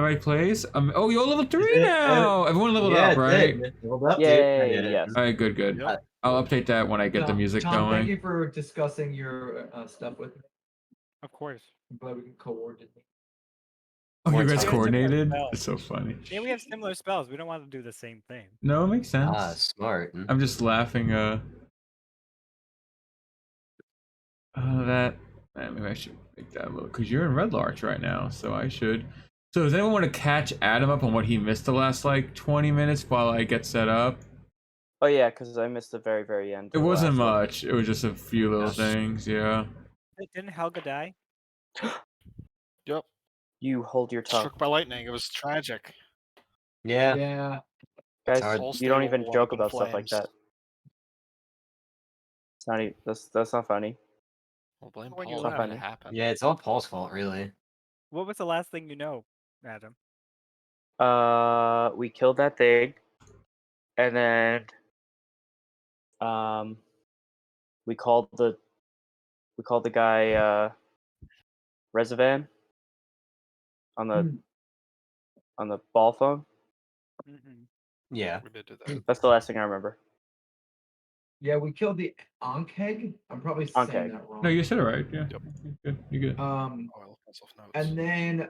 right place? Oh, you're level 3 it? now! Everyone leveled Yeah, up, it right? did. Leveled up, dude. I Yay! did it. Yes. Alright, good, good. Yep. I'll update that when I get the music Tom, thank going. you for discussing your stuff with me. Of course. I'm glad we can coordinate. Oh, you More guys time. coordinated? Spells. It's so funny. Yeah, we have similar spells. We don't want to do the same thing. No, it makes sense. Ah, smart. I'm just laughing, that maybe I should make that a little, because you're in Red Larch right now, so I should. So does anyone want to catch Adam up on what he missed the last like 20 minutes while I get set up? Oh yeah, because I missed the very, very end. It of the wasn't last one. much. It was just a few little Yes. things, yeah. Didn't Helga die? Yep. You hold your tongue, Struck by lightning. It was tragic. Yeah. Yeah. guys. hard. Whole You don't stable even blew joke up in about stuff like flames. that. It's not even. That's not funny. Well, blame When you Paul. laugh. It had happened. Yeah, it's all Paul's fault, really. What was the last thing you know, Adam? We killed that thing, and then we called the guy Rezavan on the Hmm. on the ball phone. Mm-hmm. Yeah. We did do that. That's the last thing I remember. Yeah, we killed the Ankeg. I'm probably saying Ankeg. that wrong. No, you said it right, yeah. Yep. You're good, you're good. Oh, I looked myself notes. And then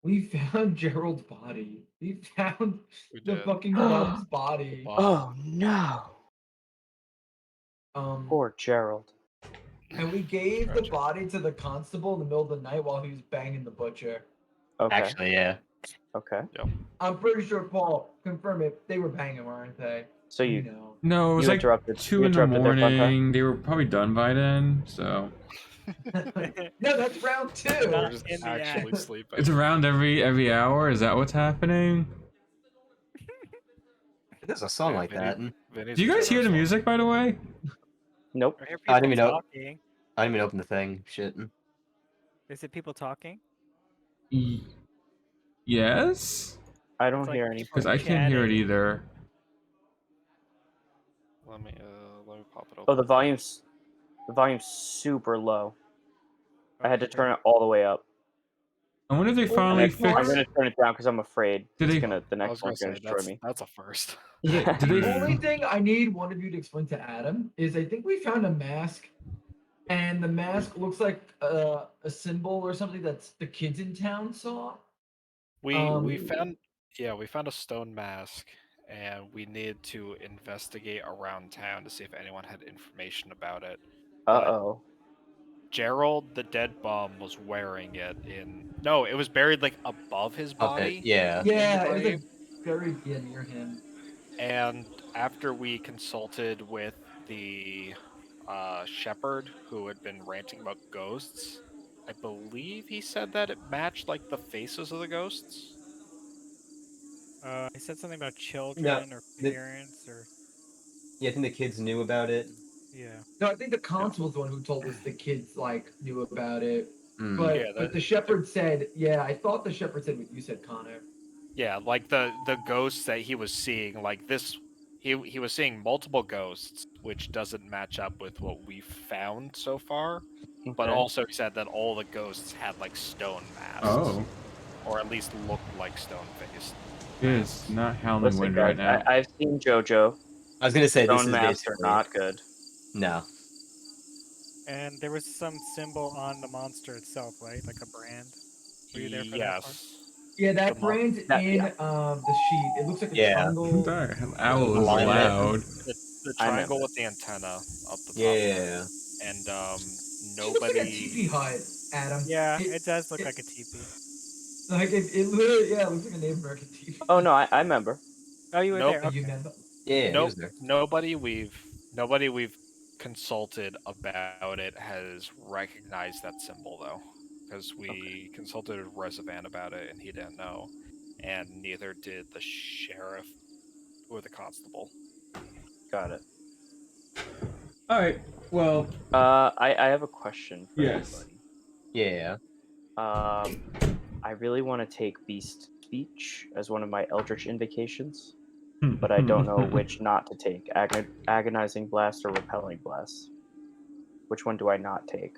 we found Gerald's body. We found We the did. fucking Bub's body. Wow. Oh no! Poor Gerald. And we gave the Tragic. body to the constable in the middle of the night while he was banging the butcher. Okay. Actually, yeah. Okay. I'm pretty sure, Paul, confirm it. They were banging, weren't they? So You you know. No, it was you like interrupted. 2 you in the interrupted their fun time? morning. They were probably done by then, so. No, that's round two. We're Not just in the actually act. sleeping. It's around every hour? Is that what's happening? There's a song Yeah, like Vinny- that. Vinny's Do you a guys hear the generous one. music, by the way? Nope. I hear I didn't people even know. talking. I didn't even open the thing. Shit. Is it people talking? Yes? I don't It's like hear any. people Because I can't hear it chatting. either. Let me pop it Oh, open. the volume's super low. I had to Okay. turn it all the way up. I wonder if they Oh, finally and I'm fixed. gonna turn it down because I'm afraid Did they- the I next was gonna one's gonna say destroy me. that's a first. Yeah. Did they- The only thing I need one of you to explain to Adam is I think we found a mask, and the mask looks like a symbol or something that's the kids in town saw. We Um, found a stone mask, and we needed to investigate around town to see if anyone had information about it. Uh-oh. Gerald, the dead bum, was wearing it in. No, it was buried like above his body. Yeah. Yeah, in it was the like very near him. And after we consulted with the shepherd who had been ranting about ghosts, I believe he said that it matched like the faces of the ghosts. He said something about children or the- parents or Yeah, I think the kids knew about it. yeah. No, I think the constable's the one who told us the kids like knew about it. Mm. But Yeah, but the shepherd said, yeah, I thought the shepherd said what you said, Connor. Yeah, like the ghosts that he was seeing, like this, he was seeing multiple ghosts, which doesn't match up with what we found so far. But Okay. also he said that all the ghosts had like stone masks, Oh. or at least looked like stone faced. It is not howling Listen, wind guys, right now. I've seen JoJo. I was gonna say this Stone is masks are basically not good. No. And there was some symbol on the monster itself, right? Like a brand. Were you there for that part? Yes. Yeah, that The mo- brand's that- in yeah. the sheet. It looks like a Yeah. triangle. Sorry, owl is Alignment. loud. The I triangle remember. with the antenna up the top. Yeah. And It looks like a nobody. teepee hut, Adam. Yeah, it does look like a teepee. Like it literally, yeah, it looks like a Native American teepee. Oh no, I remember. Oh, you were Nope. there. Oh, Okay. you remember? Yeah, he Nope. was there. Nobody we've consulted about it has recognized that symbol though, because we consulted with Rezavan about it and he didn't know, and neither did the sheriff or the constable. Got it. All right. Well, I have a question for Yes. everybody. Yeah. I really want to take Beast Speech as one of my Eldritch invocations, but I don't know which not to take. Agonizing Blast or Repelling Blast. Which one do I not take?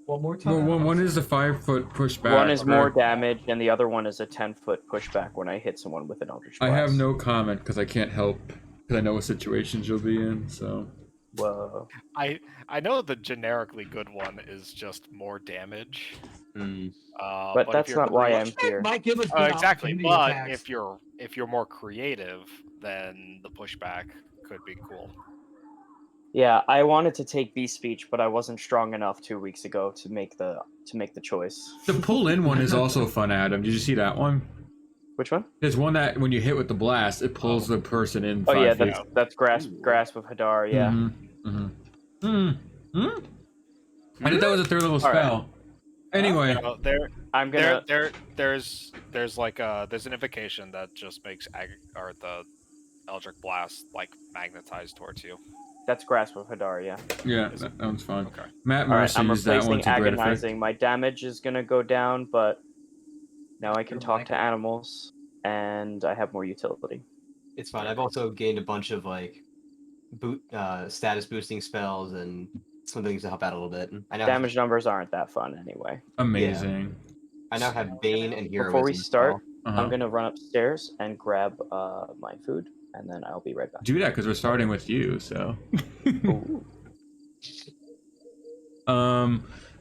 One more time. Well, one is the 5-foot pushback. One is more or- damage, and the other one is a 10-foot pushback when I hit someone with an Eldritch I Blast. have no comment because I can't help because I know what situations you'll be in. So Whoa. I know the generically good one is just more damage. Mm. But if that's you're not why crea- I'm here. Might give us Oh, good exactly. opportunity But attacks. if you're more creative, then the pushback could be cool. Yeah, I wanted to take Beast Speech, but I wasn't strong enough 2 weeks ago to make the choice. the pull in one is also fun, Adam. Did you see that one? Which one? There's one that when you hit with the blast, it pulls the person in. Oh 5 yeah, feet. that's grasp of Hadar. Yeah. I think that was a 3rd level All right. spell. Anyway, You know, I'm gonna. there's there's an invocation that just makes the Eldritch Blast like magnetized towards you. That's grasp of Hadar. Yeah. yeah, that one's fun. Okay. Matt All right, Mercer I'm used that one replacing to great effect. agonizing. My damage is gonna go down, but now I can You're talk to right. animals, and I have more utility. It's fine. I've also gained a bunch of like status boosting spells and some things to help out a little bit. I now Damage numbers aren't that fun anyway. Amazing. I now have Bane and Heroism. Before we start, Uh-huh. I'm gonna run upstairs and grab my food, and then I'll be right back. Do that because we're starting with you. So. Ooh.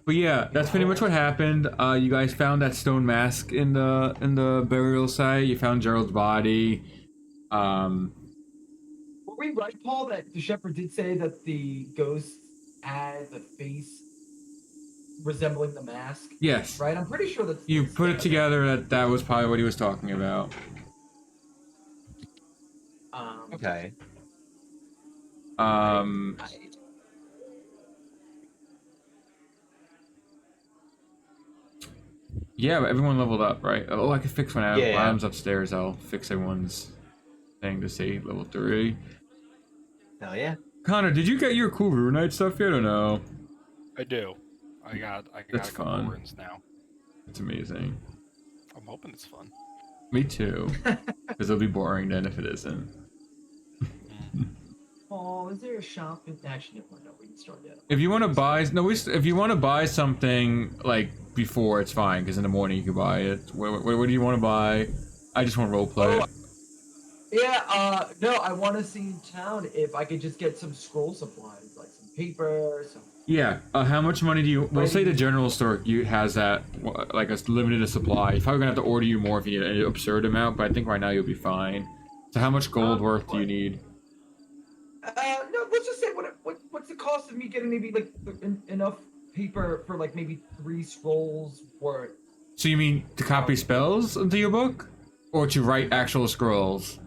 But yeah, that's pretty much what happened. You guys found that stone mask in the burial site. You found Gerald's body. Were we right, Paul, that the shepherd did say that the ghosts had the face resembling the mask? Yes. Right? I'm pretty sure that's. You put it together that was probably what he was talking about. Okay. Yeah, but everyone leveled up, right? Oh, I can fix one. Yeah. Adam's upstairs. I'll fix everyone's thing to see level 3. Hell yeah. Connor, did you get your cool Runite stuff yet or no? I do. I got That's a couple fun. runes now. It's amazing. I'm hoping it's fun. Me too. Because it'll be boring then if it isn't. Oh, is there a shop in actually? No, we didn't start yet. If you want to buy, if you want to buy something like before, it's fine. Because in the morning you can buy it. What do you want to buy? I just want to roleplay. Yeah, no, I want to see in town if I could just get some scroll supplies, like some paper, some. Yeah. How much money do you? We'll say the general store has that like a limited supply. You're probably gonna have to order you more if you need an absurd amount. But I think right now you'll be fine. So how much gold worth do you need? No, let's just say what's the cost of me getting maybe like enough paper for like maybe 3 scrolls worth? So you mean to copy spells into your book, or to write actual scrolls?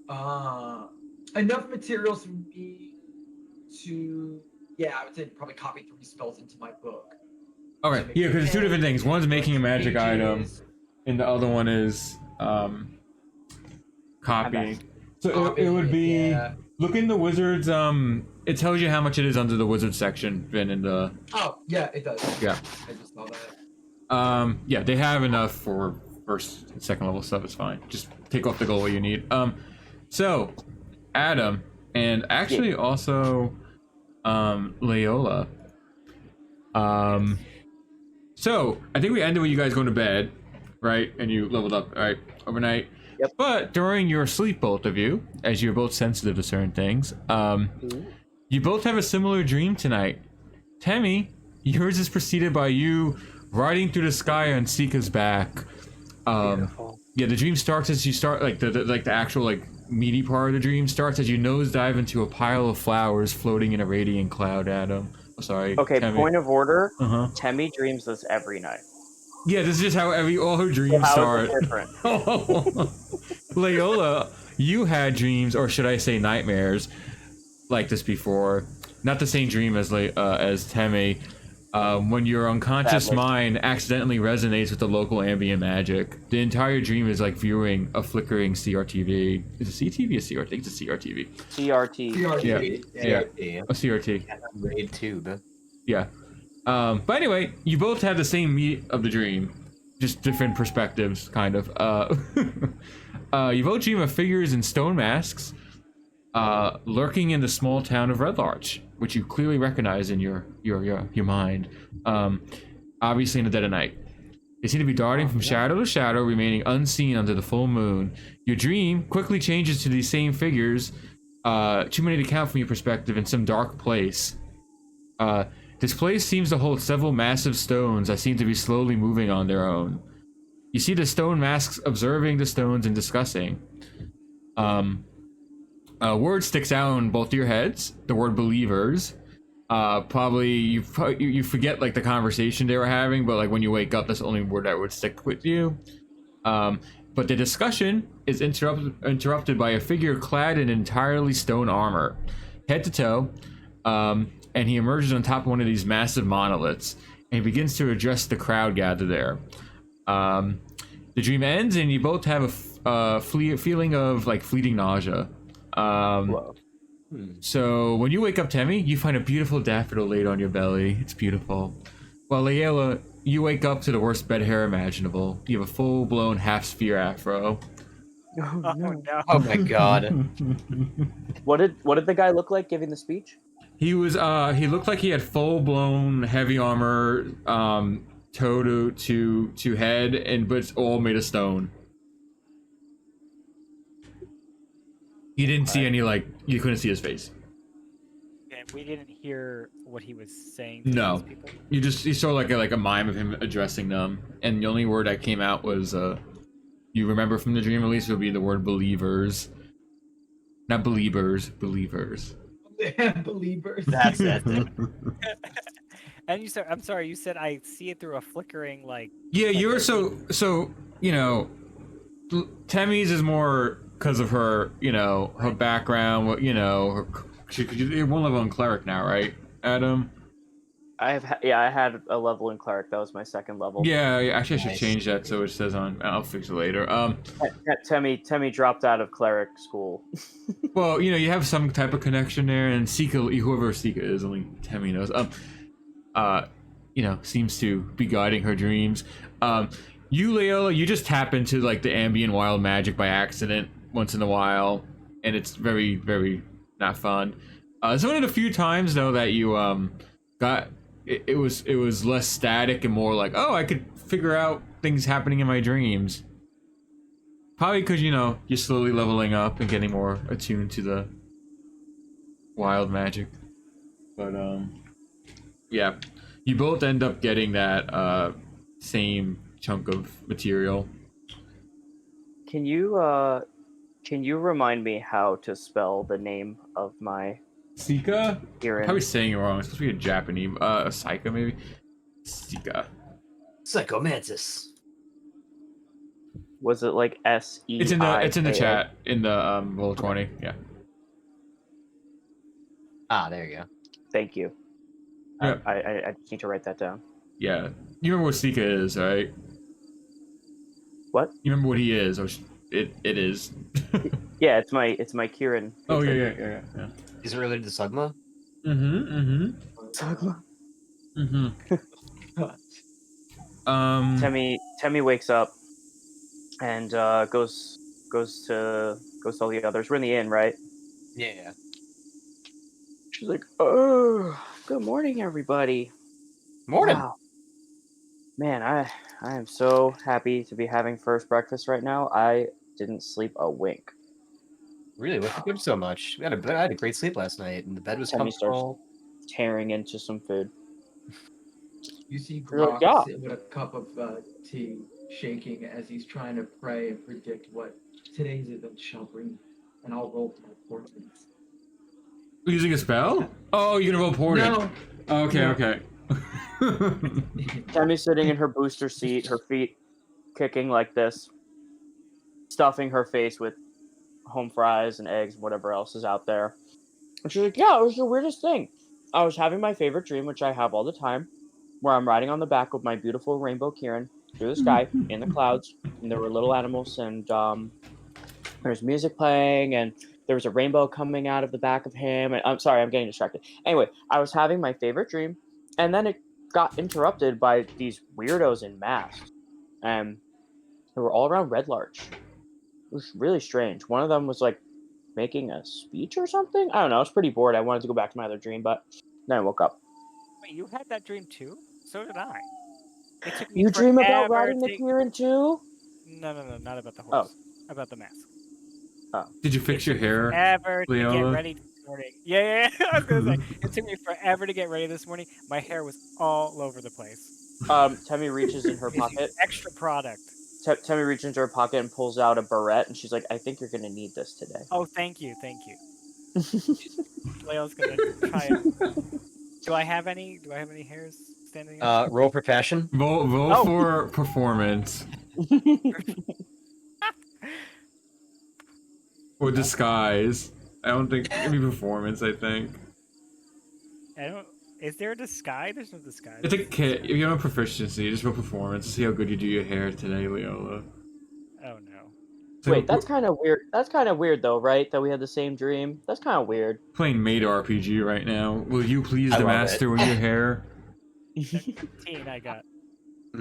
Enough materials for me to, yeah, I would say probably copy 3 spells into my book. Okay. Yeah, because it's 2 different things. One's making a magic item, Pages. and the other one is copying. So it would be Yeah. look in the wizards. It tells you how much it is under the wizard section. Been in the Oh, yeah, it does. Yeah. I just saw that. yeah, they have enough for 1st and 2nd level stuff. It's fine. Just take off the gold what you need. So Adam and actually also Leola. So I think we ended with you guys going to bed, right? And you leveled up, right, overnight. Yep. But during your sleep, both of you, as you're both sensitive to certain things, you both have a similar dream tonight. Temmie, yours is preceded by you riding through the sky on Sika's back. Yeah, the dream starts as you start, like the actual like meaty part of the dream starts as you nosedive into a pile of flowers floating in a radiant cloud. Adam, oh, sorry. Okay, Temmie. point of order. Uh-huh. Temmie dreams this every night. Yeah, this is just how all her dreams How start. is it different? Leola, you had dreams, or should I say nightmares, like this before. Not the same dream as Temmie. When your unconscious Sadly. mind accidentally resonates with the local ambient magic. The entire dream is like viewing a flickering CRTV. Is it CTV or CRT? I think it's a CRTV. CRT. CRT. Yeah. A CRT. Raid tube. Yeah. But anyway, you both have the same meat of the dream, just different perspectives, kind of. You both dream of figures in stone masks. lurking in the small town of Red Larch, which you clearly recognize in your mind. Obviously in the dead of night. They seem to be darting from shadow to shadow, remaining unseen under the full moon. Your dream quickly changes to these same figures, too many to count from your perspective, in some dark place. This place seems to hold several massive stones that seem to be slowly moving on their own. You see the stone masks observing the stones and discussing. A word sticks out on both your heads, the word believers. Probably you forget like the conversation they were having, but like when you wake up, that's the only word that would stick with you. But the discussion is interrupted by a figure clad in entirely stone armor, head to toe, and he emerges on top of one of these massive monoliths, and he begins to address the crowd gathered there. The dream ends, and you both have a feeling of like fleeting nausea. So when you wake up, Temmie, you find a beautiful daffodil laid on your belly. It's beautiful. While Layla, you wake up to the worst bed hair imaginable. You have a full-blown half-sphere afro. Oh, Oh no. no. Oh my god. What did the guy look like giving the speech? He was he looked like he had full-blown heavy armor, toe to head, but it's all made of stone. You didn't see any you couldn't see his face. And we didn't hear what he was saying to No. these people. You saw like a mime of him addressing them, and the only word that came out was you remember from the dream, at least, would be the word believers. Not believers, believers. Believers. That's it. And you said, I'm sorry, you said I see it through a flickering like. Yeah, like you're a- so you know, Temmie's is more because of her, her background. What you're one level in cleric now, right, Adam? I had a level in cleric. That was my second level. Yeah, actually, I should Nice. change that so it says on. I'll fix it later. Temmie dropped out of cleric school. Well, you have some type of connection there, and Sika, whoever Sika is, only Temmie knows. Seems to be guiding her dreams. You, Leola, you just tap into like the ambient wild magic by accident once in a while, and it's very, very not fun. It's one of the few times though that you got it was less static and more like, oh, I could figure out things happening in my dreams. Probably because you're slowly leveling up and getting more attuned to the wild magic. But yeah, you both end up getting that same chunk of material. Can you remind me how to spell the name of my Sika? Kirin? Probably saying it wrong. It's supposed to be a Japanese, Sika maybe. Sika. Psychomantis. Was it like SEI? It's in the chat in the roll 20. Yeah. Ah, there you go. Thank you. Yeah. I just need to write that down. Yeah. You remember what Sika is, right? What? You remember what he is? Or it is. Yeah, it's my Kirin. Oh yeah. Is it related to Sugma? Temmie wakes up and goes to all the others. We're in the inn, right? Yeah. She's like, "Oh, good morning, everybody." Morning. Wow. Man, I am so happy to be having first breakfast right now. I didn't sleep a wink. Really? What took you so much? I had a great sleep last night, and the bed was Temmie starts comfortable. tearing into some food. You see You're Grok like, yeah. sit with a cup of tea, shaking as he's trying to pray and predict what today's event shall bring. And I'll roll for my portents. Using a spell? Oh, you're gonna roll portent. No. Okay, No. okay. Temmie's sitting in her booster seat, her feet kicking like this, stuffing her face with home fries and eggs and whatever else is out there. And she's like, "Yeah, it was the weirdest thing. I was having my favorite dream, which I have all the time, where I'm riding on the back of my beautiful rainbow Kirin through the sky in the clouds, and there were little animals, and there's music playing, and there was a rainbow coming out of the back of him. And I'm sorry, I'm getting distracted. Anyway, I was having my favorite dream, and then it got interrupted by these weirdos in masks, and they were all around Red Larch. It was really strange. One of them was like making a speech or something. I don't know. I was pretty bored. I wanted to go back to my other dream, but then I woke up. Wait, you had that dream too? So did I. It took me You dream about forever riding the to- Kieran too? No, not about the Oh. horse. About the mask. Did you fix your hair? Forever to get Leola? ready this morning. Yeah. I was gonna say it took me forever to get ready this morning. My hair was all over the place. Temmie reaches in her It's pocket. extra product. Temmie reaches into her pocket and pulls out a barrette, and she's like, "I think you're gonna need this today." Oh, thank you. Leo's gonna try it. Do I have any hairs standing up? Roll for fashion. Roll Oh. for performance or disguise. I don't think it'd be performance. I think I don't. Is there a disguise? There's no disguise. it's a kit. If you have a proficiency, just roll performance to see how good you do your hair today, Leola. Oh no. So Wait, that's kind of weird. That's kind of weird, though, right? That we had the same dream. That's kind of weird. playing Made RPG right now. Will you please I the love master with your hair? 15 I got.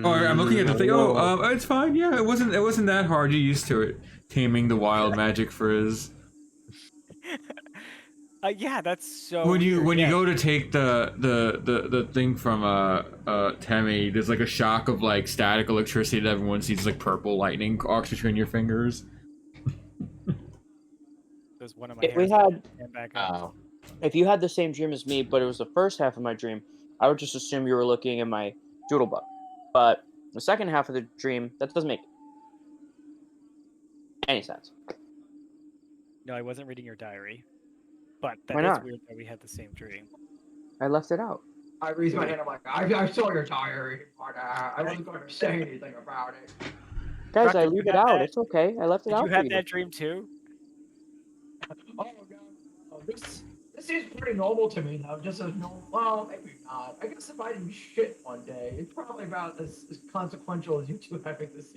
Oh, I'm looking at the thing. Oh, it's fine. Yeah, it wasn't that hard. You're used to it. Taming the wild magic frizz. Yeah, that's so. When you weird, yeah. go to take the thing from Temmie, there's like a shock of like static electricity that everyone sees like purple lightning arcs between your fingers. There's one of my If we hairs had, stand back up. Oh. if you had the same dream as me, but it was the first half of my dream, I would just assume you were looking in my doodle book. But the second half of the dream, that doesn't make any sense. No, I wasn't reading your diary. But that Why is not? weird that we had the same dream. I left it out. I raised my hand. I'm like, I saw your diary, but I wasn't going to say anything about it. Guys, Rock, I did you leave it have out. that? It's okay. I left it Did out you for have you. that dream too? Oh god. Oh, this seems pretty normal to me now. Just as normal. Well, maybe not. I guess if I didn't shit one day, it's probably about as consequential as you two having this.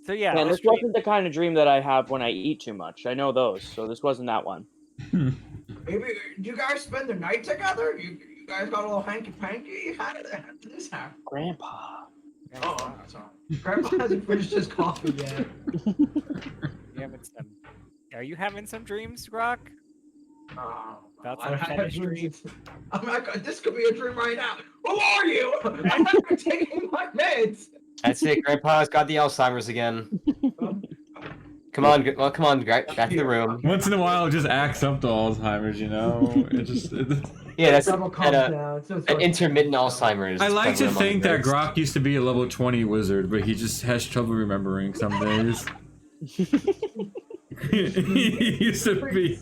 So yeah, Man, this this dream- wasn't the kind of dream that I have when I eat too much. I know those, so this wasn't that one. Maybe do you guys spend the night together? You guys got a little hanky panky? How did this happen? Grandpa. Oh, I'm sorry. Grandpa hasn't finished his coffee yet. You having some? Are you having some dreams, Rock? Oh, That's I a have fetish dreams. I'm not, this could be a dream right now. Who are you? I'm not taking my meds. That's it. Grandpa's got the Alzheimer's again. Come on, back to the room. Once in a while, it just acts up to Alzheimer's. You know, Yeah, that's Double calms an down. So intermittent Alzheimer's. I like to prevalent among think that nerds. Grok used to be a level 20 wizard, but he just has trouble remembering some days. He used to be.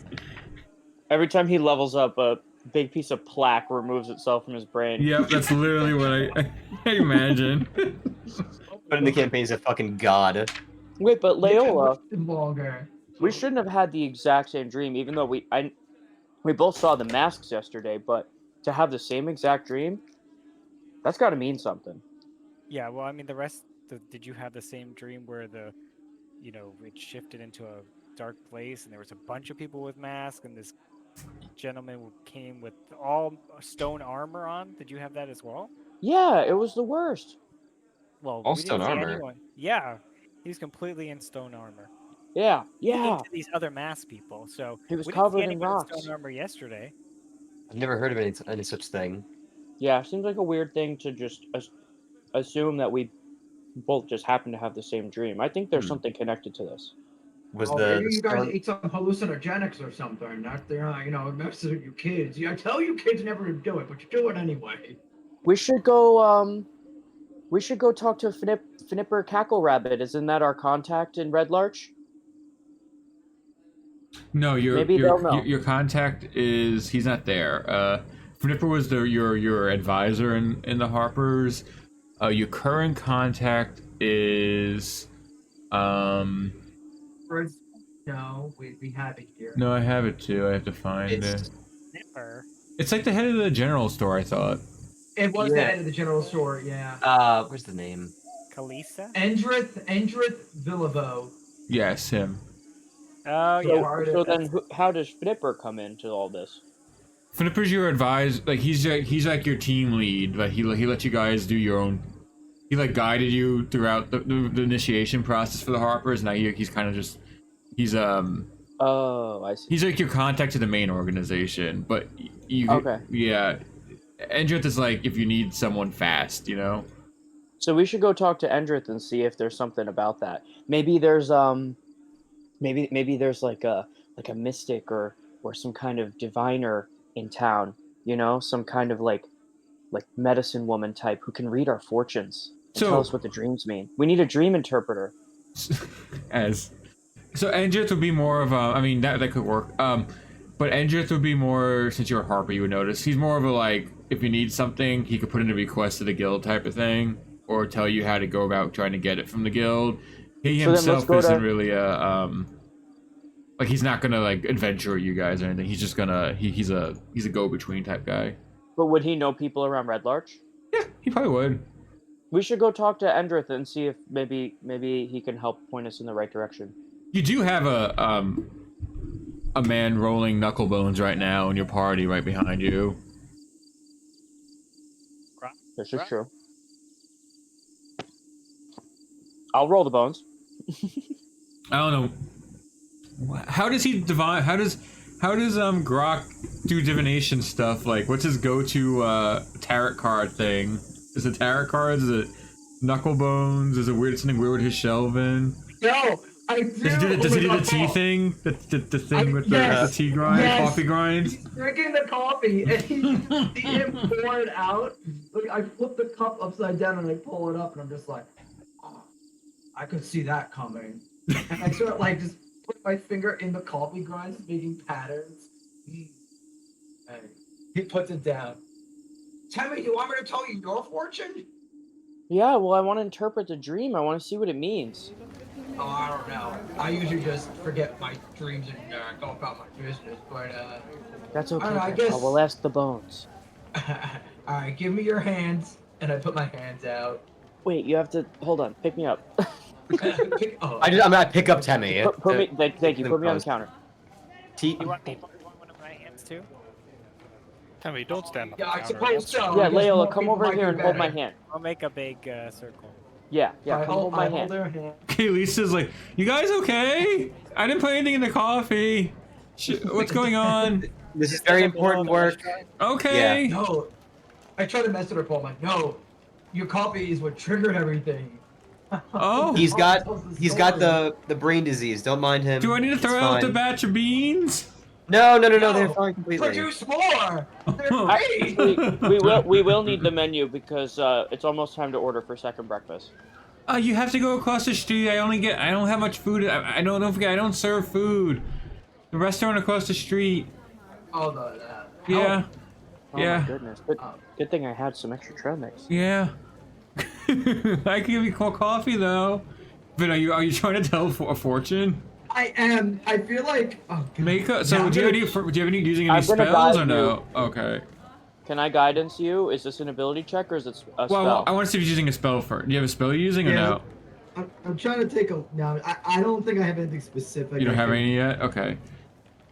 Every time he levels up, a big piece of plaque removes itself from his brain. Yep, that's literally what I imagine. But in the campaign's a fucking god. Wait, but Leola, Longer. we shouldn't have had the exact same dream, even though we both saw the masks yesterday. But to have the same exact dream, that's got to mean something. Yeah. Well, I mean, did you have the same dream where it shifted into a dark place and there was a bunch of people with masks and this gentleman came with all stone armor on? Did you have that as well? Yeah, it was the worst. Well, All we didn't stone see armor? anyone. Yeah, he's completely in stone armor. Yeah, yeah. To these other masked people. So He was we didn't see covered in anyone rocks. stone armor yesterday. I've never heard of any such thing. Yeah, seems like a weird thing to just assume that we both just happen to have the same dream. I think there's Hmm. something connected to this. Was Maybe the you guys stone... ate some hallucinogenics or something. Not there, it messes with you kids. I tell you kids never to do it, but you do it anyway. We should go. We should go talk to Finipper Cackle Rabbit. Isn't that our contact in Red Larch? No, Maybe they'll know. your contact is he's not there. Flipper was your advisor in the Harpers. Your current contact is First, no, we have it here. no, I have it too. I have to find It's it. Nipper. It's like the head of the general store. I thought. It was the Yeah. head of the general store, yeah. where's the name? Kalisa? Endrith Villavo. Yes, him. Oh, So, yeah. Part of so it. then, how does Finipper come into all this? Flipper's your advisor. Like he's like your team lead. Like he lets you guys do your own he like guided you throughout the initiation process for the Harpers. Now he's kind of just he's Oh, I see. he's like your contact to the main organization, but you Okay. yeah. Endrith is like if you need someone fast, you know. So we should go talk to Endrith and see if there's something about that. Maybe there's maybe there's like a mystic or some kind of diviner in town, you know, some kind of like medicine woman type who can read our fortunes and So- tell us what the dreams mean. We need a dream interpreter. As so Endrith would be more of a I mean that could work. But Endrith would be more since you're a Harper, you would notice he's more of a like if you need something, he could put in a request to the guild type of thing, or tell you how to go about trying to get it from the guild. He So then let's himself go isn't to- really a like he's not gonna like adventure you guys or anything. He's just gonna he's a go between type guy. But would he know people around Red Larch? Yeah, he probably would. We should go talk to Endrith and see if maybe he can help point us in the right direction. You do have a man rolling knuckle bones right now in your party right behind you. This is true. I'll roll the bones. I don't know. How does he divine? How does Grok do divination stuff? Like, what's his go-to tarot card thing? Is it tarot cards? Is it knuckle bones? Is it weird something weird with his shelving? No, I do. Does he do the tea Oh, thing? The thing with yes, the tea grind, yes. coffee grind? Drinking the coffee, and he see him pour it out. Like I flip the cup upside down and I pull it up, and I'm just like, oh, I could see that coming. And I sort of like just put my finger in the coffee grinds, making patterns. And he puts it down. Tammy, you want me to tell you your fortune? Yeah, well, I want to interpret the dream. I want to see what it means. Oh, I don't know. I usually just forget my dreams and go about my business. But That's okay. I don't know, I Grandpa. guess- We'll ask the bones. all right, give me your hands, and I put my hands out. Wait, you have to hold on. Pick me up. Oh, I pick up Temmie. Put me. Thank you. Put me on the counter. T. You want one of my hands too? Tammy, don't stand up. yeah, I suppose so. Yeah, because more Layla, come people over might here be and hold my better. hand. I'll make a big circle. Yeah, I come hold my I hold hand. their hand. Okay, Lisa's like, you guys okay? I didn't put anything in the coffee. What's going on? This is very important work. Okay. No, I try to mess with her, Paul. I'm like, no, your coffee is what triggered everything. Oh. He's got Story. the brain disease. Don't mind him. Do I need to It's throw out the fine. batch of beans? No, they're No, fine completely. Produce more. They're free. Actually, we will need the menu because it's almost time to order for second breakfast. You have to go across the street. I don't have much food. Don't forget, I don't serve food. The restaurant across the street. Oh, no, Yeah. Oh Yeah. my goodness. Good thing I had some extra trail mix. Yeah. I can give you coffee though. But are you trying to tell a fortune? I am. I feel like. Oh, God. Make a, so Yeah, I'm do you gonna- have any using any I'm gonna spells or guide no? Okay. Can I guidance you? Is this an ability check or is it a spell? Well, I want to see if you're using a spell for. Do you have a spell you're using or Yeah. no? I'm trying to take a. No, I don't think I have anything specific. You don't I have can- any yet? Okay.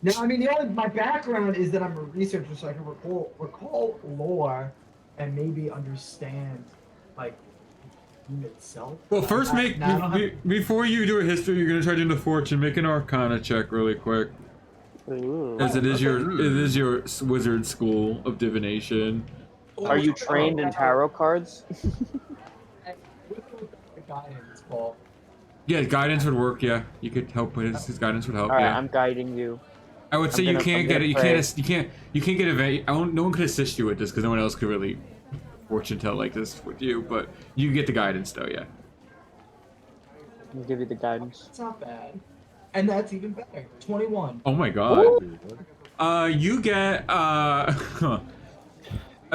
No, I mean my background is that I'm a researcher, so I can recall lore, and maybe understand like itself. Well, first make No, I don't have- before you do a history, you're gonna try to do the fortune. Make an Arcana check really quick, Ooh. as it is your wizard school of divination. Are you trained in tarot cards? Guidance, Paul. Yeah, guidance would work. Yeah, you could help with his guidance would help. All right, Yeah, I'm guiding you. I would say you I'm can't get gonna it. You pray. can't get a. No one could assist you with this because no one else could really fortune tell like this with you. But you get the guidance though. Yeah. I'll give you the guidance. It's not bad, and that's even better. 21. Oh my god. You get I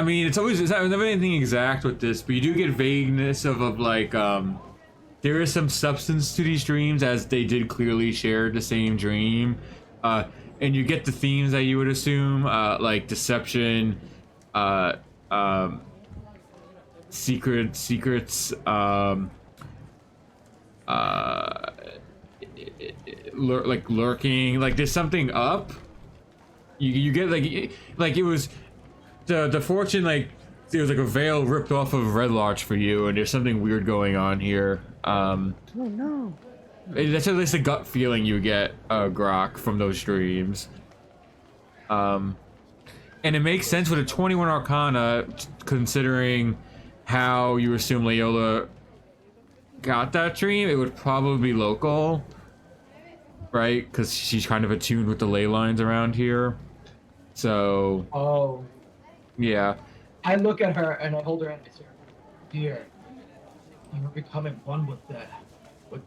mean, it's never anything exact with this, but you do get vagueness of like there is some substance to these dreams as they did clearly share the same dream. And you get the themes that you would assume, like deception, secrets, like lurking, like there's something up. You get like it was the fortune like there's like a veil ripped off of Red Larch for you, and there's something weird going on here. Oh no. That's at least a gut feeling you get, Grok, from those dreams. And it makes sense with a 21 Arcana, considering how you assume Leola got that dream. It would probably be local, right? Because she's kind of attuned with the ley lines around here. So, Oh, yeah. I look at her and I hold her hand and say, "Dear, you are becoming one with the, what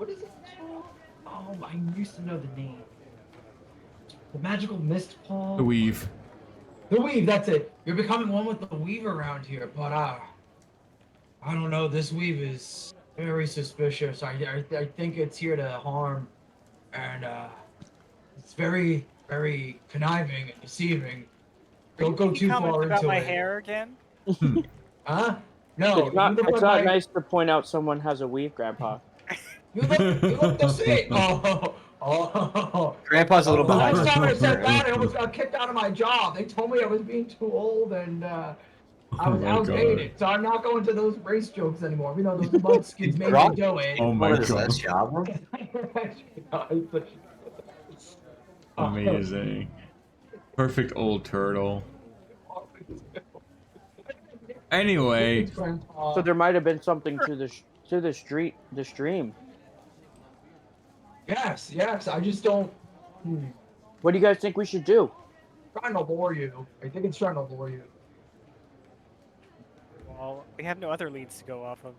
is it called? Oh, I used to know the name. The magical mist ball. The weave. The weave. That's it. You're becoming one with the weave around here, but I don't know. This weave is very suspicious. I think it's here to harm, and it's very conniving and deceiving. Don't go too far about into my it. hair again? Huh? No, It's not, you look it's like not nice to point out someone has a weave, Grandpa. You look the same. Oh. Grandpa's a little behind. Last time I said schedule. that, I almost got kicked out of my job. They told me I was being too old and I was my outdated. So I'm not going to those race jokes anymore. You know, those mudskins made me Rock- do it. Oh my What is god. that, Java? Amazing. Perfect old turtle. Anyway, So there might have been something to the stream. Yes. I just don't. What do you guys think we should do? Trying to lure you. I think it's trying to lure you. Well, we have no other leads to go off of.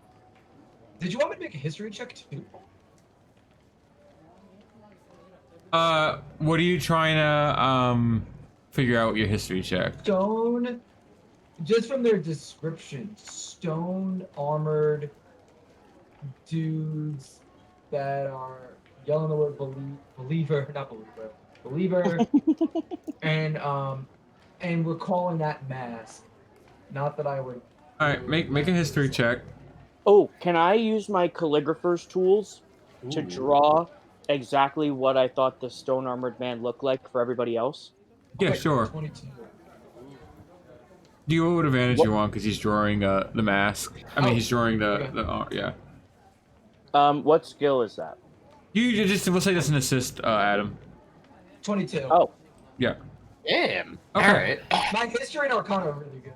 Did you want me to make a history check too? what are you trying to figure out with your history check? Stone, just from their description, stone armored dudes that are yelling the word believer, and we're calling that mask. Not that I would. All right, make a history check. Oh, can I use my calligrapher's tools to draw exactly what I thought the stone armored man looked like for everybody else? Yeah, Okay, sure. 22. Do you know what advantage What- you want because he's drawing the mask? I mean, Oh, he's drawing the okay. yeah. What skill is that? You just we'll say that's an assist, Adam. 22. Oh, Yeah. Damn. Okay. All right. My history and Arcana are really good.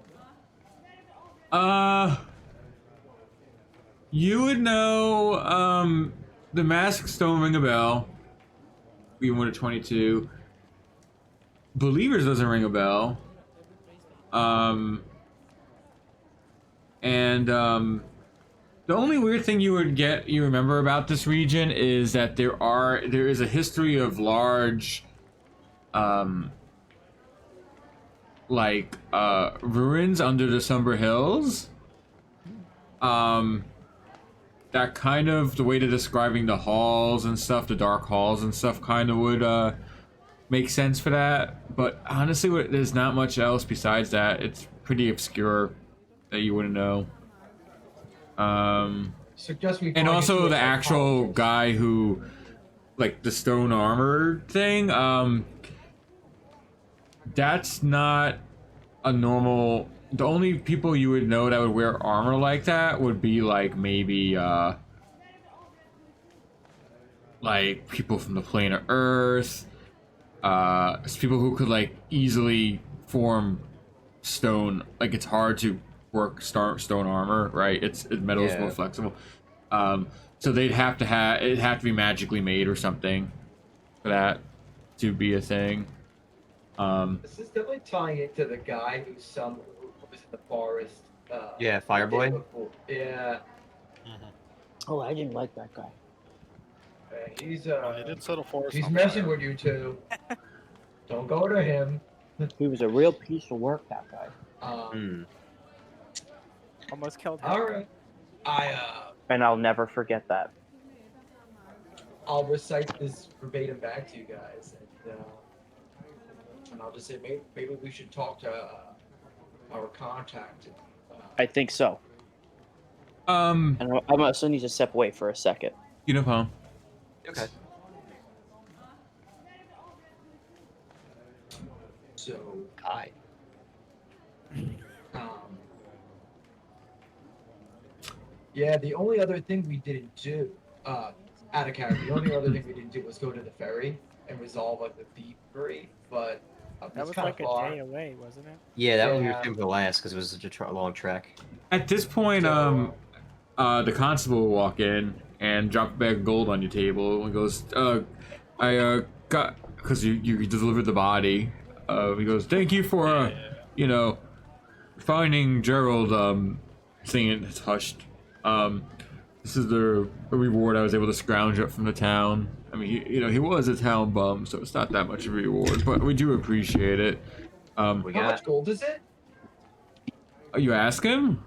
You would know the masks don't ring a bell. Even with a 22. Believers doesn't ring a bell. The only weird thing you remember about this region is that there is a history of large ruins under the Somber Hills. That kind of the way to describing the halls and stuff, the dark halls and stuff, kind of would make sense for that. But honestly, there's not much else besides that. It's pretty obscure that you wouldn't know. Suggest we And find also into the a actual psychologist. guy who, like the stone armor thing. That's not a normal. The only people you would know that would wear armor like that would be like maybe like people from the plane of Earth, people who could like easily form stone. Like it's hard to work stone armor, right? Metal's Yeah. more flexible. So they'd have to it'd have to be magically made or something for that to be a thing. This is definitely tying it to the guy who was in the forest. Yeah, Fireboy. before. Yeah, oh, I didn't like that guy. he's He did set a forest he's on messing fire. with you too. Don't go to him. He was a real piece of work, that guy. Hmm. Almost killed him. All right, And I'll never forget that. I'll recite this verbatim back to you guys, and I'll just say maybe we should talk to our contact. I think so. Um, And I also need to step away for a second. Unipom. Okay. So Hi. Yeah, the only other thing we didn't do, out of character, the only other thing we didn't do was go to the ferry and resolve like the thievery, but That it's was kind like of a far. day away, wasn't it? Yeah, that one we were Yeah. saving for last because it was such a long trek. At this point, So, the constable will walk in and drop a bag of gold on your table and goes, I got, because you delivered the body. He goes, thank you for, you know, finding Gerald. Saying it's hushed. This is the reward I was able to scrounge up from the town. I mean, he was a town bum, so it's not that much of a reward, but we do appreciate it. We how got much gold is it? You ask him?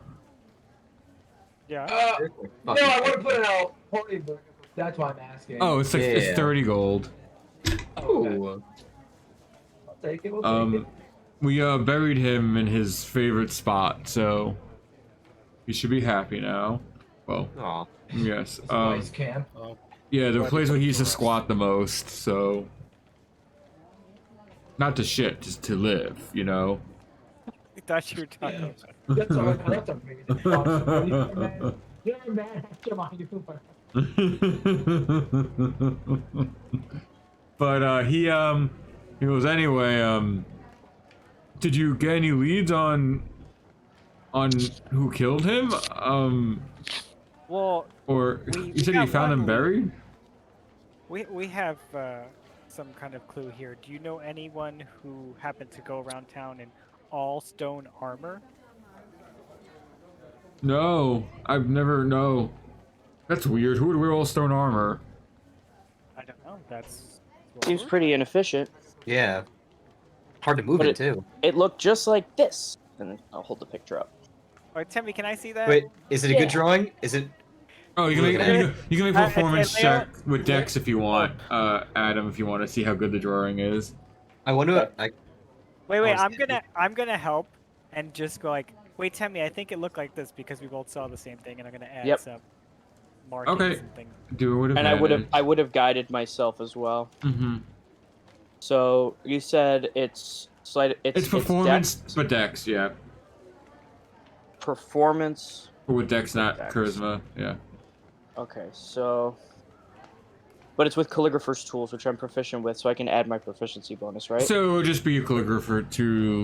Yeah. No, I want to put it out. Party burger. That's why I'm asking. Oh, it's like Yeah. it's 30 gold. Okay. Ooh. I'll take it. We'll take it. We buried him in his favorite spot, so he should be happy now. Well, Aw. yes. It's a nice camp. Yeah, the place where he used to squat the most, so not to shit, just to live, you know. I thought you were talking Yeah. about. That's all right. That's amazing. You're a man after my humor. But he goes, anyway, did you get any leads on who killed him? Well, Or We- you said we you got found him one buried? we have some kind of clue here. Do you know anyone who happened to go around town in all stone armor? No, I've never. No, that's weird. Who would wear all stone armor? I don't know. That's Seems pretty inefficient. Yeah. Hard to move But it too. It looked just like this. And I'll hold the picture up. Wait, Timmy, can I see that? Wait, is it a Yeah. good drawing? Is it? Oh, you can make Okay. you can make a I- performance I- check with Dex if you want, Adam, if you want to see how good the drawing is. I wonder. Okay. Wait, Oh, I'm gonna help and just go like, wait, Timmy, I think it looked like this because we both saw the same thing, and I'm gonna add Yep. some markings Okay. and things. Do it with And I would have guided myself as well. Mm-hmm. So you said it's It's performance, Dex, but Dex, yeah. performance. Or with Dex, not Dex. charisma, yeah. Okay, so but it's with calligrapher's tools, which I'm proficient with, so I can add my proficiency bonus, right? So it would just be a calligrapher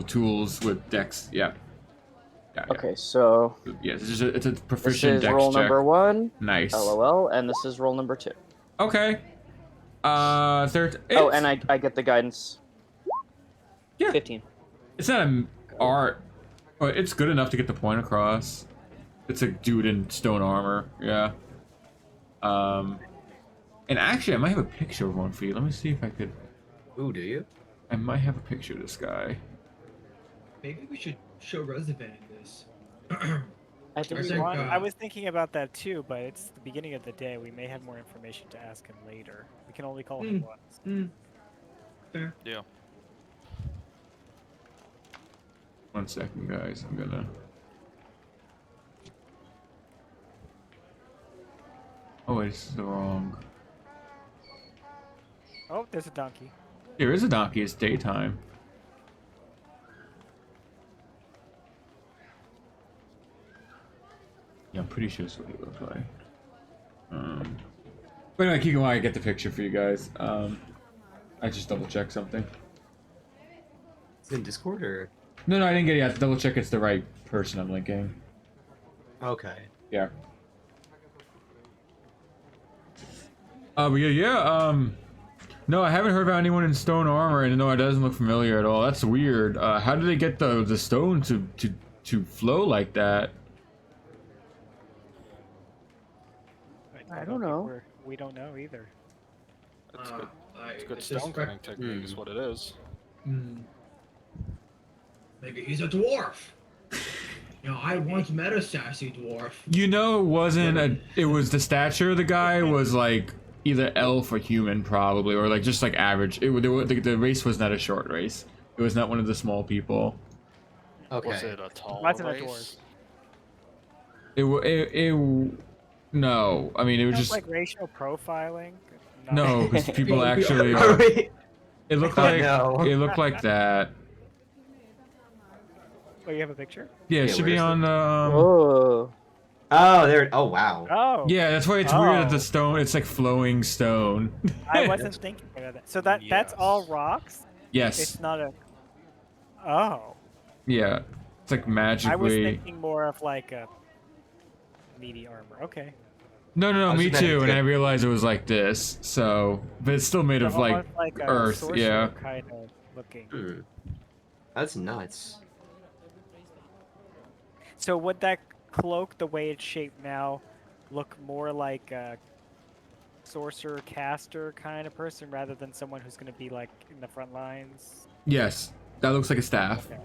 tools with Dex, yeah. Yeah, yeah. Okay, so Yes, it's a this proficient is Dex roll check. number 1, Nice. LOL, and this is roll number 2. Okay. Third. Oh, and I get the guidance. Yeah. 15. It's not an art, but it's good enough to get the point across. It's a dude in stone armor, yeah. And actually, I might have a picture of one for you. Let me see if I could. Ooh, do you? I might have a picture of this guy. Maybe we should show Resident this. I think I we think, want- I was thinking about that too, but it's the beginning of the day. We may have more information to ask him later. We can only call him once. Fair. Yeah. 1 second, guys. I'm gonna. Oh, wait, this is the wrong. Oh, there's a donkey. Here is a donkey. It's daytime. Yeah, I'm pretty sure that's what he looks like. But anyway, keep going. I get the picture for you guys. I just double check something. Is it in Discord or? No, I didn't get it. I have to double check it's the right person I'm linking. Okay. Yeah. But yeah. No, I haven't heard about anyone in stone armor, and no, it doesn't look familiar at all. That's weird. How did they get the stone to flow like that? I don't know. We don't know either. It's good. It's good It's just stone cutting technique, is what it is. Maybe he's a dwarf. You know, I once met a sassy dwarf. You know, it wasn't a. It was the stature of the guy was like either elf or human, probably, or like just like average. The race was not a short race. It was not one of the small people. Okay. Was it a tall Wasn't a race? No, I mean it was Sounds just like racial profiling. no, because people Yeah, actually. Alright. It looked Oh, like no. it looked like that. Oh, you have a picture? Yeah, it Yeah, should be where is on the. Oh. Oh, there. Oh, wow. Oh, Yeah, that's why it's weird that Oh. the stone. It's like flowing stone. I wasn't thinking about that. So that's all Yes. rocks. Yes. It's not a. Oh, Yeah. It's like I was magically. thinking more of like a meaty armor. Okay. No, I was me just meant too. And to- I realized it was like this. So, but it's still made of So like almost like a earth. sorcerer Yeah. kind of looking. Hmm. That's nuts. So would that cloak, the way it's shaped now, look more like a sorcerer caster kind of person rather than someone who's going to be like in the front lines? Yes. That looks like a staff. Okay.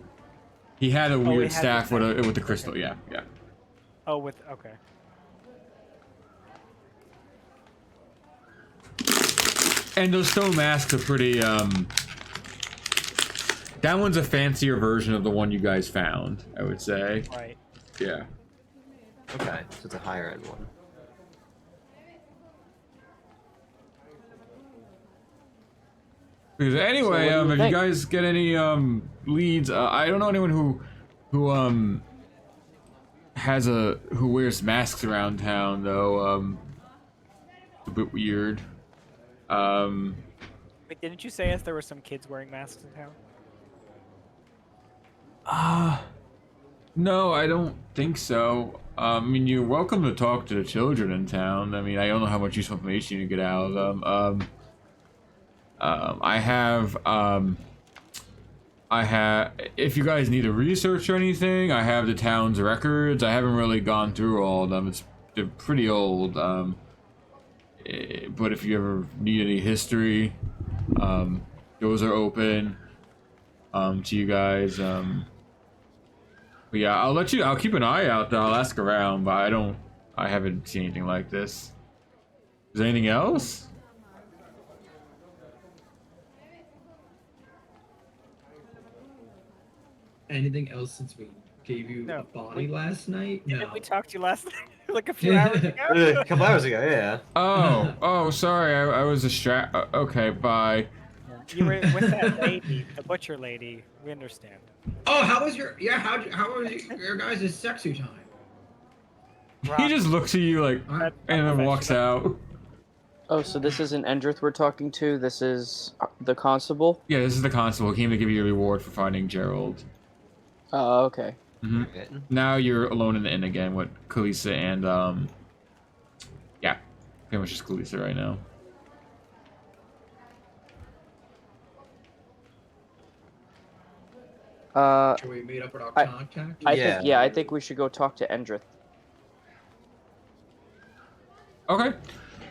He had a he weird had the staff with staff. with the crystal. Yeah. Yeah. Oh, with okay. And those stone masks are pretty. That one's a fancier version of the one you guys found, I would say. Right. Yeah. Okay, so it's a higher end one. Because anyway, So what do you if you think? guys get any leads, I don't know anyone who who wears masks around town though. It's a bit weird. Wait, didn't you say there were some kids wearing masks in town? No, I don't think so. I mean, you're welcome to talk to the children in town. I mean, I don't know how much useful information you get out of them. I have, if you guys need a research or anything, I have the town's records. I haven't really gone through all of them. They're pretty old. But if you ever need any history, those are open, to you guys. But yeah, I'll keep an eye out though. I'll ask around, but I haven't seen anything like this. Is there anything else? Anything else since we gave you No, a body last night? Didn't No. we talk to you last like a few hours ago? A couple hours ago, yeah. Oh, sorry. I was okay, bye. You were with that lady, the butcher lady. We understand. Oh, how was your how was your guys' sexy time? He just looks at you like, Alright. and then walks out. Oh, so this isn't Endrith we're talking to. This is the constable. Yeah, this is the constable. He came to give you a reward for finding Gerald. Oh, okay. Okay. Now you're alone in the inn again with Kalisa and yeah, pretty much just Kalisa right now. Should we meet up with our I- contact? I think we should go talk to Endrith. Okay,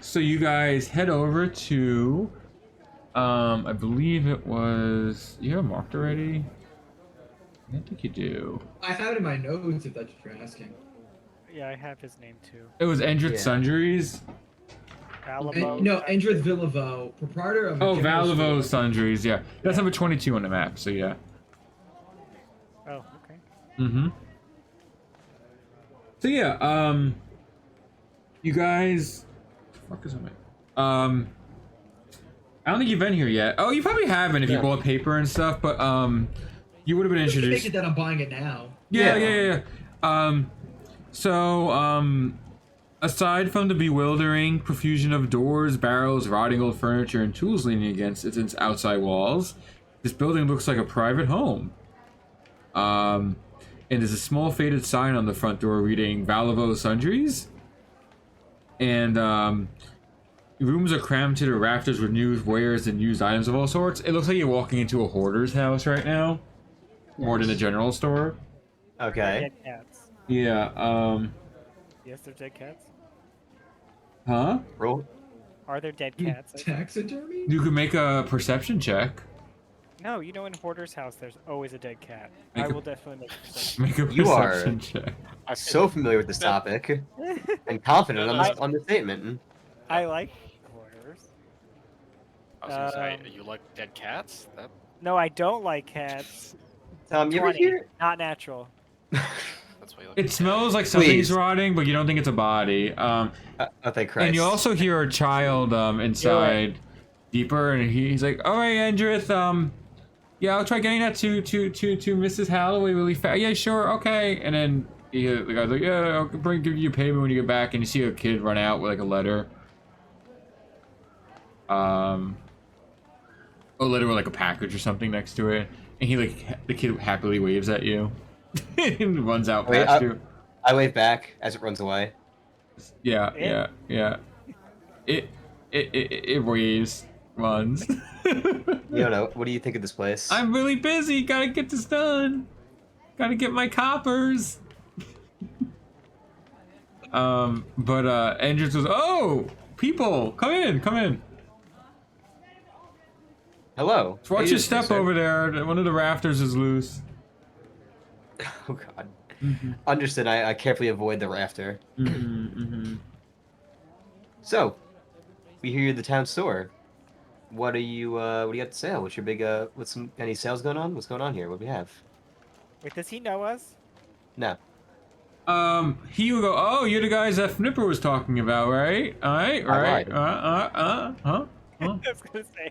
so you guys head over to, I believe it was. You have it marked already? I don't think you do. I have it in my notes if that's what you're asking. Yeah, I have his name too. It was Endrith Yeah. Sundries. Alamo. No, Endrith Villavo, proprietor of. Oh, a general Valavo store. Sundries. Yeah, that's number 22 on the map. So yeah. Oh, okay. Mm-hmm. So yeah, you guys, what the fuck is on it? I don't think you've been here yet. Oh, you probably haven't if you Yeah. bought paper and stuff, but you would have been You can introduced. make it that I'm buying it now. Yeah. So, aside from the bewildering profusion of doors, barrels, rotting old furniture, and tools leaning against its outside walls, this building looks like a private home. And there's a small faded sign on the front door reading Valavo Sundries. And, rooms are crammed to the rafters with new wares and used items of all sorts. It looks like you're walking into a hoarder's house right now, more than a general store. Okay. Dead cats. Yeah, Yes, they're dead cats. huh? Roll. Are there dead You cats? taxidermy? You can make a perception check. No, you know in Hoarder's house there's always a dead cat. Make I a- will definitely make a perception. Make a You are- perception check. I So familiar with this topic and confident on the statement. I like Hoarders. I was gonna say, Um, you like dead cats? That No, I don't like cats. Tom, you ever 20, hear? not natural. that's why you like. It smells like something's Please. rotting, but you don't think it's a body. Oh, thank Christ. And you also hear a child inside deeper, and he's like, "All right, Endrith, yeah, I'll try getting that to Mrs. Holloway really fast. Yeah, sure, okay." And then the guy's like, yeah, I'll give you payment when you get back, and you see a kid run out with like a letter. A letter with like a package or something next to it, and the kid happily waves at you and runs out Wait, past you. I wave back as it runs away. Yeah. It waves, runs. You don't know. What do you think of this place? I'm really busy. Gotta get this done. Gotta get my coppers. But Andrew says, "Oh, people, come in. Hello. Watch How you your doing, step sir? over there. One of the rafters is loose." Oh God. Understood. I carefully avoid the rafter. So, we hear you're the town store. What do you got to sale? What's your big any sales going on? What's going on here? What do we have? Wait, does he know us? No. He will go, "Oh, you're the guys that Fnipper was talking about, right? Right. lied. Huh? I was gonna say.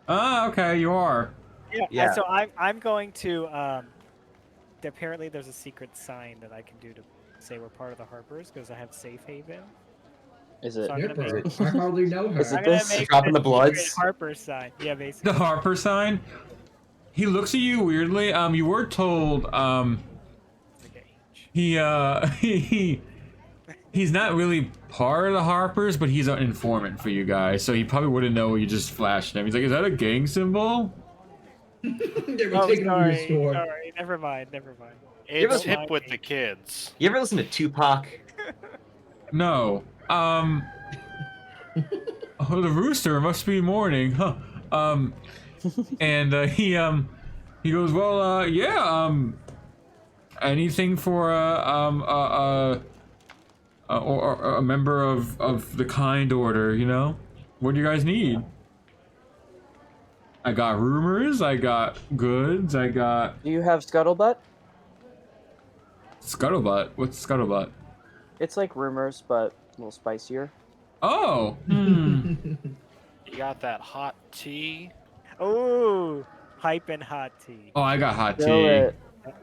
Okay, you are." Yeah. Yeah. So I'm going to. Apparently, there's a secret sign that I can do to say we're part of the Harpers because I have safe haven. Is it? So I'm gonna Nipper. make, I hardly know her. Is it I'm gonna this? make Dropping a the bloods? secret Harper sign. Yeah, basically. The Harper sign. He looks at you weirdly. You were told, Like an H. he's not really part of the Harpers, but he's an informant for you guys, so he probably wouldn't know you just flashed him. He's like, "Is that a gang symbol?" They were Oh, taking over your sorry. store. Sorry. Never mind. It's Don't hip with the kids. You ever listen to Tupac? No. Oh, the rooster must be mourning, huh? And he goes, "Well, yeah, anything for or a member of the kind order, you know? What do you guys need?" I got rumors, I got goods, I got Do you have scuttlebutt? scuttlebutt. What's scuttlebutt? It's like rumors, but a little spicier. Oh, You got that hot tea. Oh, hype and hot tea. oh, I got hot Spill tea. it.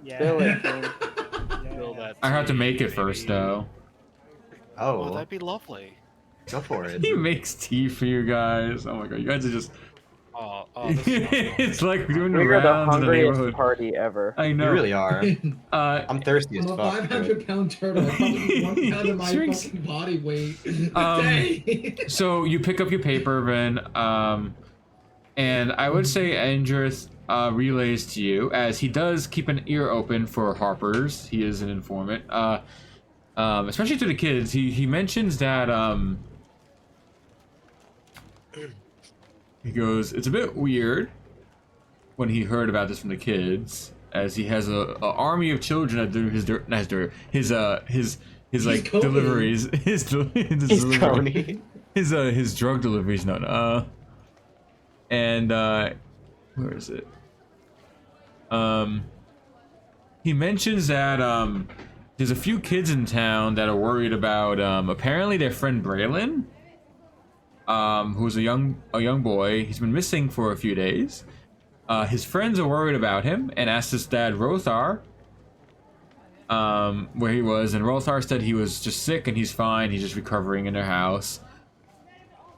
Yeah. Spill it, King. Fill Yeah. that I have to tea, make it first, baby. though. Oh, Oh, that'd be lovely. go for it. He makes tea for you guys. Oh my god, you guys are just. Oh, this is wonderful. It's like doing the We're the rounds in the hungriest neighborhood. party ever. I You know. really are. Uh, I'm thirsty as I'm a fuck. 500-pound turtle. I probably eat 1 pound of my Drinks. fucking body weight a Um, day. so you pick up your paper, Vin, and I would say Andrus relays to you, as he does keep an ear open for Harpers. He is an informant. Especially to the kids. He mentions that he goes, "It's a bit weird," when he heard about this from the kids, as he has a army of children that do his like Coney. deliveries, his He's delivery- Coney. his drug deliveries. And where is it? He mentions that there's a few kids in town that are worried about apparently their friend Braylon, who's a young boy. He's been missing for a few days. His friends are worried about him and asked his dad Rothar where he was, and Rothar said he was just sick and he's fine. He's just recovering in their house.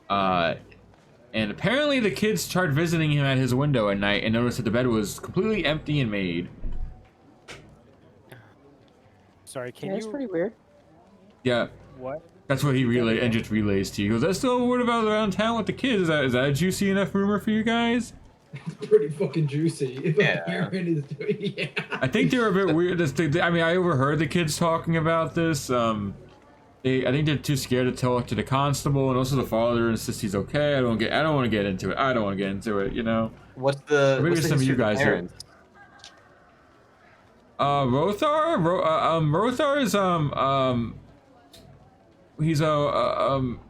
And apparently the kids tried visiting him at his window at night and noticed that the bed was completely empty and made. Sorry, can Yeah, it's you? pretty weird. Yeah, What? that's what he just relays to you. He goes, "That's still a word about around town with the kids. Is that a juicy enough rumor for you guys?" Pretty fucking juicy. If Yeah. a parent is doing, yeah. I think they're a bit weird. I mean, I overheard the kids talking about this. I think they're too scared to talk to the constable, and also the father insists he's okay. I don't want to get into it. You know. What's the Maybe what's the some of you history the guys are- parents? Rothar. Rothar is he's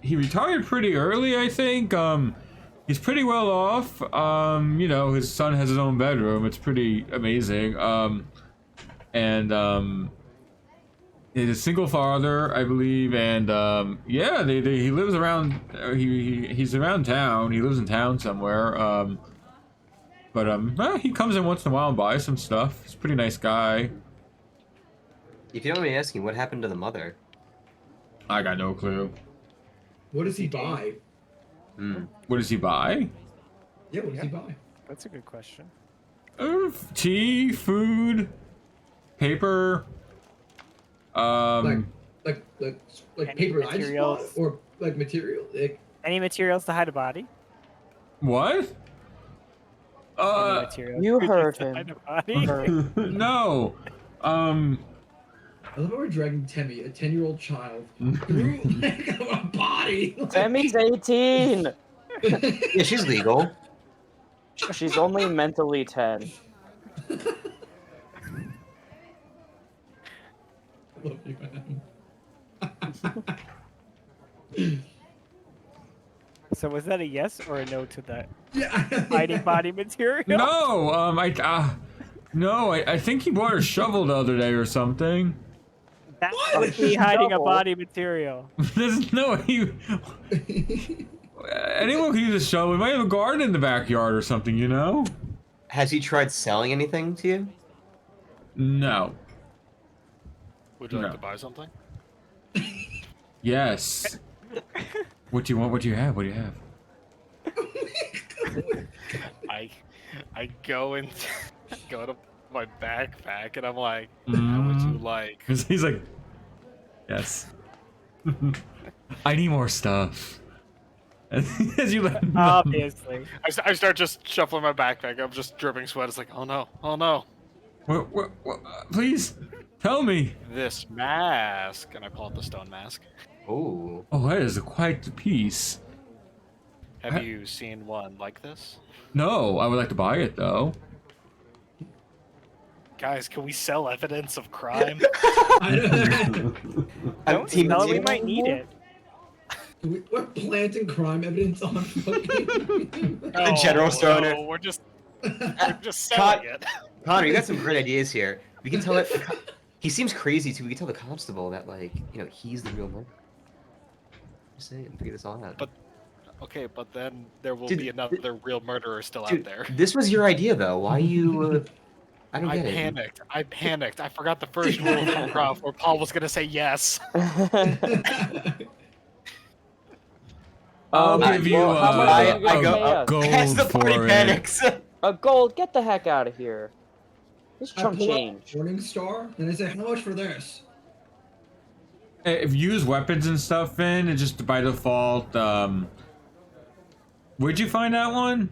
he retired pretty early, I think. He's pretty well off. You know, his son has his own bedroom. It's pretty amazing. And he's a single father, I believe, and yeah, he lives around. He's around town. He lives in town somewhere. But well, he comes in once in a while and buys some stuff. He's a pretty nice guy. If you don't mind me asking, what happened to the mother? I got no clue. What does he buy? Hmm. What does he buy? Yeah, what does he buy? That's a good question. Tea, food, paper. Like Any paper I just bought, materials? or like material? Like, Any materials to hide a body? What? Any materials You to heard hide him. a body? No. I love how we're dragging Temmie, a 10-year-old child, through like a body. Tammy's 18. Yeah, she's legal. She's only mentally 10. I love you, man. So was that a yes or a no to that Yeah. hiding body material? No. No. I think he bought a shovel the other day or something. That What? would be hiding a Shovel? body material. There's no. Anyone can use a shovel. We might have a garden in the backyard or something. You know. Has he tried selling anything to you? No. Would you like No. to buy something? Yes. What do you want? What do you have? What do you have? I go and go to my backpack and I'm like, how would you like? He's like, yes. I need more stuff. As you let him know. Obviously. I start just shuffling my backpack. I'm just dripping sweat. It's like, oh no, oh no. What, please tell me. This mask, and I pull out the stone mask. Ooh. Oh, that is quite the piece. Have you seen one like this? No, I would like to buy it though. Guys, can we sell evidence of crime? Don't sell it, we might need it. We're planting crime evidence on fucking. The general store owner. No, we're just selling it. Connor, you got some great ideas here. We can tell it. He seems crazy too. We can tell the constable that, like, he's the real murderer. Just saying, figure this all out. But okay, but then there will Dude, be another real murderer still out Dude, there. this was your idea though. Why you? I don't I get it. panicked. I panicked. I forgot the first rule of improv where Paul was gonna say yes. I'll give you well, how much I- are you I gonna go- pay us? gold As the party for it. panics. A gold, get the heck out of here. This I chump pull change. up Morningstar and I say, how much for this? If you use weapons and stuff in, it's just by default. Where'd you find that one?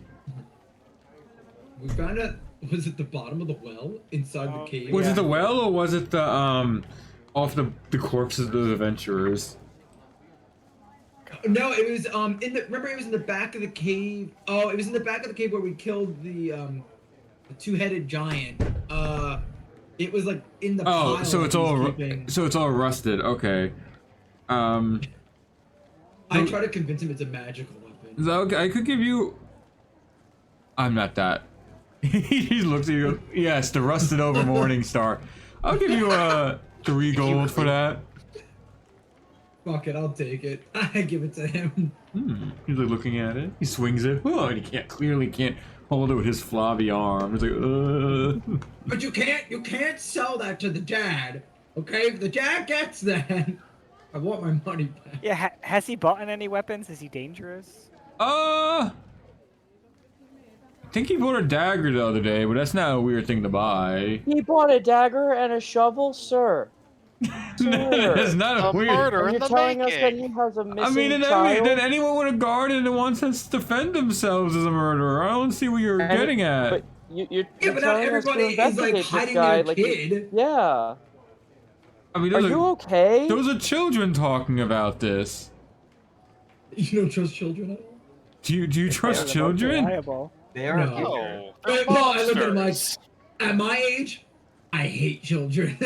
We found it. Was it the bottom of the well inside the cave? Was it the well or was it the off the corpses of the adventurers? No, it was in the. Remember, it was in the back of the cave. Oh, it was in the back of the cave where we killed the two-headed giant. It was like in the. Oh, pile so that it's he was all keeping. so it's all rusted. Okay. I try to convince him it's a magical weapon. Is that okay? I could give you. I'm not that. He looks at you. Yes, the rusted over Morningstar. I'll give you 3 gold for that. Fuck it, I'll take it. I give it to him. He's like looking at it. He swings it. Oh, and he clearly can't hold it with his flabby arm. He's like, But you can't sell that to the dad. Okay, if the dad gets that, I want my money back. Yeah, has he bought any weapons? Is he dangerous? I think he bought a dagger the other day, but that's not a weird thing to buy. He bought a dagger and a shovel, sir. That's not a A weird. murder And in you're the telling us that making. he has a missing I mean, child? then anyone with a garden that wants to defend themselves as a murderer. I don't see what you're And- getting at. But you're Yeah, but not telling us to everybody is like investigate this hiding guy. their Like, kid. yeah. I mean, Are you okay? those are children talking about this. You don't trust children at all? Do you They're trust the most children? reliable. They are. No. here. No, But no, I look at him like, monsters. at my age, I hate children.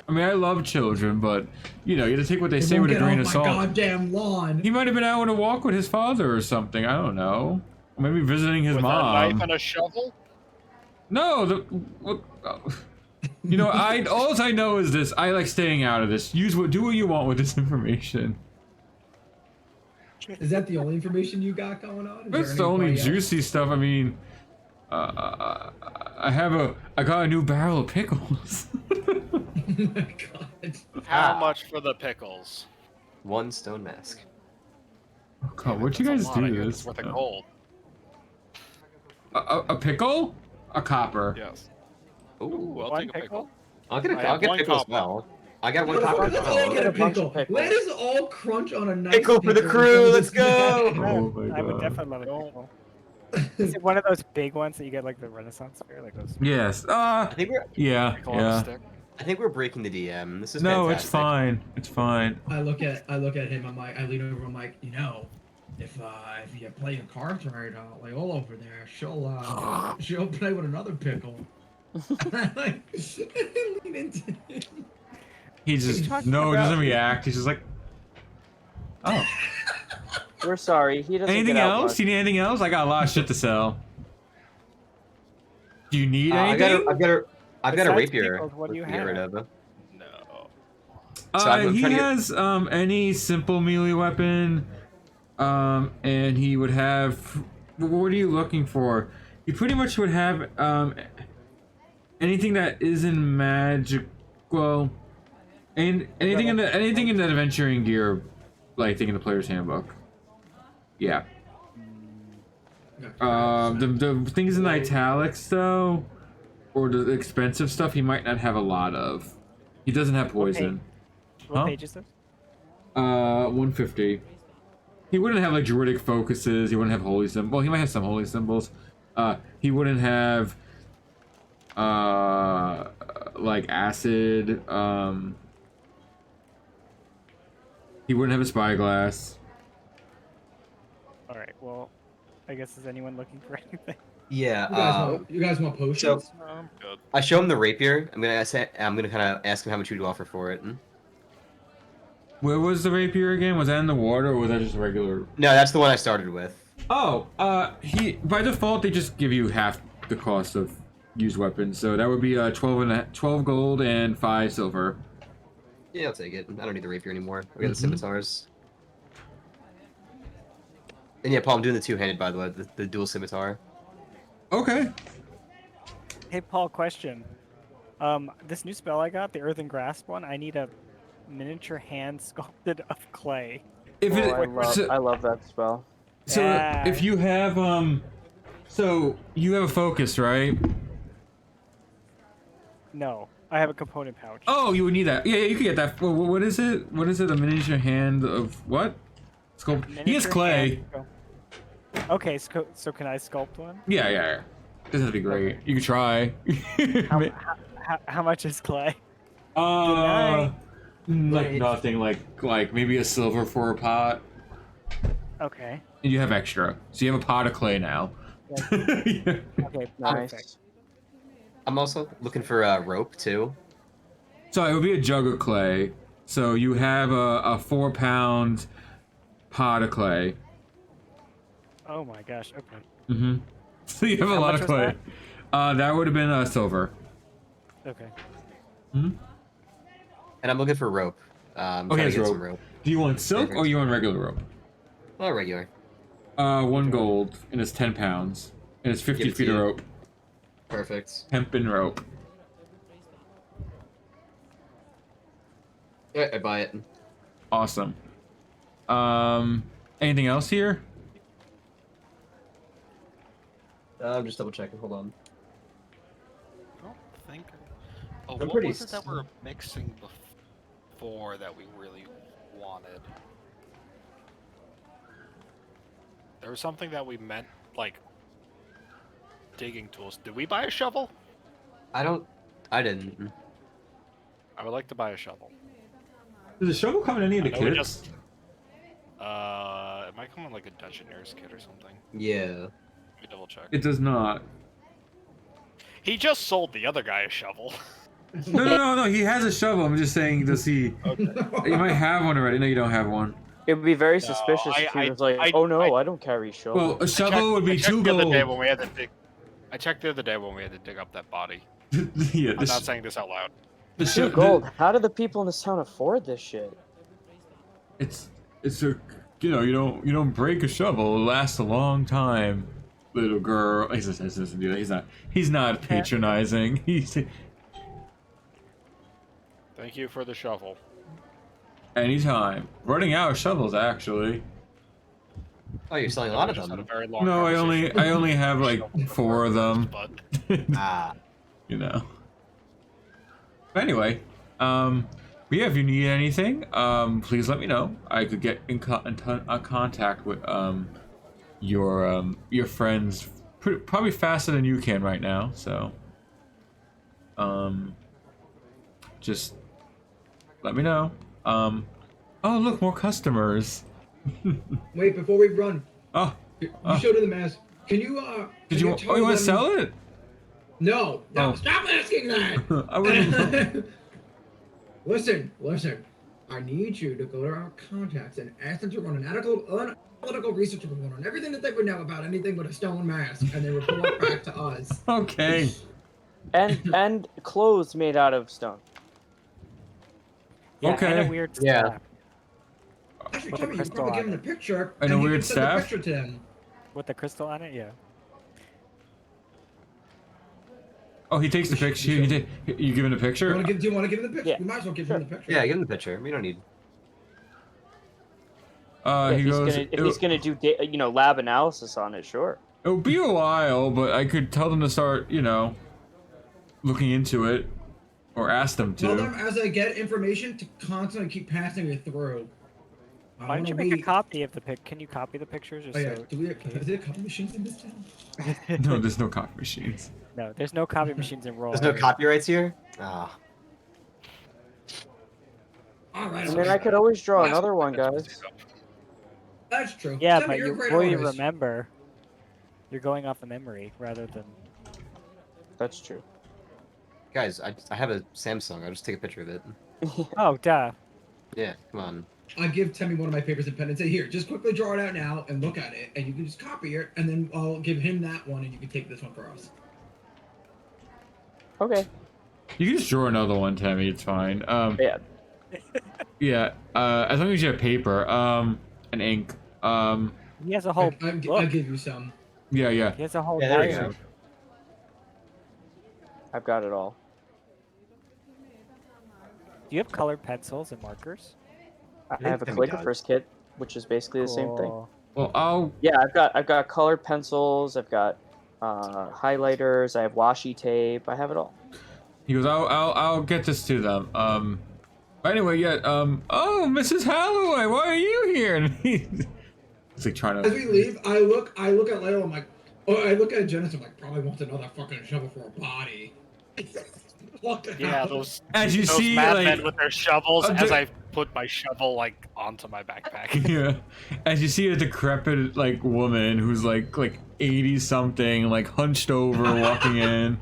I mean, I love children, but you know, you have to take what they They say won't with a get grain off of my salt. goddamn lawn. He might have been out on a walk with his father or something. I don't know. Or maybe visiting his With a mom. knife and a shovel. No, you know, all I know is this. I like staying out of this. Do what you want with this information. Is that the only information you got going on? Is That's there the only anybody else? juicy stuff. I mean, I got a new barrel of pickles. my god. How Ah. much for the pickles? 1 stone mask. Oh, God, Damn it, what'd you that's guys a lot. I do hear this? it's worth a gold. A pickle? A copper. Yes. Ooh. Ooh, I'll One take a pickle. I'll get I have pickle one as copper. well. I got 1 Let's copper as all well. get a a bunch of pickle. Let pickles. us all crunch on a nice Pickle for the pickle crew, before let's this go! match. Oh my I would God. definitely love a Oh. pickle. Is it one of those big ones that you get like the Renaissance fair, like those? Yes. I think we're Yeah. Pickle on a Yeah. stick. I think we're breaking the DM. This is No, fantastic. it's fine. It's fine. I look at him. I'm like, I lean over. I'm like, if you play your cards right, like all over there, she'll play with another pickle. I like lean into him. He you just talking no, he about? doesn't react. He's just like, oh. We're sorry. He doesn't Anything get out else? much. You need anything else? I got a lot of shit to sell. Do you need anything? I've got a Besides rapier. pickles, what do you to get rid have? of. No. So I'm He trying to get- has any simple melee weapon, and he would have. What are you looking for? He pretty much would have anything that isn't magic. Well, and anything in the adventuring gear, like thing in the player's handbook. Yeah. The things in the italics though, or the expensive stuff, he might not have a lot of. He doesn't have poison. What Huh? page is this? 150. He wouldn't have like druidic focuses. He wouldn't have holy symbols. Well, he might have some holy symbols. He wouldn't have like acid. He wouldn't have a spyglass. All right. Well, I guess is anyone looking for anything? Yeah. You guys want potions? I'm good. I show him the rapier. I'm gonna kind of ask him how much he would offer for it. Where was the rapier again? Was that in the water or was that just regular? No, that's the one I started with. Oh, he by default they just give you half the cost of used weapons, so that would be 12 gold and 5 silver. Yeah, I'll take it. I don't need the rapier anymore. I got the Mhm. scimitars. And yeah, Paul, I'm doing the two-handed, by the way, the dual scimitar. Okay. Hey, Paul. Question. This new spell I got, the Earthen Grasp one. I need a miniature hand sculpted of clay. If Oh, I love that spell. so Yeah. if you have so you have a focus, right? No, I have a component pouch. Oh, you would need that. Yeah, you could get that. What is it? What is it? A miniature hand of what? Sculpt. He has Miniature clay. hand sculpt- Okay, so can I sculpt one? Yeah. Doesn't have to be great. You could try. How much is clay? Like Wait. nothing. Like maybe a silver for a pot. Okay. And you have extra, so you have a pot of clay now. Okay. Nice. Perfect. I'm also looking for rope, too. So it would be a jug of clay. So you have a 4-pound pot of clay. Oh my gosh. Okay. Mm-hmm. So you have a How lot much of was clay. That would have been silver. Okay. And I'm looking for rope. Trying to it's get some rope. rope. Do you want silk Perfect. or you want regular rope? Oh, regular. 1 gold, and it's 10 pounds, and it's 50 Give it to feet of you. rope. Perfect. Hempen rope. Yeah, I buy it. Awesome. Anything else here? I'm just double checking. Hold on. I don't think. Oh, I'm what pretty was it that s- we're mixing before that we really wanted? There was something that we meant, like digging tools. Did we buy a shovel? I didn't. I would like to buy a shovel. Does the shovel come in any of the I know we kits? just- it might come in like a Dungeoneer's kit or something. Yeah. Let me double check. It does not. He just sold the other guy a shovel. No. He has a shovel. I'm just saying, does he? You might have one already. No, you don't have one. It would be very suspicious if he was like, "Oh no, I don't carry shovel." Well, a shovel would I be checked 2 the other day gold. when we had to dig. I checked the other day when we had to dig up that body. Yeah, I'm not saying this out loud. the 2 gold. How do the people in this town afford this shit? It's a you don't break a shovel. It lasts a long time. Little girl. He doesn't do that. He's not patronizing. Thank you for the shovel. Anytime. Running out of shovels, actually. Oh, you're selling a lot of Just had a them. very long No, I conversation. only have like Shovel for 4 of them. but Ah, You know. But anyway, but yeah, if you need anything, please let me know. I could get in contact with your friends probably faster than you can right now. So, just let me know. Oh, look, more customers. Wait, before we run, Oh, you Oh. showed her the mask. Can you did can you? tell Oh, you want them- to sell it? No, no, Oh. stop asking that. I wouldn't. Listen. I need you to go to our contacts and ask them to run an analytical research report on everything that they would know about anything but a stone mask, and then report back to us. Okay. And clothes made out of stone. Yeah, and Okay. a weird Yeah. staff Actually, With Tommy, a you could crystal probably give on them the picture, And a you weird can send staff? the picture to them. with the crystal on it. Yeah. Oh, he takes the picture. You give him the picture. Do you want to give them the picture? Yeah, We might as well give them the picture. yeah, give him the picture. We don't need. Yeah, He goes. if he's gonna do lab analysis on it, sure. It'll be a while, but I could tell them to start, looking into it, or ask them Tell them to. as I get information to constantly keep passing it through. I Why don't you wanna make a wait- copy of the pic? Can you copy the pictures? Just Oh yeah, so... do we have, is there copy machines in this town? No, there's no copy machines. No, there's no copy machines in Roll. There's no copyrights here. Ah, Alright, I mean, I could always draw another one, guys. That's true. Yeah, Sammy, but you're a great will you artist. remember? You're going off the memory rather than. That's true. guys, I have a Samsung. I'll just take a picture of it. Oh, duh. Yeah, come on. I give Timmy one of my papers and pen and say, here, just quickly draw it out now and look at it, and you can just copy it, and then I'll give him that one, and you can take this one for us. Okay. You can just draw another one, Tammy. It's fine. Yeah. Yeah. As long as you have paper, and ink. He has a whole I'll book. give you some. Yeah. He has a whole Yeah, there we diary. go. I've got it all. Do you have colored pencils and markers? I think have a Timmy calligrapher's kit, which is basically the same thing. Cool. Well, I'll. Yeah, I've got colored pencils. I've got highlighters. I have washi tape. I have it all. He goes. I'll get this to them. But anyway, yeah. Oh, Mrs. Holloway, why are you here? And he's like trying As to. we leave, I look at Leo, I'm like, oh, I look at Janice, I'm like, probably wants another fucking shovel for a body. What the yeah, hell? those As you those see, madmen like. with their shovels. Uh, As the- I put my shovel onto my backpack. Yeah, as you see a decrepit woman who's like 80 something, like hunched over, walking in.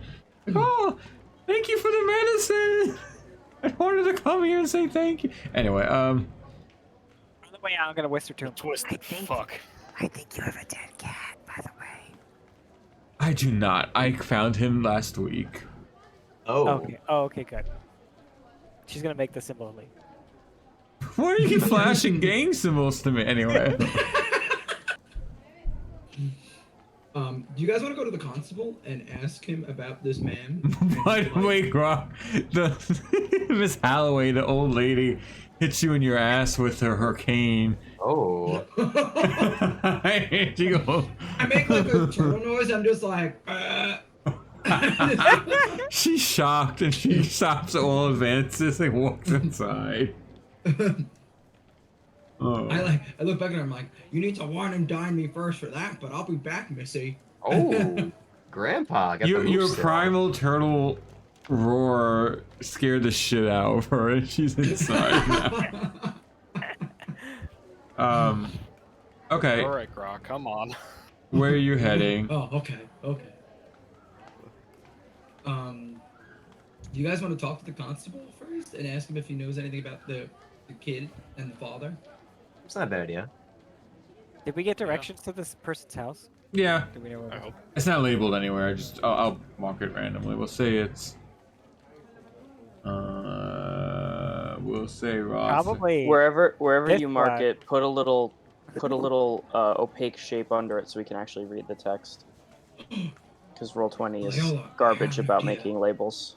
Oh, thank you for the medicine. I wanted to come here and say thank you. Anyway, On the way out, I'm gonna whisper to him. Twisted fuck. I think you have a dead cat, by the way. I do not. I found him last week. Oh, Okay. Oh, okay, good. She's gonna make the symbol of leave. Why are you flashing gang symbols to me? Anyway, Do you guys want to go to the constable and ask him about this man? by the way, Grok, the Miss Holloway, the old lady, hits you in your ass with her cane. oh. You go. I make like a turtle noise. I'm just like, She's shocked and she stops all advances and walks inside. Oh. I look back at her. I'm like, you need to wine and dine me first for that, but I'll be back, Missy. Oh, Grandpa. Got the Your moves still. primal turtle roar scared the shit out of her and she's inside now. Okay, All right, Grok, come on. where are you heading? Oh, okay. Do you guys want to talk to the constable first and ask him if he knows anything about the kid and the father? It's not a bad idea. Did we get directions to this person's house? Yeah, Do we know where? I hope. it's not labeled anywhere. I'll mark it randomly. We'll say it's. We'll say Ross. Probably. Wherever This you mark one. it, put a little opaque shape under it so we can actually read the text. Because Roll20 is Loyola, I garbage have an about idea. making labels.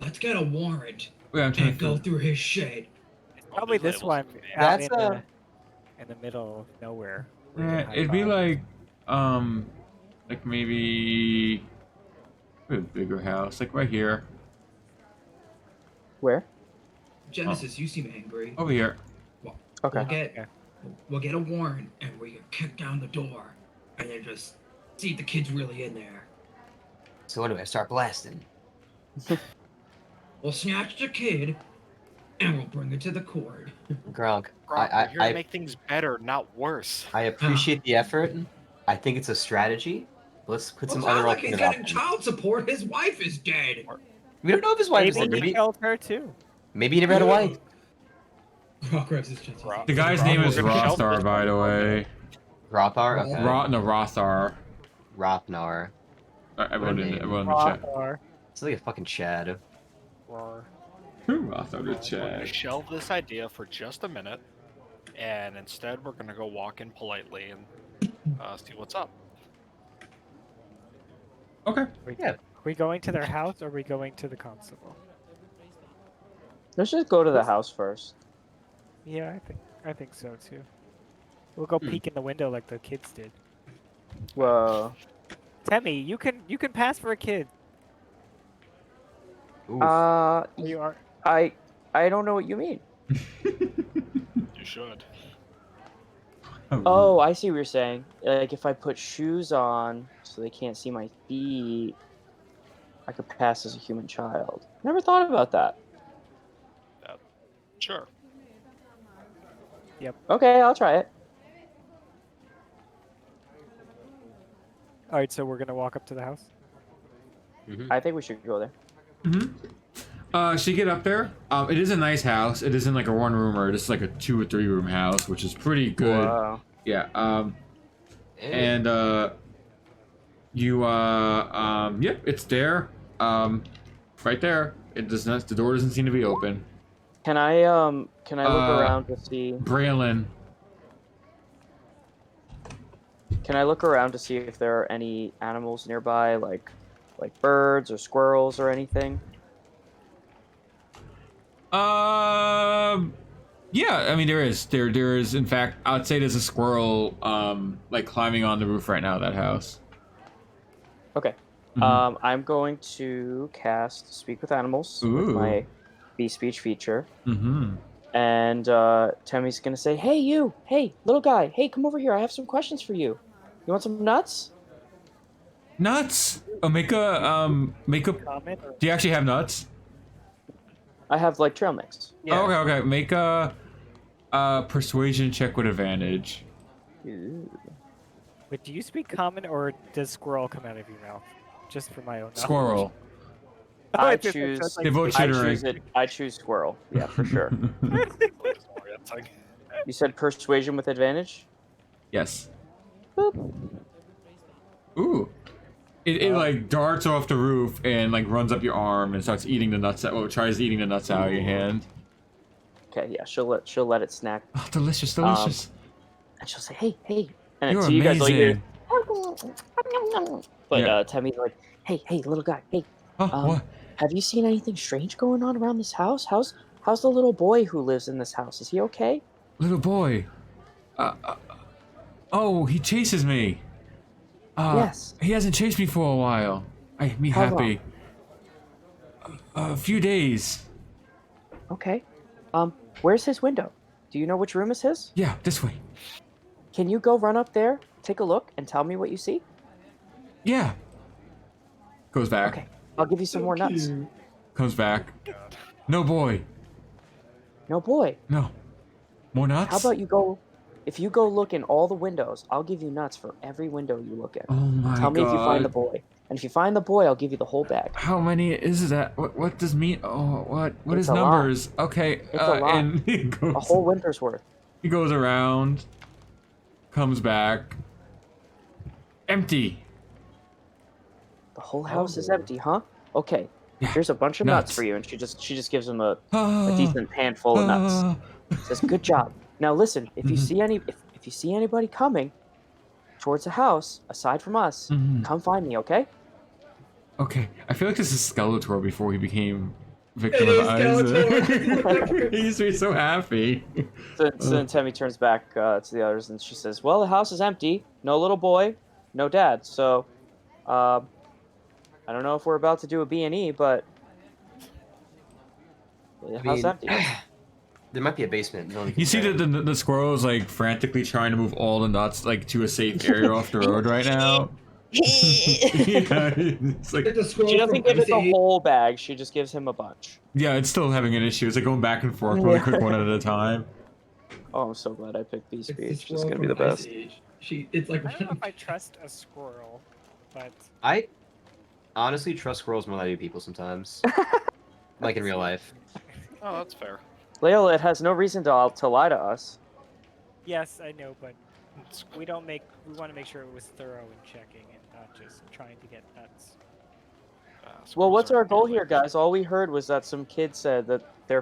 Let's get a warrant. Wait, I'm trying and to go feel. through his shed. It's probably this Labels. one out That's in the middle of nowhere. where you can hide It'd be behind. like maybe a bigger house, like right here, Where? Genesis, you seem angry. over here. Okay. Okay. We'll get a warrant and we can kick down the door and then just see if the kid's really in there. So what do I start blasting? We'll snatch the kid and we'll bring it to the court. Gronk, Gronk, we're here to I make things better, not worse. appreciate the effort. I think it's a strategy. Let's put some Well, it's other not like he's alternative getting options. child support. His wife is dead. We don't know if his wife is Maybe dead. he Maybe, killed her too. maybe he never had a wife. Rock grabs his chest. Rock- The guy's name is We're gonna shelve Rothar, this by one the for a way. minute. Rothar? Okay. No, Rothar. Rotnar. I wrote in the chat. Rothar. It's like a fucking Chad. We're Rothar the gonna chat. shelve this idea for just a minute, and instead we're gonna go walk in politely and see what's up. Okay. Are we going to their house or are we going to the constable? Let's just go to the house first. Yeah, I think so too. We'll go Hmm. peek in the window like the kids did. Whoa. Temmie, you can pass for a kid. Oof. You are. I don't know what you mean. You should. Oh, I see what you're saying. Like if I put shoes on so they can't see my feet, I could pass as a human child. Never thought about that. Sure. Okay, I'll try it. All right, so we're gonna walk up to the house. I think we should go there. So you get up there. It is a nice house. It isn't like a one roomer. It's like a 2 or 3 room house, which is pretty good. Wow. Yeah. Ew. And yep, it's there. Right there. It does not. The door doesn't seem to be open. Can I look around to see? Braylon. Can I look around to see if there are any animals nearby, like birds or squirrels or anything? Yeah. I mean, there is. There is. In fact, I'd say there's a squirrel, like climbing on the roof right now of that house. Okay. Mhm. I'm going to cast Speak with Animals with Ooh. my Bee Speech feature. Mm-hmm. And Temmie's gonna say, "Hey, you! Hey, little guy! Hey, come over here! I have some questions for you. You want some nuts?" Nuts. Oh, make a. Comment. Or... Do you actually have nuts? I have like trail mix. Yeah. Oh, okay. Make a persuasion check with advantage. Ooh. Wait, do you speak common or does squirrel come out of your mouth? Just for my own knowledge. Squirrel. Oh, I it's just- choose. it's like- They vote I chittering. choose it. I choose squirrel. Yeah, for sure. You said persuasion with advantage. Yes. Boop. Ooh. It like darts off the roof and like runs up your arm and starts eating the nuts out. Well, tries eating the nuts out of your hand. Okay, yeah, she'll let it snack, Oh, delicious, delicious. and she'll say, "Hey, hey," and You're so you guys will hear. amazing. But Yeah. Temmie's like, "Hey, hey, little guy, hey, Oh, what? have you seen anything strange going on around this house? How's the little boy who lives in this house? Is he okay?" Little boy. Oh, he chases me. Yes. He hasn't chased me for a while. I'm How happy. A few days. Okay. Where's his window? Do you know which room is his? Yeah, this way. Can you go run up there, take a look, and tell me what you see? Yeah. Goes back. Okay. I'll give you some more nuts. Comes back. No boy. No boy. No. More nuts? How about you go? If you go look in all the windows, I'll give you nuts for every window you look at. Oh my Tell me god. if you find the boy. And if you find the boy, I'll give you the whole bag. How many is that? What does mean? Oh, what It's is a lot. numbers? Okay. It's a lot. And he A goes, whole winter's worth. he goes around, comes back, empty. The whole house is empty, huh? Okay. Yeah, Here's a bunch of nuts nuts. for you, and she just gives him a decent handful of nuts. Says, "Good job. Now listen, if you Mhm. see if you see anybody coming towards the house, aside from us, Mhm. come find me, okay?" Okay, I feel like this is Skeletor before he became victim It of is Isaac. Skeletor. He used to be so happy. So then Temmie turns back to the others and she says, "Well, the house is empty. No little boy, no dad. So, I don't know if we're about to do a B&E, but the I house mean, empty." there might be a basement. No one can You see say. the squirrels like frantically trying to move all the nuts like to a safe area off the road right now. Yeah, it's like The squirrel She doesn't from give it Ice the Age. whole bag. She just gives him a bunch. yeah, it's still having an issue. It's like going back and forth really quick, one at a time. Oh, I'm so glad I picked B It's the speech. It's squirrel gonna be the from Ice best. Age. It's like I don't know if I trust a squirrel, but I honestly trust squirrels more than I do people sometimes. Like in real life. Oh, that's fair. Layla, it has no reason to lie to us. yes, I know, but It's- we want to make sure it was thorough in checking and not just trying to get nuts. Well, squirrels what's are our goal really- here, guys? All we heard was that some kid said that they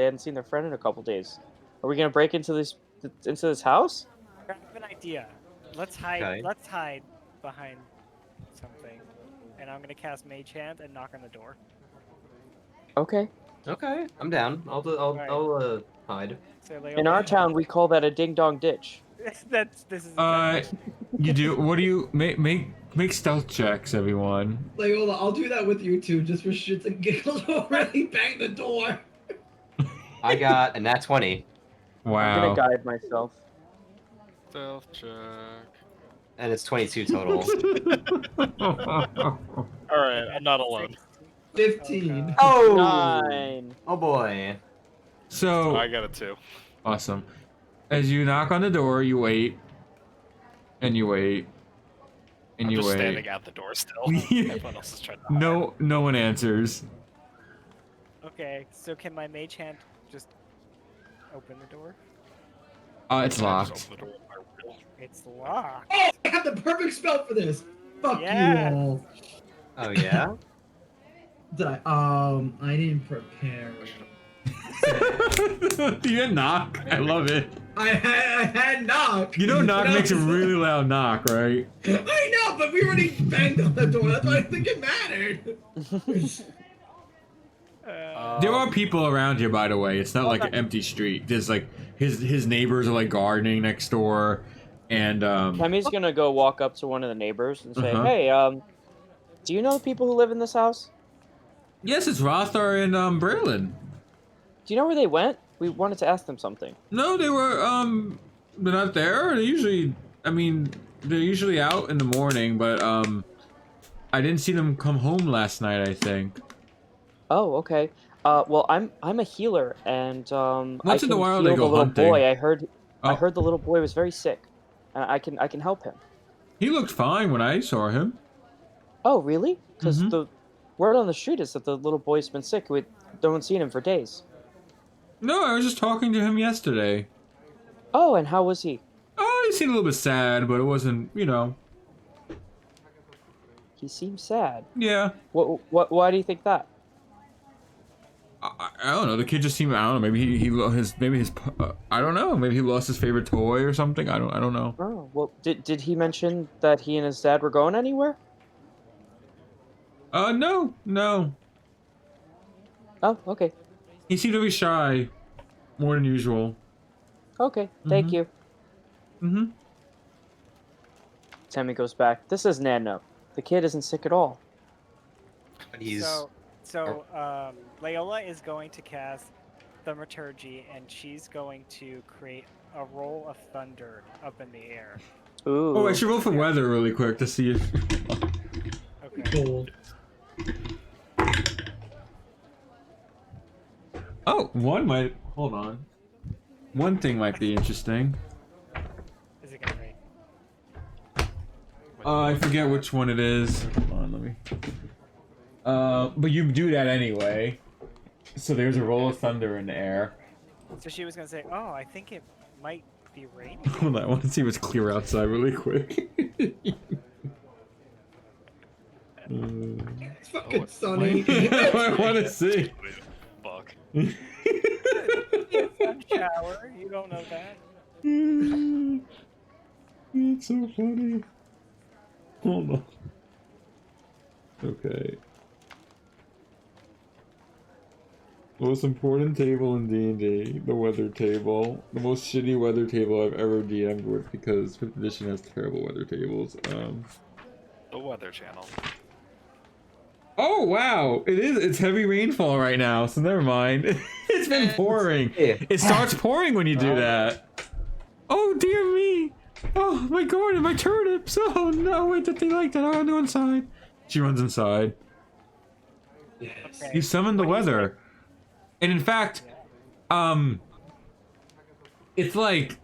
hadn't seen their friend in a couple days. Are we gonna break into this house? I have an idea. Let's hide. Okay. Let's hide behind something, and I'm gonna cast Mage Hand and knock on the door. Okay. Okay, I'm down. I'll hide. So Leo, In our town, we call that a ding dong ditch. this is. You do. What do you make stealth checks, everyone? Leola, I'll do that with you too, just for shits and giggles. Already bang the door. I got a nat 20, I'm Wow. gonna guide myself. Stealth check. and it's 22 total. All right, I'm not alone. 15. Oh! 9. Oh boy. So I got it too. awesome. As you knock on the door, you wait, and you wait, and I'm you just wait. standing at the door still. Yeah. Everyone else is trying to hide. No one answers. Okay, so can my Mage Hand just open the door? It's I locked. just opened the door with my real- It's locked. Oh, I have the perfect spell for this. Fuck Yes. you all. Oh yeah? Did I didn't prepare. You had knock. I love it. I had knock. You know, knock But I makes a was really loud knock, right? I know, but we already banged on the door. That's why I think it mattered. There are people around here, by the way. It's not like an Okay. empty street. There's like his neighbors are like gardening next door, and Tammy's gonna go walk up to one of the neighbors and say, Uh-huh. "Hey, do you know the people who live in this house? yes, it's Rothar and Berlin. Do you know where they went? We wanted to ask them something." No, they were they're not there. They usually, I mean, they're usually out in the morning, but I didn't see them come home last night. I think. Oh, okay. Well, I'm a healer, and Once I in a can while heal they the go little hunting. boy. I heard Oh. the little boy was very sick, and I can help him. He looked fine when I saw him. Oh, really? Because Mhm. the word on the street is that the little boy's been sick. We haven't seen him for days. No, I was just talking to him yesterday. Oh, and how was he? Oh, he seemed a little bit sad, but it wasn't, you know. He seems sad. Yeah. Why do you think that? I don't know. The kid just seemed. I don't know. Maybe he I don't know. Maybe he lost his favorite toy or something. I don't know. Oh, well, did he mention that he and his dad were going anywhere? No. Oh, okay. He seemed to be shy, more than usual. Okay, thank Mhm. you. Mm-hmm. Tammy goes back. This is Nano. The kid isn't sick at all. But he's So Leola is going to cast Thaumaturgy, and she's going to create a roll of thunder up in the air. Ooh. Oh, I should roll for weather really quick to see if. Okay. Cool. Oh, one might. Hold on. One thing might be interesting. Is it gonna rain? I forget which one it is. Hold on, let me. But you do that anyway. So there's a roll of thunder in the air. So she was gonna say, "Oh, I think it might be raining." Hold on, I want to see what's clear outside really quick. It's fucking it's sunny. I want to see. Fuck. Sun shower. You don't know that. It's so funny. Hold on. Okay. Most important table in D&D, the weather table. The most shitty weather table I've ever DM'd with because 5th edition has terrible weather tables. The Weather Channel. Oh wow! It's heavy rainfall right now, so never mind. It's been pouring. Yeah. It starts pouring when you do that. Oh dear me! Oh my garden, my turnips! Oh no, wait, did they like that? I want to go inside. She runs inside. Yes. Okay. You summoned the weather. And in fact, it's like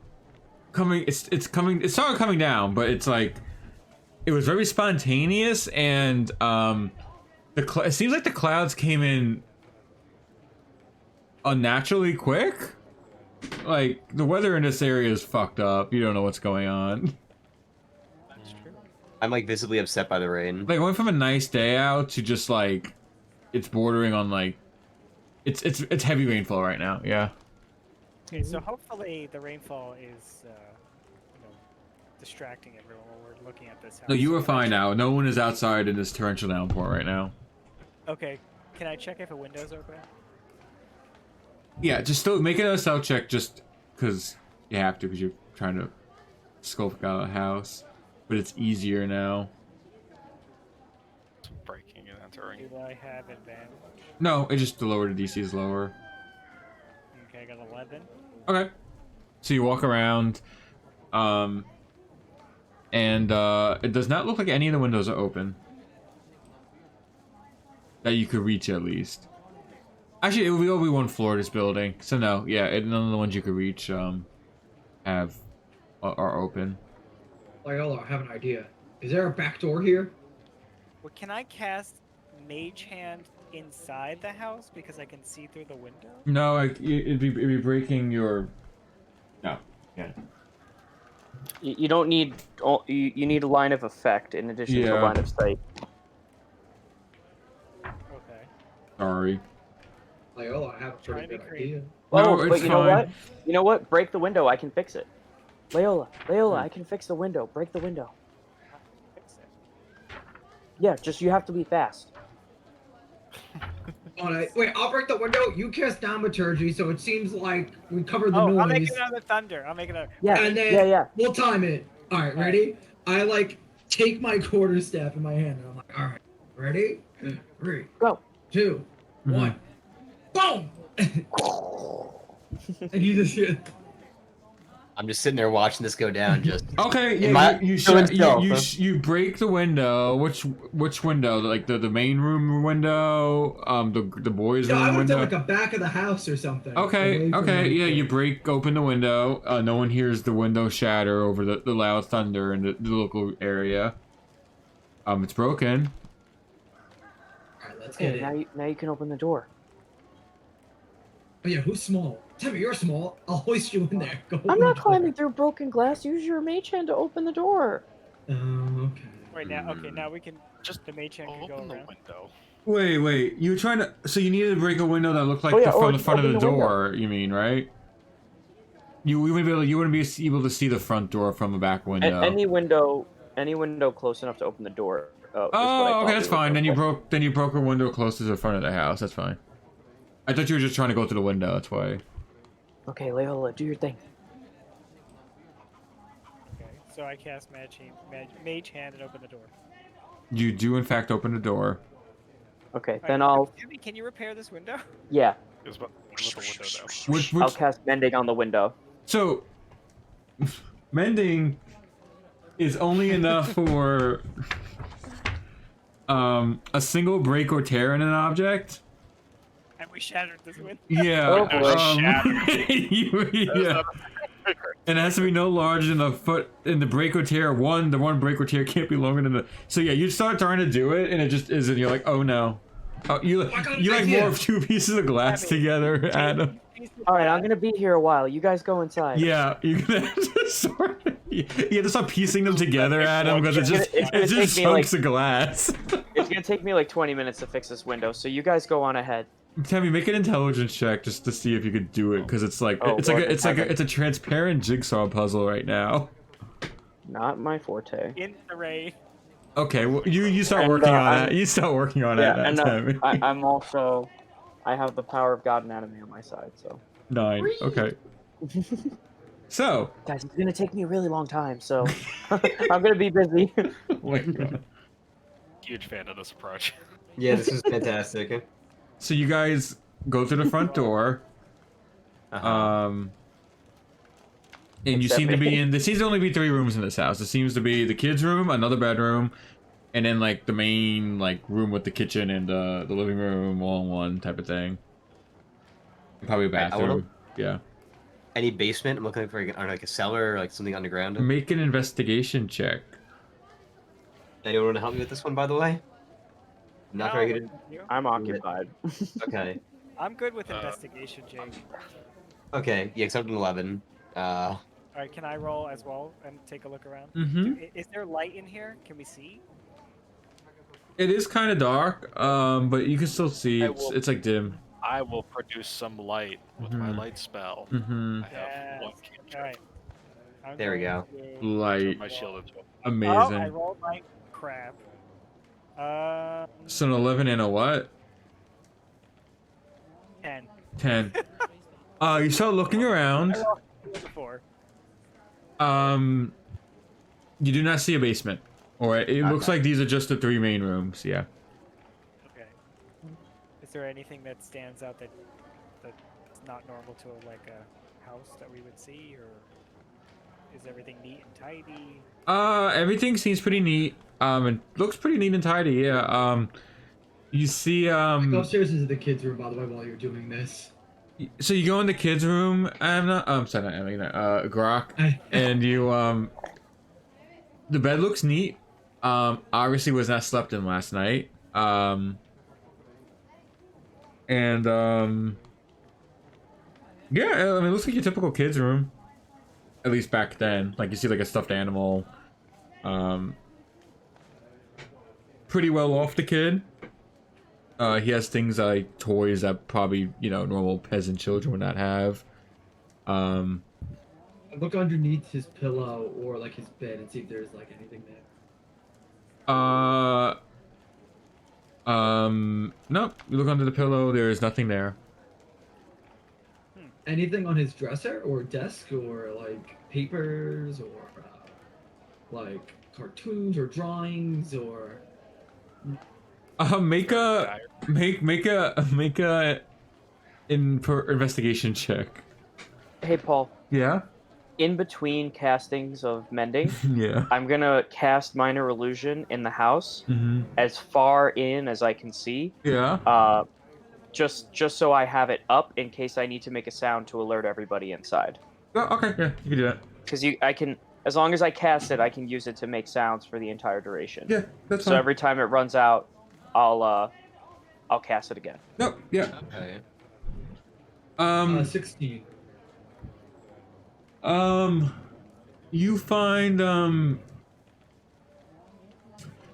coming. It's coming. It started coming down, but it's like it was very spontaneous, and it seems like the clouds came in unnaturally quick. Like the weather in this area is fucked up. You don't know what's going on. That's true. I'm like visibly upset by the rain. Like went from a nice day out to just like it's bordering on like it's heavy rainfall right now. Yeah. Okay, so hopefully the rainfall is, distracting everyone while we're looking at this house. No, you were Can I fine check- now. No one is outside in this torrential downpour right now. Okay, can I check if a window's open? Yeah, just still make it a stealth check just because you have to because you're trying to scope out a house. But it's easier now. Breaking and entering. Do I have advantage? No, it just the lower the DC is lower. Okay, I got 11. Okay. So you walk around, and it does not look like any of the windows are open. That you could reach at least. Actually, it will be one floor this building, so no, yeah, none of the ones you could reach are open. Loyola, I have an idea. Is there a back door here? Well, can I cast Mage Hand inside the house because I can see through the window? No, it'd be breaking your. No, yeah. You don't need. You need a line of effect in addition to Yeah. line of sight. Okay. Sorry. Loyola, I have a Trying pretty to good be idea. No, Oh, but it's you know fine. what? You know what? Break the window. I can fix it. Leola, I can fix the window. Break the window. Fix it. Yeah, just you have to be fast. Alright, wait, I'll break the window. You cast Thaumaturgy, so it seems like we covered the Oh, I'll make noise. it another thunder. I'll make it a. Yeah, And then yeah. we'll time it. Alright, ready? I like take my quarterstaff in my hand and I'm like, alright, ready? 3, Go. 2, Mhm. 1. Boom! And you just hear I'm just sitting there watching this go down. Just Okay, In yeah, my- you so in shut, stealth, you, huh? you break the window. Which window? Like the main room window? The boys' No, I room went to window? like a back of the house or something. Okay, away from, okay, like, yeah, the- you break open the window. No one hears the window shatter over the loud thunder in the local area. It's broken. Alright, let's get Okay, it. now you can open the door. Oh yeah, who's small? Timmy, you're small. I'll hoist you in there. Go I'm open not the climbing through broken glass. Use your mage hand to open the door. door. Okay. Wait, now, okay, now we can. Just The Mage Hand can go open the around. window. Wait, you were trying to. So you needed to break a window that looked like Oh, yeah, from or the just front of open the the window. door. You mean right? You wouldn't be able to see the front door from the back window. Any window close enough to open the door. Is what I Oh, thought okay, that's we were fine. going for. Then you broke a window close to the front of the house. That's fine. I thought you were just trying to go through the window. That's why. Okay, Leola, do your thing. Okay, so I cast Mage Hand and open the door. You do in fact open the door. Okay, All then right, I'll Jimmy, can you repair this window? yeah, Is what with the window though. Which I'll cast mending on the window. so mending is only enough for a single break or tear in an object. And we shattered this window. Yeah. Oh, boy. Yeah. And it has to be no larger than a foot in the break or tear. The one break or tear can't be longer than the. So yeah, you start trying to do it, and it just isn't. You're like, oh no. Oh, you like idea. more of two pieces of glass Abby, together, Adam. All right, I'm gonna be here a while. You guys go inside. Yeah, you're gonna have to start. You have to start piecing them together, Adam, because It's gonna just take me, like- chunks of glass. It's gonna take me like 20 minutes to fix this window, so you guys go on ahead. Tammy, make an intelligence check just to see if you could do it, because it's like Oh, Lord, it's a transparent jigsaw puzzle right now. Not my forte. In the rain. Okay, well you start And, working on I'm- that. You start working on Yeah, that, and Tammy. I'm also I have the power of God and anime on my side, so. 9. Okay. So. Guys, it's gonna take me a really long time, so I'm gonna be busy. Oh my God. Huge fan of this approach. Yeah, this is fantastic. So you guys go through the front door. Uh-huh. And you Except seem to be me. in. There seems to only be 3 rooms in this house. It seems to be the kids' room, another bedroom, and then like the main like room with the kitchen and the living room all in one type of thing. And probably a Right, I wanna- bathroom. Yeah. Any basement? I'm looking for like a cellar or like something underground. Make an investigation check. Anyone want to help me with this one, by the way? I'm not very good. I'm occupied. Okay. I'm good with Uh, investigation, Jake. Okay. Yeah, except an 11. All right, can I roll as well and take a look around? Mm-hmm. Is there light in here? Can we see? It is kind of dark, but you can still see. I It's, will- it's like dim. I will produce some light with my Mhm. light spell. Mm-hmm. I have one Yes. cantrip. All right. I'm There we going go. to- Turn Light. my shield into a Oh, I Amazing. rolled my crap. So an 11 and a what? 10. 10. You start looking around. I rolled a 4. You do not see a basement. Or it looks like these are just the 3 main rooms, yeah. Okay. Is there anything that stands out that's not normal to a house that we would see, or is everything neat and tidy? Everything seems pretty neat. It looks pretty neat and tidy, yeah. You see, Go upstairs into the kids' room, by the way, while you're doing this. so you go in the kids' room, sorry, not Emma, Grok, and you, the bed looks neat. Obviously was not slept in last night. Yeah, I mean, it looks like your typical kids' room. At least back then. Like, you see, like, a stuffed animal. Pretty well off the kid. He has things like toys that probably, normal peasant children would not have. I look underneath his pillow or like his bed and see if there's like anything there. Nope. You look under the pillow, there is nothing there. Anything on his dresser or desk or like papers or like cartoons or drawings or Make a investigation check. Hey, Paul. Yeah? In between castings of mending, Yeah. I'm gonna cast minor illusion in the house Mm-hmm. as far in as I can see. Yeah. Just so I have it up in case I need to make a sound to alert everybody inside. Oh, okay, yeah, you can do that. Because I can, as long as I cast it, I can use it to make sounds for the entire duration. Yeah, that's So fine. every time it runs out, I'll cast it again. Nope, yeah. Okay. 16. You find,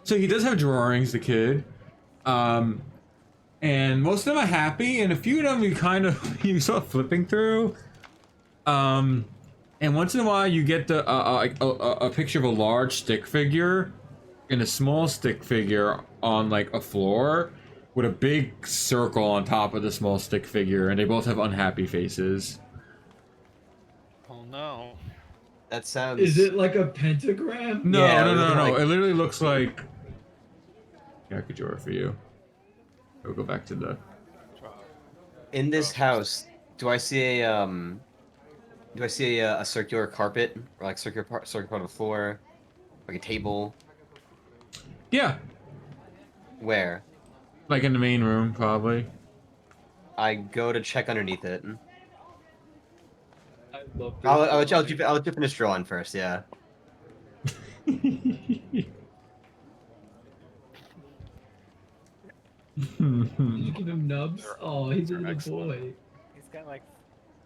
so he does have drawings, the kid. And most of them are happy, and a few of them you start flipping through. And once in a while you get a picture of a large stick figure and a small stick figure on like a floor with a big circle on top of the small stick figure, and they both have unhappy faces. Oh no. That sounds. Is it like a pentagram? No, Yeah, no, no, looking no. like- It literally looks like. Yeah, I could draw it for you. We'll go back to the. In this house? Do I see a circular carpet or like circular part of the floor, like a table? Yeah, Where? like in the main room, probably. I go to check underneath it. I love this. I'll let you finish drawing first. Yeah. Did you give him nubs? Oh, he's a They're little excellent. boy. He's got like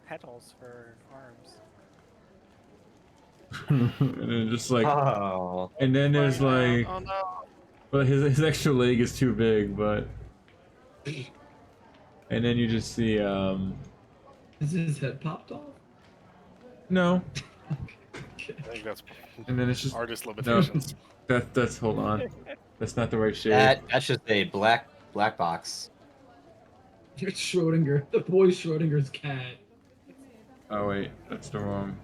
petals for arms. And then just like, Oh. and then there's like, Oh no. well, his extra leg is too big, but. And then you just see, Is his head popped off? no, Okay. I think that's and then it's just artist no. limitations. That's hold on, that's not the right shape. That's just a black box. It's Schrodinger, the boy Schrodinger's cat. Oh wait, that's the wrong.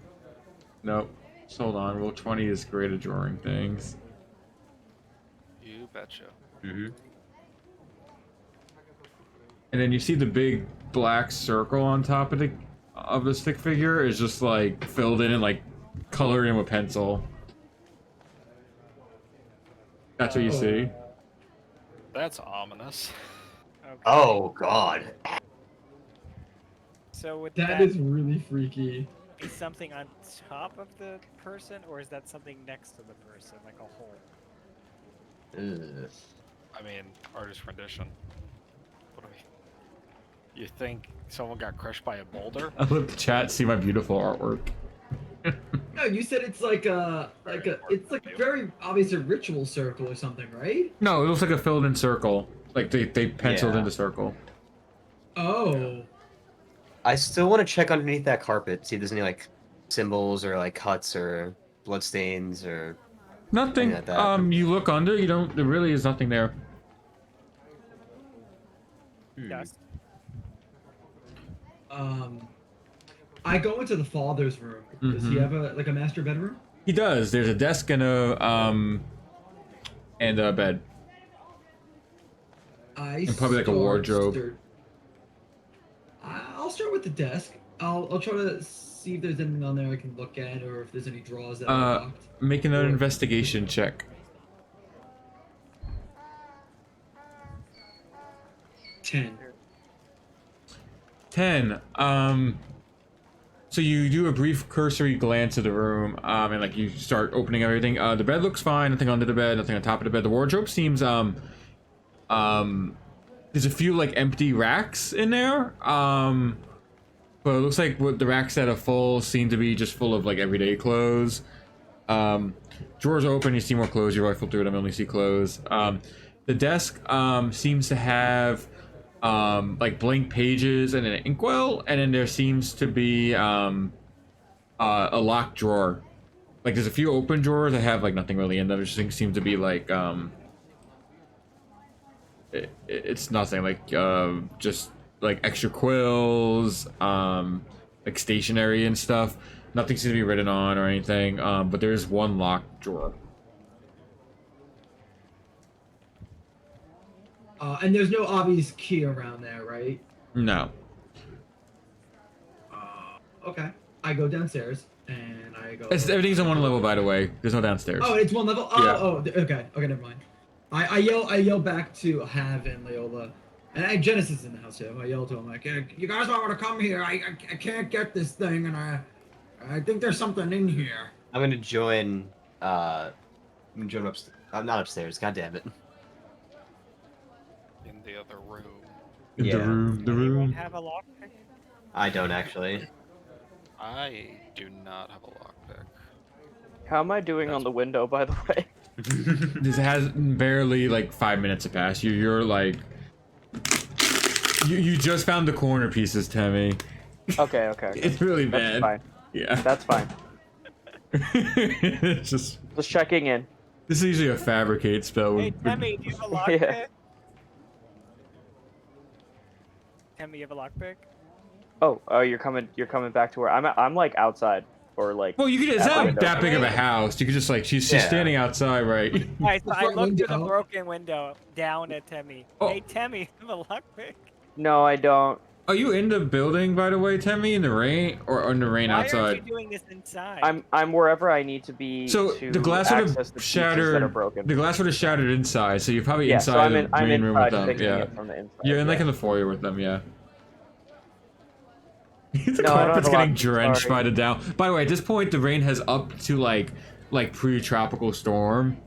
Nope. Just hold on. Roll 20 is great at drawing things. You betcha. Mm-hmm. And then you see the big black circle on top of the stick figure is just like filled in and like colored in with pencil. That's what you see. That's ominous. Okay. Oh God. So would That that is really freaky. be something on top of the person, or is that something next to the person, like a hole? Ugh. I mean, artist rendition. What do we? You think someone got crushed by a boulder? I let the chat see my beautiful artwork. No, you said it's like it's like very obvious a ritual circle or something, right? No, it looks like a filled in circle. Like they penciled Yeah. in the circle. Oh. I still want to check underneath that carpet, see if there's any like symbols or like cuts or bloodstains or. Nothing. Like that. You look under, you don't. There really is nothing there. Dust. I go into the father's room. Does he Mhm. have a master bedroom? He does. There's a desk and a bed. And probably like a wardrobe. I'll start with the desk. I'll try to see if there's anything on there I can look at, or if there's any drawers that are locked. Make another Sure. investigation check. 10. 10. So you do a brief cursory glance at the room, and like you start opening everything. The bed looks fine. Nothing under the bed. Nothing on top of the bed. The wardrobe seems there's a few like empty racks in there. But it looks like what the racks that are full seem to be just full of like everyday clothes. Drawers open. You see more clothes. You rifle through them. Only see clothes. The desk seems to have like blank pages and an inkwell, and then there seems to be a locked drawer. Like there's a few open drawers that have like nothing really in them. It just seems to be like it's nothing, like just like extra quills, like stationery and stuff. Nothing seems to be written on or anything. But there's one locked drawer. And there's no obvious key around there, right? No. Okay. I go downstairs and I go. Everything's on one level, by the way. There's no downstairs. Oh, it's one level. Oh, Yeah. okay, never mind. I yell back to Hav and Leola, and Genesis is in the house too. I yell to him like, "You guys might want to come here. I can't get this thing, and I think there's something in here." I'm gonna join. I'm gonna join upstairs. I'm not upstairs. God damn it. In the other room. In Yeah. the room. The Anyone room. have a lockpick? I don't actually. I do not have a lockpick. How am I doing on the window, by the way? This has barely like 5 minutes to pass. You're like you just found the corner pieces, Tammy. Okay. It's really That's bad. fine. Yeah. That's fine. It's just Just checking in. this is usually a fabricate spell. Hey, Tammy, do you have a lockpick? Yeah. Tammy, you have a lockpick? Oh, you're coming back to where I'm like outside or like. Well, you could. It's At not window. that big of a house. You could just like she's Yeah. standing outside, right? Alright, so I front looked through the window. broken window down at Tammy. Oh. Hey, Tammy, you have a lockpick? No, I don't. Are you in the building, by the way, Tammy? In the rain or in the rain Why aren't outside? you doing this inside? I'm wherever I need to be. So to the glass would access have the pieces that are shattered. broken. The glass would have shattered inside, so you're probably Yeah, inside so I'm the in. I'm green room with inside them. picking Yeah, it from the inside. you're in like yeah. in the foyer with them. Yeah. The No, I don't carpet's have a getting lot- drenched sorry. by the down. By the way, at this point, the rain has upped to like pre-tropical storm.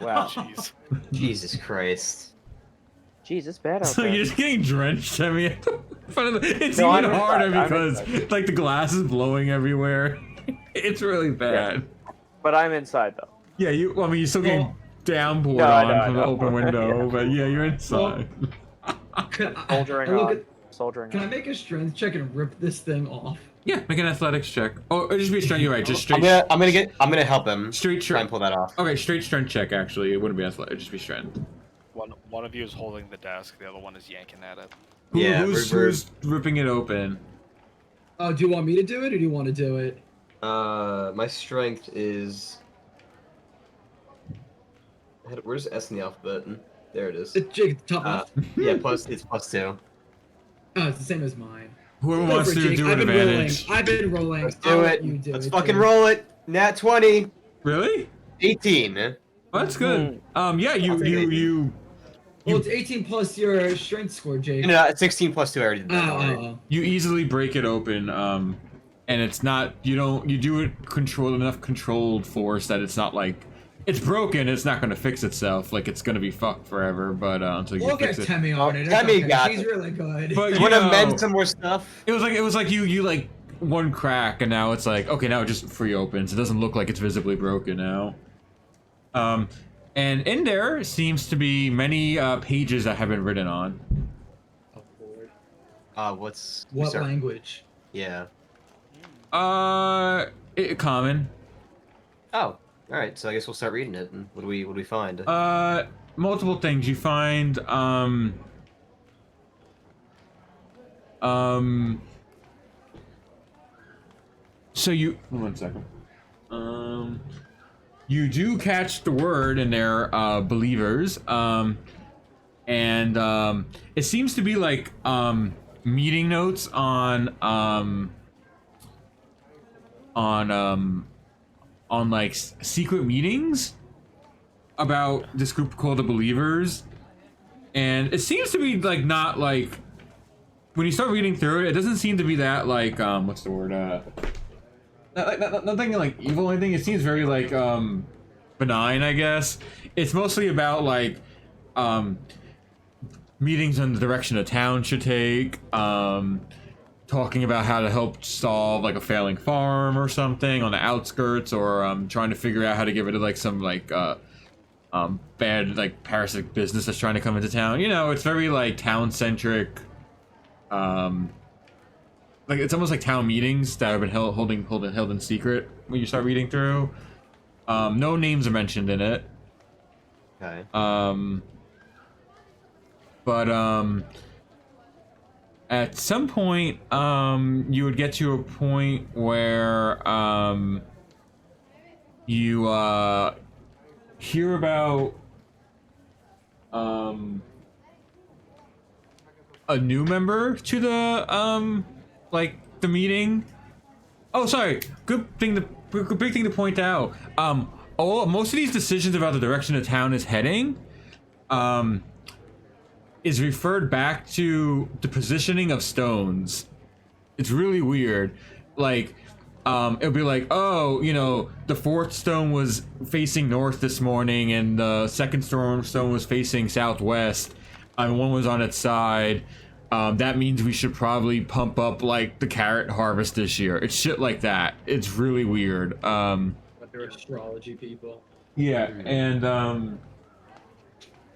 Wow. Jeez. Jesus Christ. Jeez, it's bad out So there. you're just getting drenched. I mean, it's No, even I'm harder inside, I'm because inside. like the glass is blowing everywhere. It's really bad. But I'm inside though. Yeah, you. Well, I mean, you're still getting Well- downpoured No, I on know, I from the know. open window, Yeah. but yeah, you're inside. Can Soldiering I look on. at- Soldiering Can I on. make a strength check and rip this thing off? Yeah, make an athletics check. Oh, it'd just be a strength. You're right. Just I'm straight. gonna help him. Straight Try and strength. pull that off. Okay, straight strength check. Actually, it wouldn't be athletic. It'd just be strength. One of you is holding the desk, the other one is yanking at it. Yeah, who's ripping it open? Oh, do you want me to do it, or do you want to do it? My strength is. Where's S in the alphabet? There it is. It's Jake at the top left. Yeah, it's +2. Oh, it's the same as mine. Whoever Go wants for it, to Jake. do I've an been advantage. rolling. I've been rolling. Let's I'll do let it. you do Let's it, fucking Jake. roll it. Nat 20. Really? 18. Well, that's good. Yeah, I'll take 18. Well, it's 18 plus your strength score, Jake. No, it's 16 +2. I already did that. don't worry. Oh. you easily break it open. And it's not you do it enough controlled force that it's not like it's broken. It's not going to fix itself. Like it's going to be fucked forever. But until you Look at fix it. Temmie on it. It's Temmie okay. got She's it. really good. But You you want to know, mend some more stuff? it was like you like one crack, and now it's like okay, now it just free opens. It doesn't look like it's visibly broken now. And in there seems to be many pages that have been written on. Oh, Lord. What's What start- language? Yeah. Common. Oh, all right. So I guess we'll start reading it. And what do we find? Multiple things. You find so you 1 second. You do catch the word in there, believers. And it seems to be like meeting notes on like secret meetings about this group called the Believers, and it seems to be like not like when you start reading through it, it doesn't seem to be that like what's the word nothing like evil or anything. It seems very like benign, I guess. It's mostly about like meetings on the direction a town should take, talking about how to help solve like a failing farm or something on the outskirts, or trying to figure out how to get rid of like some like bad like parasitic business that's trying to come into town. You know, it's very like town centric. Like it's almost like town meetings that have been held in secret when you start reading through. No names are mentioned in it. Okay. But at some point, you would get to a point where you hear about a new member to the like the meeting. Oh, sorry. Good big thing to point out. Most of these decisions about the direction the town is heading, is referred back to the positioning of stones. It's really weird. Like, it'll be like, oh, you know, the fourth stone was facing north this morning, and the second stone was facing southwest, and one was on its side. That means we should probably pump up like the carrot harvest this year. It's shit like that. It's really weird. But they're astrology people. Yeah, and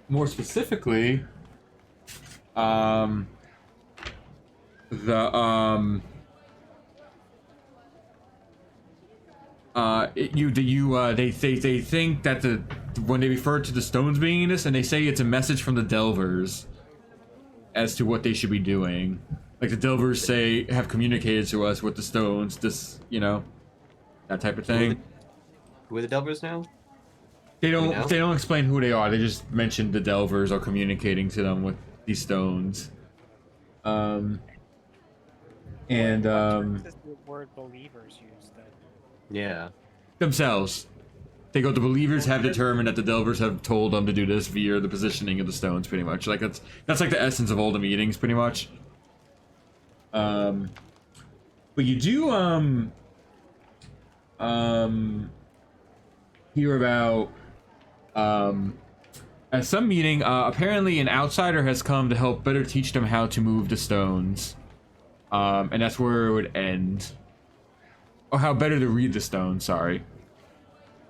more specifically, they think that when they refer to the stones being this, and they say it's a message from the Delvers as to what they should be doing. Like the Delvers have communicated to us with the stones, this, you know, that type of thing. Who are the Delvers now? They know? don't explain who they are. They just mention the Delvers are communicating to them with these stones. What does the word believers use then? Yeah. Themselves. They go, the Believers have determined that the Delvers have told them to do this via the positioning of the stones, pretty much. Like that's like the essence of all the meetings, pretty much. But you do hear about at some meeting, apparently an outsider has come to help better teach them how to move the stones. And that's where it would end. Or how better to read the stones, sorry.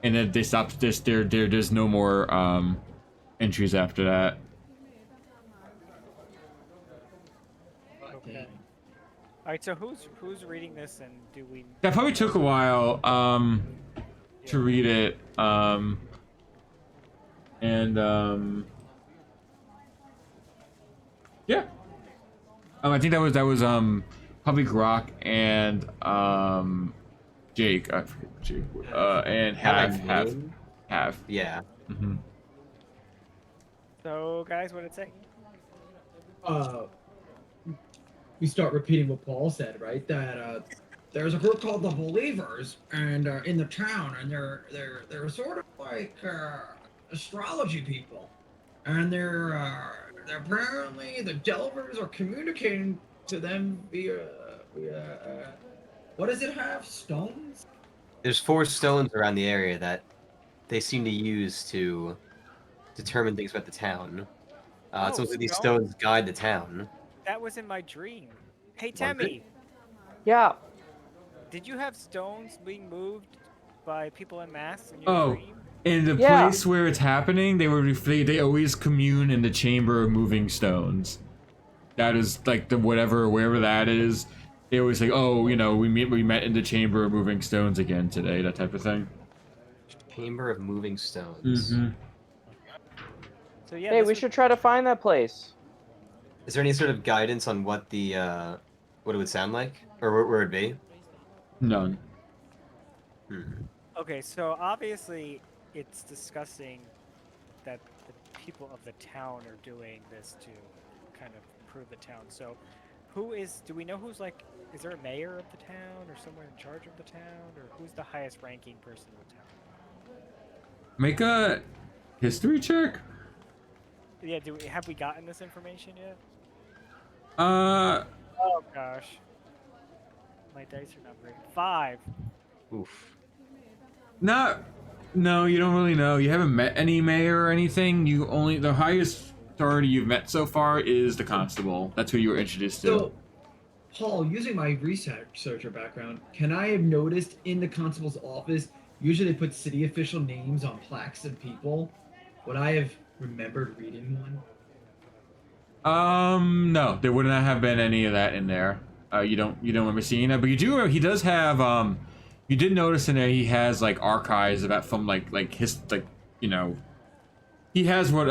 And then they stopped this. There's no more entries after that. Okay. All right. So who's reading this, and do we? That probably took a while to read it. Yeah. I think that was probably Grok and Jake. I forget Jake. And have. Yeah. Mm-hmm. So, guys, what did it say? We start repeating what Paul said, right? That there's a group called the Believers, and in the town, and they're sort of like astrology people, and they're apparently the Delvers are communicating to them via what does it have? Stones? There's 4 stones around the area that they seem to use to determine things about the town. It's Oh, almost like these stones? stones guide the town. That was in my dream. Hey, Was it? Temmie, Yeah. did you have stones being moved by people in masks in your Oh, dream? in the Yeah. place where it's happening, they always commune in the chamber of moving stones. That is like the wherever that is. They always say, "Oh, you know, we met in the chamber of moving stones again today," that type of thing. Chamber of moving stones. Mm-hmm. So yeah, Hey, this we was- should try to find that place. Is there any sort of guidance on what the what it would sound like, or where it'd be? None. Okay, so obviously it's discussing that the people of the town are doing this to kind of improve the town. So do we know who's like, is there a mayor of the town or someone in charge of the town, or who's the highest ranking person in the town? Make a history check. Yeah, have we gotten this information yet? Uh, Oh gosh. My dice are not great. 5. Oof. no, you don't really know. You haven't met any mayor or anything. The highest authority you've met so far is the constable. That's who you were introduced to. So, Paul, using my researcher background, can I have noticed in the constable's office, usually they put city official names on plaques of people? Would I have remembered reading one? No, there would not have been any of that in there. You don't remember seeing that, but he does have you did notice in there he has like archives about from like his like, you know, he has what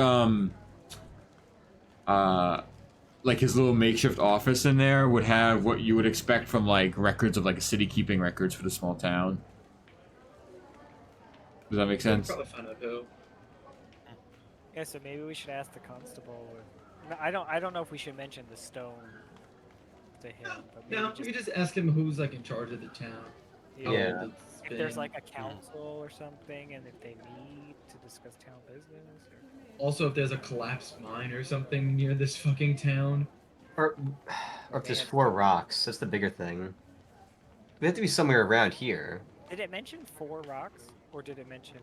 like his little makeshift office in there would have what you would expect from like records of like a city keeping records for the small town. Does that make sense? Probably find out who. Yeah, so maybe we should ask the constable. No, I don't know if we should mention the stone to him. But maybe No, we could just ask him who's like in charge of the town. how Yeah. old it's If there's been. like a council or something, and if they meet to discuss town business. Also, if there's a collapsed mine or something near this fucking town. Or if there's 4 rocks, that's the bigger thing. They have to be somewhere around here. Did it mention 4 rocks, or did it mention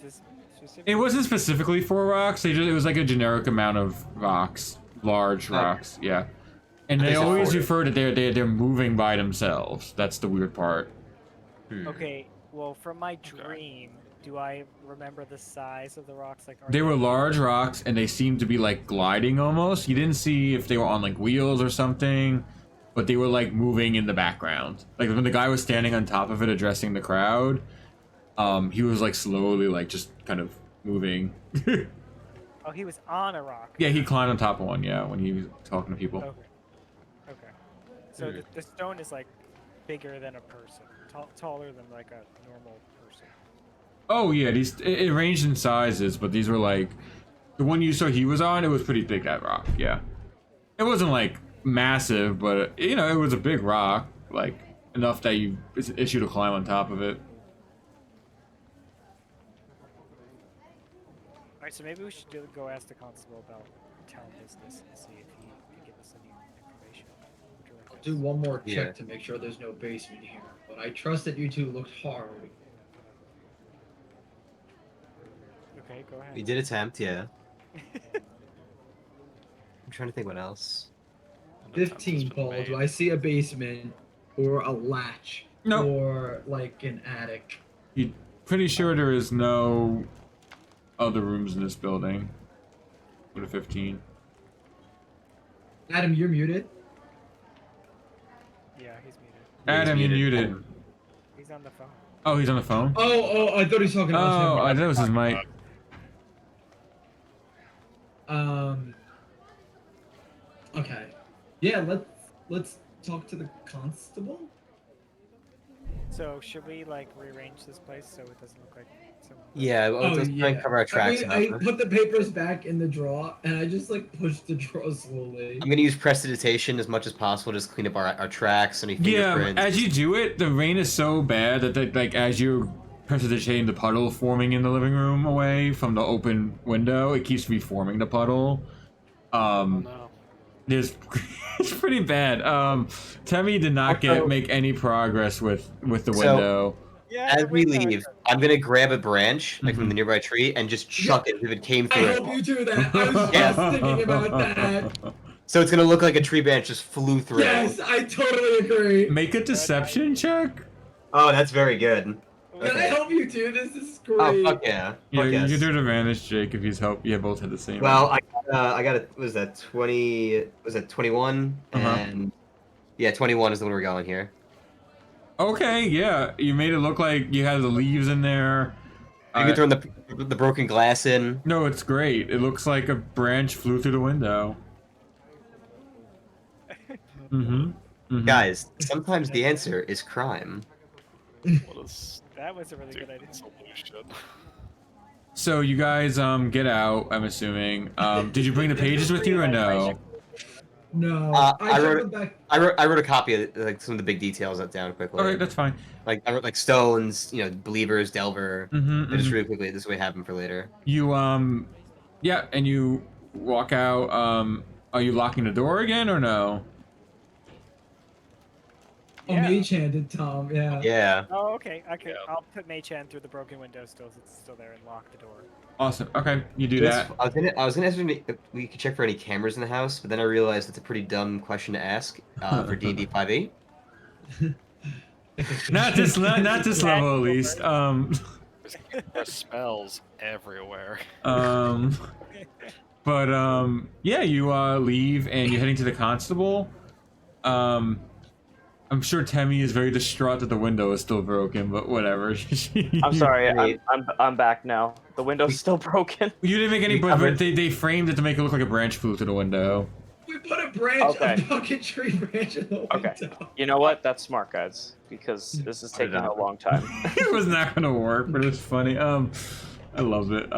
this specific? It wasn't specifically 4 rocks. It was like a generic amount of rocks, large Okay. rocks. Yeah, and They they said always 40. refer to they're moving by themselves. That's the weird part. Okay, well, from my dream, do I remember the size of the rocks? Like, are They were large rocks, and they seemed to be like gliding almost. You didn't see if they were on like wheels or something, but they were like moving in the background. Like when the guy was standing on top of it addressing the crowd, he was like slowly like just kind of moving. Oh, he was on a rock. Yeah, he climbed on top of one. Yeah, when he was talking to people. Okay. Okay. So the stone is like bigger than a person, taller than like a normal person. Oh yeah, it ranged in sizes, but these were like the one you saw he was on. It was pretty big, that rock. Yeah, it wasn't like massive, but you know, it was a big rock, like enough that it's an issue to climb on top of it. All right, so maybe we should go ask the constable about town business and see if he can give us any information. I'll do one more check Yeah. to make sure there's no basement here. But I trust that you two looked hard. Okay, go ahead. We did attempt, yeah. I'm trying to think what else. 15, Paul. Do I see a basement or a latch No. or like an attic? You're pretty sure there is no other rooms in this building. With a 15. Adam, you're muted. Yeah, he's muted. Adam, you're muted. He's on the phone. Oh, he's on the phone. Oh, I thought he was talking Oh, about I thought it was his mic. him. Okay. Yeah, let's talk to the constable. So should we like rearrange this place so it doesn't look like some? Yeah, Oh let's try and cover our tracks enough. I put the papers back in the drawer, and I just like push the drawer slowly. I'm gonna use prestidigitation as much as possible, just clean up our tracks, any Yeah, fingerprints. as you do it, the rain is so bad that like as you're precipitating the puddle forming in the living room away from the open window, it keeps reforming the puddle. No. There's it's pretty bad. Temmie did not make any progress with the So- window. Yeah. As we leave, I'm gonna grab a branch like from the nearby tree and just chuck it if it came I through. hope you do that. I was Yes. just thinking about that. So it's gonna look like a tree branch just flew through. Yes, I totally agree. Make a deception check. Oh, that's very good. Can I Okay. help you too? This is great. Oh fuck yeah. Yeah, Fuck you yes. can do it advantage, Jake, if he's help. Yeah, both had the same. Well, I got a was that 20? Was that 21? Uh-huh. And yeah, 21 is the one we're going here. Okay, yeah, you made it look like you had the leaves in there. You can throw the broken glass in. No, it's great. It looks like a branch flew through the window. Mm-hmm. Guys, sometimes the answer is crime. What is That was a really good idea. solution? So you guys get out, I'm assuming. Did you bring the pages with you or no? No, I I wrote wrote back. I wrote a copy of like some of the big details down quickly. Okay, that's fine. Like I wrote like stones, believers, Delver. Mm-hmm, I just really quickly this way have them for later. You yeah, and you walk out. Are you locking the door again or no? Oh, Yeah. mage handed Tom. Yeah. Yeah. Oh, okay. I could. Yeah. I'll put Mei-chan through the broken window still. So it's still there and lock the door. Awesome. Okay, you do that. I was gonna ask if we could check for any cameras in the house, but then I realized it's a pretty dumb question to ask for D&D 5e. Not this level at least. There's spells everywhere. But yeah, you leave and you're heading to the constable. I'm sure Temmie is very distraught that the window is still broken, but whatever. I'm sorry. Wait. I'm back now. The window's still broken. You didn't make any, We but covered- they framed it to make it look like a branch flew through the window. We put a branch, Okay. a fucking tree branch in the window. Okay. You know what? That's smart, guys, because this is taking a long time. It was not gonna work, but it was funny. I love it.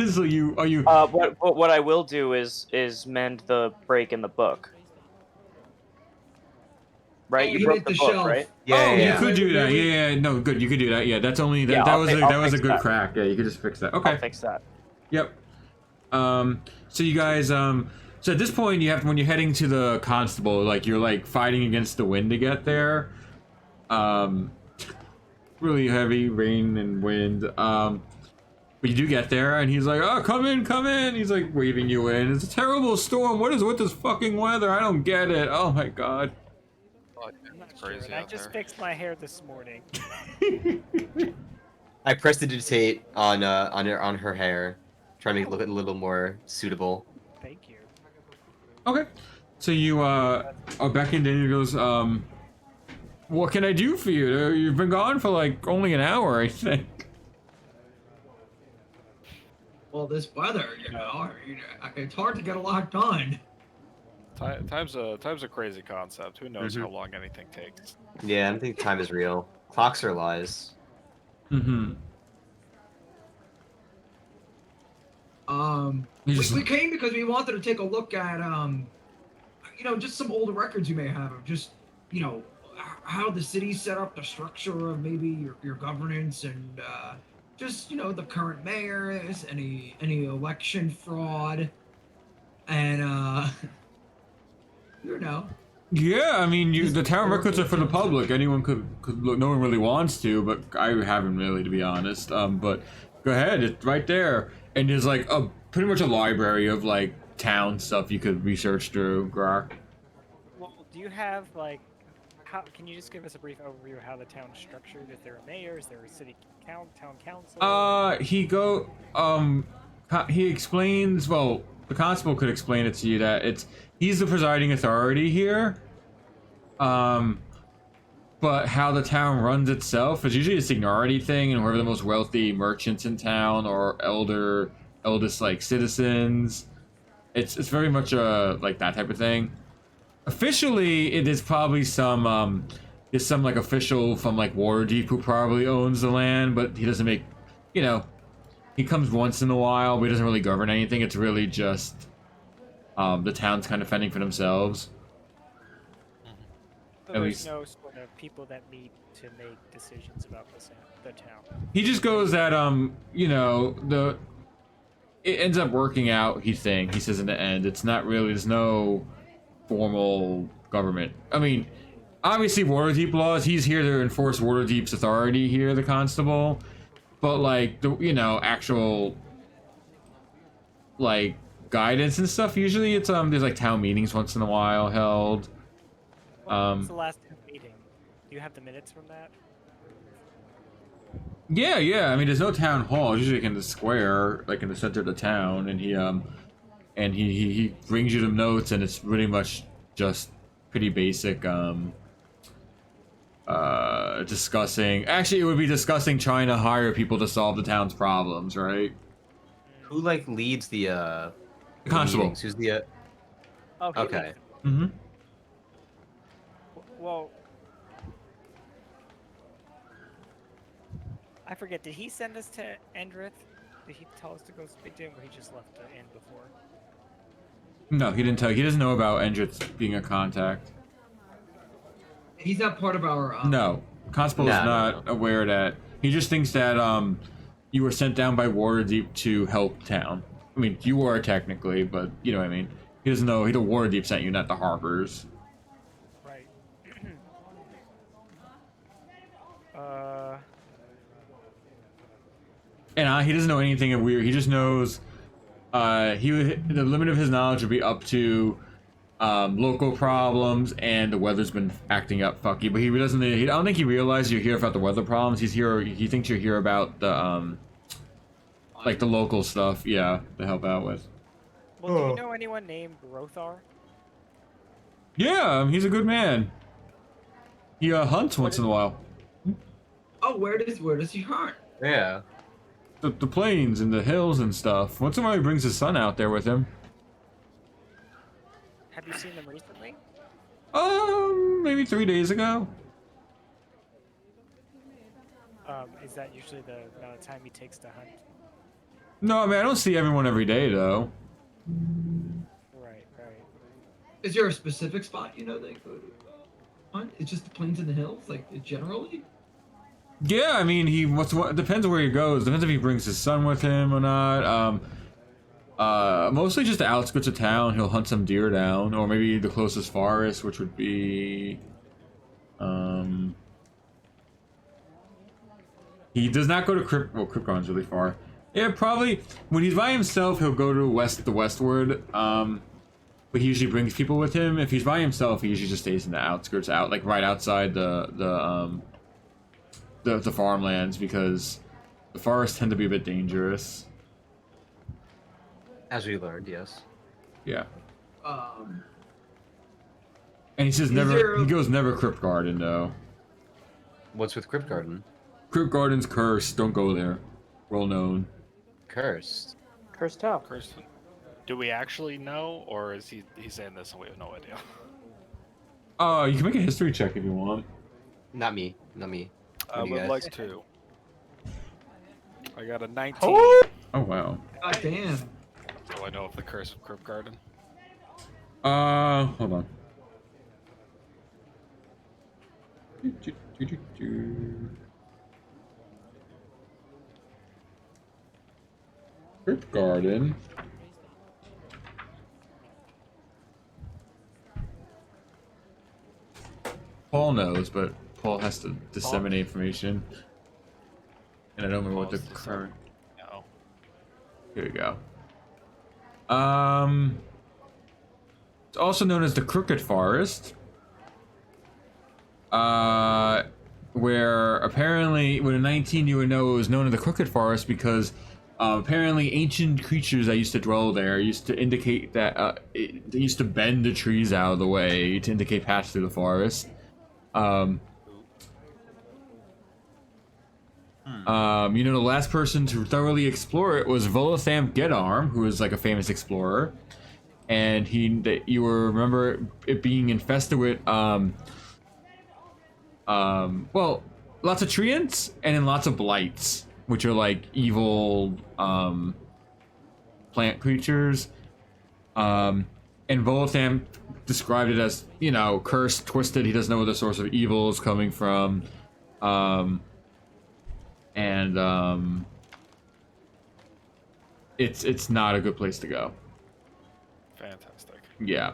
So are you? What I will do is mend the break in the book. Right? Oh, You you broke hit the the book, shelf. right? Yeah, oh, yeah, you yeah. could do that. Maybe- Yeah, no, good. You could do that. Yeah, that's only Yeah, that I'll was fi- a, I'll that was a fix good that. crack. Yeah, you could just fix that. I'll Okay. fix that. Yep. So you guys, so at this point, you have when you're heading to the constable, like you're like fighting against the wind to get there. Really heavy rain and wind. But you do get there, and he's like, "Oh, come in, come in." He's like waving you in. It's a terrible storm. What is with this fucking weather? I don't get it. Oh my god. Oh, I'm not it's sure. crazy And I out just there. fixed my hair this morning. I prestidigitate on her hair, trying to make it look a little more suitable. Thank you. Okay. So you are beckoned in. He goes, "What can I do for you? You've been gone for like only an hour, I think." Well, this weather, it's hard to get a lot done. Time's a crazy concept. Who knows Mhm. how long anything takes? Yeah, I think time is real. Clocks are lies. Mm-hmm. You just- We came because we wanted to take a look at, just some older records you may have of just, how the city's set up, the structure of maybe your governance, and just, the current mayors, any election fraud, and, Yeah, I mean, the town records are for the public. Anyone could look. No one really wants to, but I haven't really, to be honest. But go ahead, it's right there, and there's like pretty much a library of like town stuff you could research through. Grok. Well, do you have like, how? Can you just give us a brief overview of how the town's structured? Is there a mayor? Is there a city town council? He explains. Well, the constable could explain it to you that he's the presiding authority here. But how the town runs itself is usually a seniority thing, and whoever the most wealthy merchants in town or eldest like citizens, it's very much like that type of thing. Officially, it is probably some there's some like official from like Waterdeep who probably owns the land, but he doesn't make, you know, he comes once in a while, but he doesn't really govern anything. It's really just the town's kind of fending for themselves. So At there's least- no sort of people that meet to make decisions about the town. He just goes that you know, it ends up working out. He says in the end, it's not really, there's no formal government. I mean, obviously Waterdeep laws. He's here to enforce Waterdeep's authority here, the constable. But like the, you know, actual like guidance and stuff. Usually it's there's like town meetings once in a while held. When was the last meeting? Do you have the minutes from that? Yeah. I mean, there's no town hall. It's usually like in the square, like in the center of the town, and he brings you the notes, and it's pretty much just pretty basic. Discussing. Actually, it would be discussing trying to hire people to solve the town's problems, right? Who like leads the The constable. meetings? Who's the Oh, he Okay. left. Mm-hmm. Well, I forget. Did he send us to Endrith? Did he tell us to go speak to him, or he just left the inn before? No, he didn't tell you. He doesn't know about Endrith being a contact. He's not part of our. No, constable is No, no, not aware that. He just thinks that you were sent down by Waterdeep to help town. I mean, you were technically, but you know what I mean. He doesn't know. The Waterdeep sent you, not the Harpers. Right. And he doesn't know anything of weird. He just knows the limit of his knowledge would be up to local problems, and the weather's been acting up fucky. But he doesn't. I don't think he realized you're here about the weather problems. He's here. He thinks you're here about the like the local stuff. Yeah, to help out with. Well, do you know anyone named Rothar? Yeah, he's a good man. He hunts once in a while. Oh, where does he hunt? yeah? The plains and the hills and stuff. Once in a while, he brings his son out there with him. Have you seen them recently? Maybe 3 days ago. Is that usually the amount of time he takes to hunt? No, I mean I don't see everyone every day though. Right. Is there a specific spot you know they go to hunt? It's just the plains and the hills, like generally. Yeah, I mean what depends where he goes. Depends if he brings his son with him or not. Mostly just the outskirts of town. He'll hunt some deer down, or maybe the closest forest, which would be. He does not go to Krypton's really far. Yeah, probably when he's by himself, he'll go to the westward. But he usually brings people with him. If he's by himself, he usually just stays in the outskirts, like right outside the farmlands, because the forests tend to be a bit dangerous. As we learned, yes. Yeah. Um, And he says Is there a- he goes never Crypt Garden though. What's with Crypt Garden? Crypt Garden's cursed. Don't go there. Well known. Cursed. Cursed Town. Kirsten, do we actually know, or is he's saying this and we have no idea? You can make a history check if you want. Not me. Not me. I What do you would guys- like to. I got a 19. Oh! Oh wow. God damn. Do I know of the Curse of Crypt Garden? Hold on. Crypt Garden. Paul knows, but Paul has to disseminate information. And I don't remember what the Paul's current. No. Here we go. It's also known as the Crooked Forest. Where apparently, when in 19 you would know it was known as the Crooked Forest because apparently ancient creatures that used to dwell there used to indicate that they used to bend the trees out of the way to indicate paths through the forest. The last person to thoroughly explore it was Volothamp Gedarm, who is like a famous explorer. and you were remember it being infested with well, lots of treants and then lots of blights, which are like evil plant creatures. And Voltham described it as, you know, cursed, twisted. He doesn't know where the source of evil is coming from. It's not a good place to go. Fantastic. Yeah.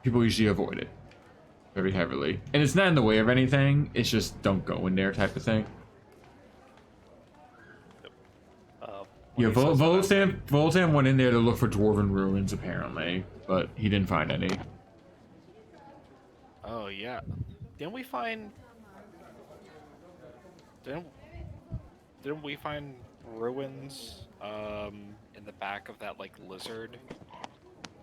People usually avoid it very heavily. And it's not in the way of anything, it's just don't go in there type of thing. Yeah, When he says that, Voltham went in there to look for dwarven ruins apparently, but he didn't find any. oh yeah, didn't we find? Didn't we find ruins in the back of that like lizard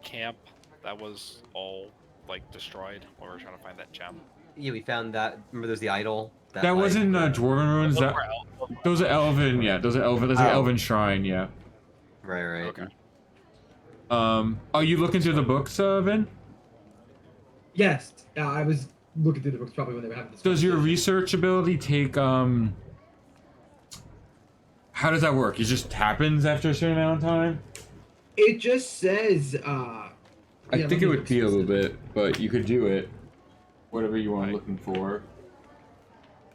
camp that was all like destroyed when we were trying to find that gem? Yeah, we found that. Remember, there's the idol. That like, wasn't dwarven ruins. Those That were elf- those are elven. Yeah, those are elven. There's an Oh. elven shrine. Yeah. Right. Okay. Are you looking through the books, Vin? Yes, I was looking through the books probably when they were having this. Does your conversation. research ability take How does that work? It just happens after a certain amount of time? It just says. I think it would pee a little bit, but you could do it. Whatever you want Right. looking for.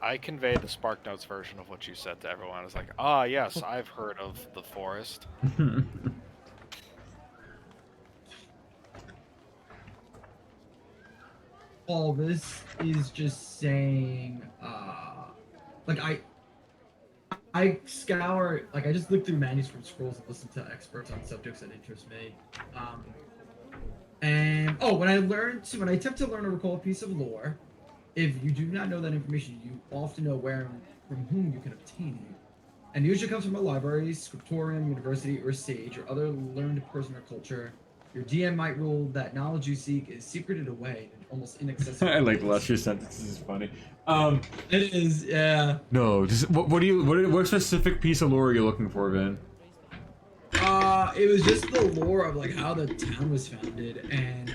I conveyed the Spark Notes version of what you said to everyone. It's like, ah, yes, I've heard of the forest. All this is just saying, like I scour, like I just look through manuscript scrolls and listen to experts on subjects that interest me. And when I attempt to learn or recall a piece of lore, if you do not know that information, you often know where and from whom you can obtain it. And it usually comes from a library, scriptorium, university, or sage, or other learned person or culture. Your DM might rule that knowledge you seek is secreted away and almost inaccessible. I like the last few sentences. Is funny. It is, yeah. No. Just what specific piece of lore are you looking for, Vin? It was just the lore of like how the town was founded and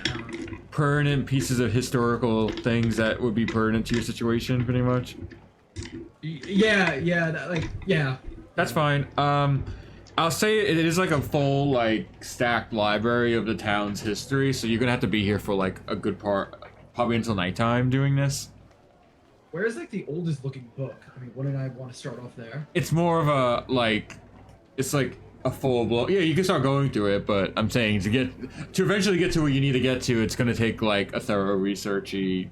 Pertinent pieces of historical things that would be pertinent to your situation, pretty much. yeah. That's fine. I'll say it is like a full like stacked library of the town's history, so you're gonna have to be here for like a good part, probably until nighttime doing this. Where's like the oldest looking book? I mean, wouldn't I want to start off there? It's more of a like, it's like a full blow. Yeah, you can start going through it, but I'm saying to eventually get to where you need to get to, it's gonna take like a thorough researchy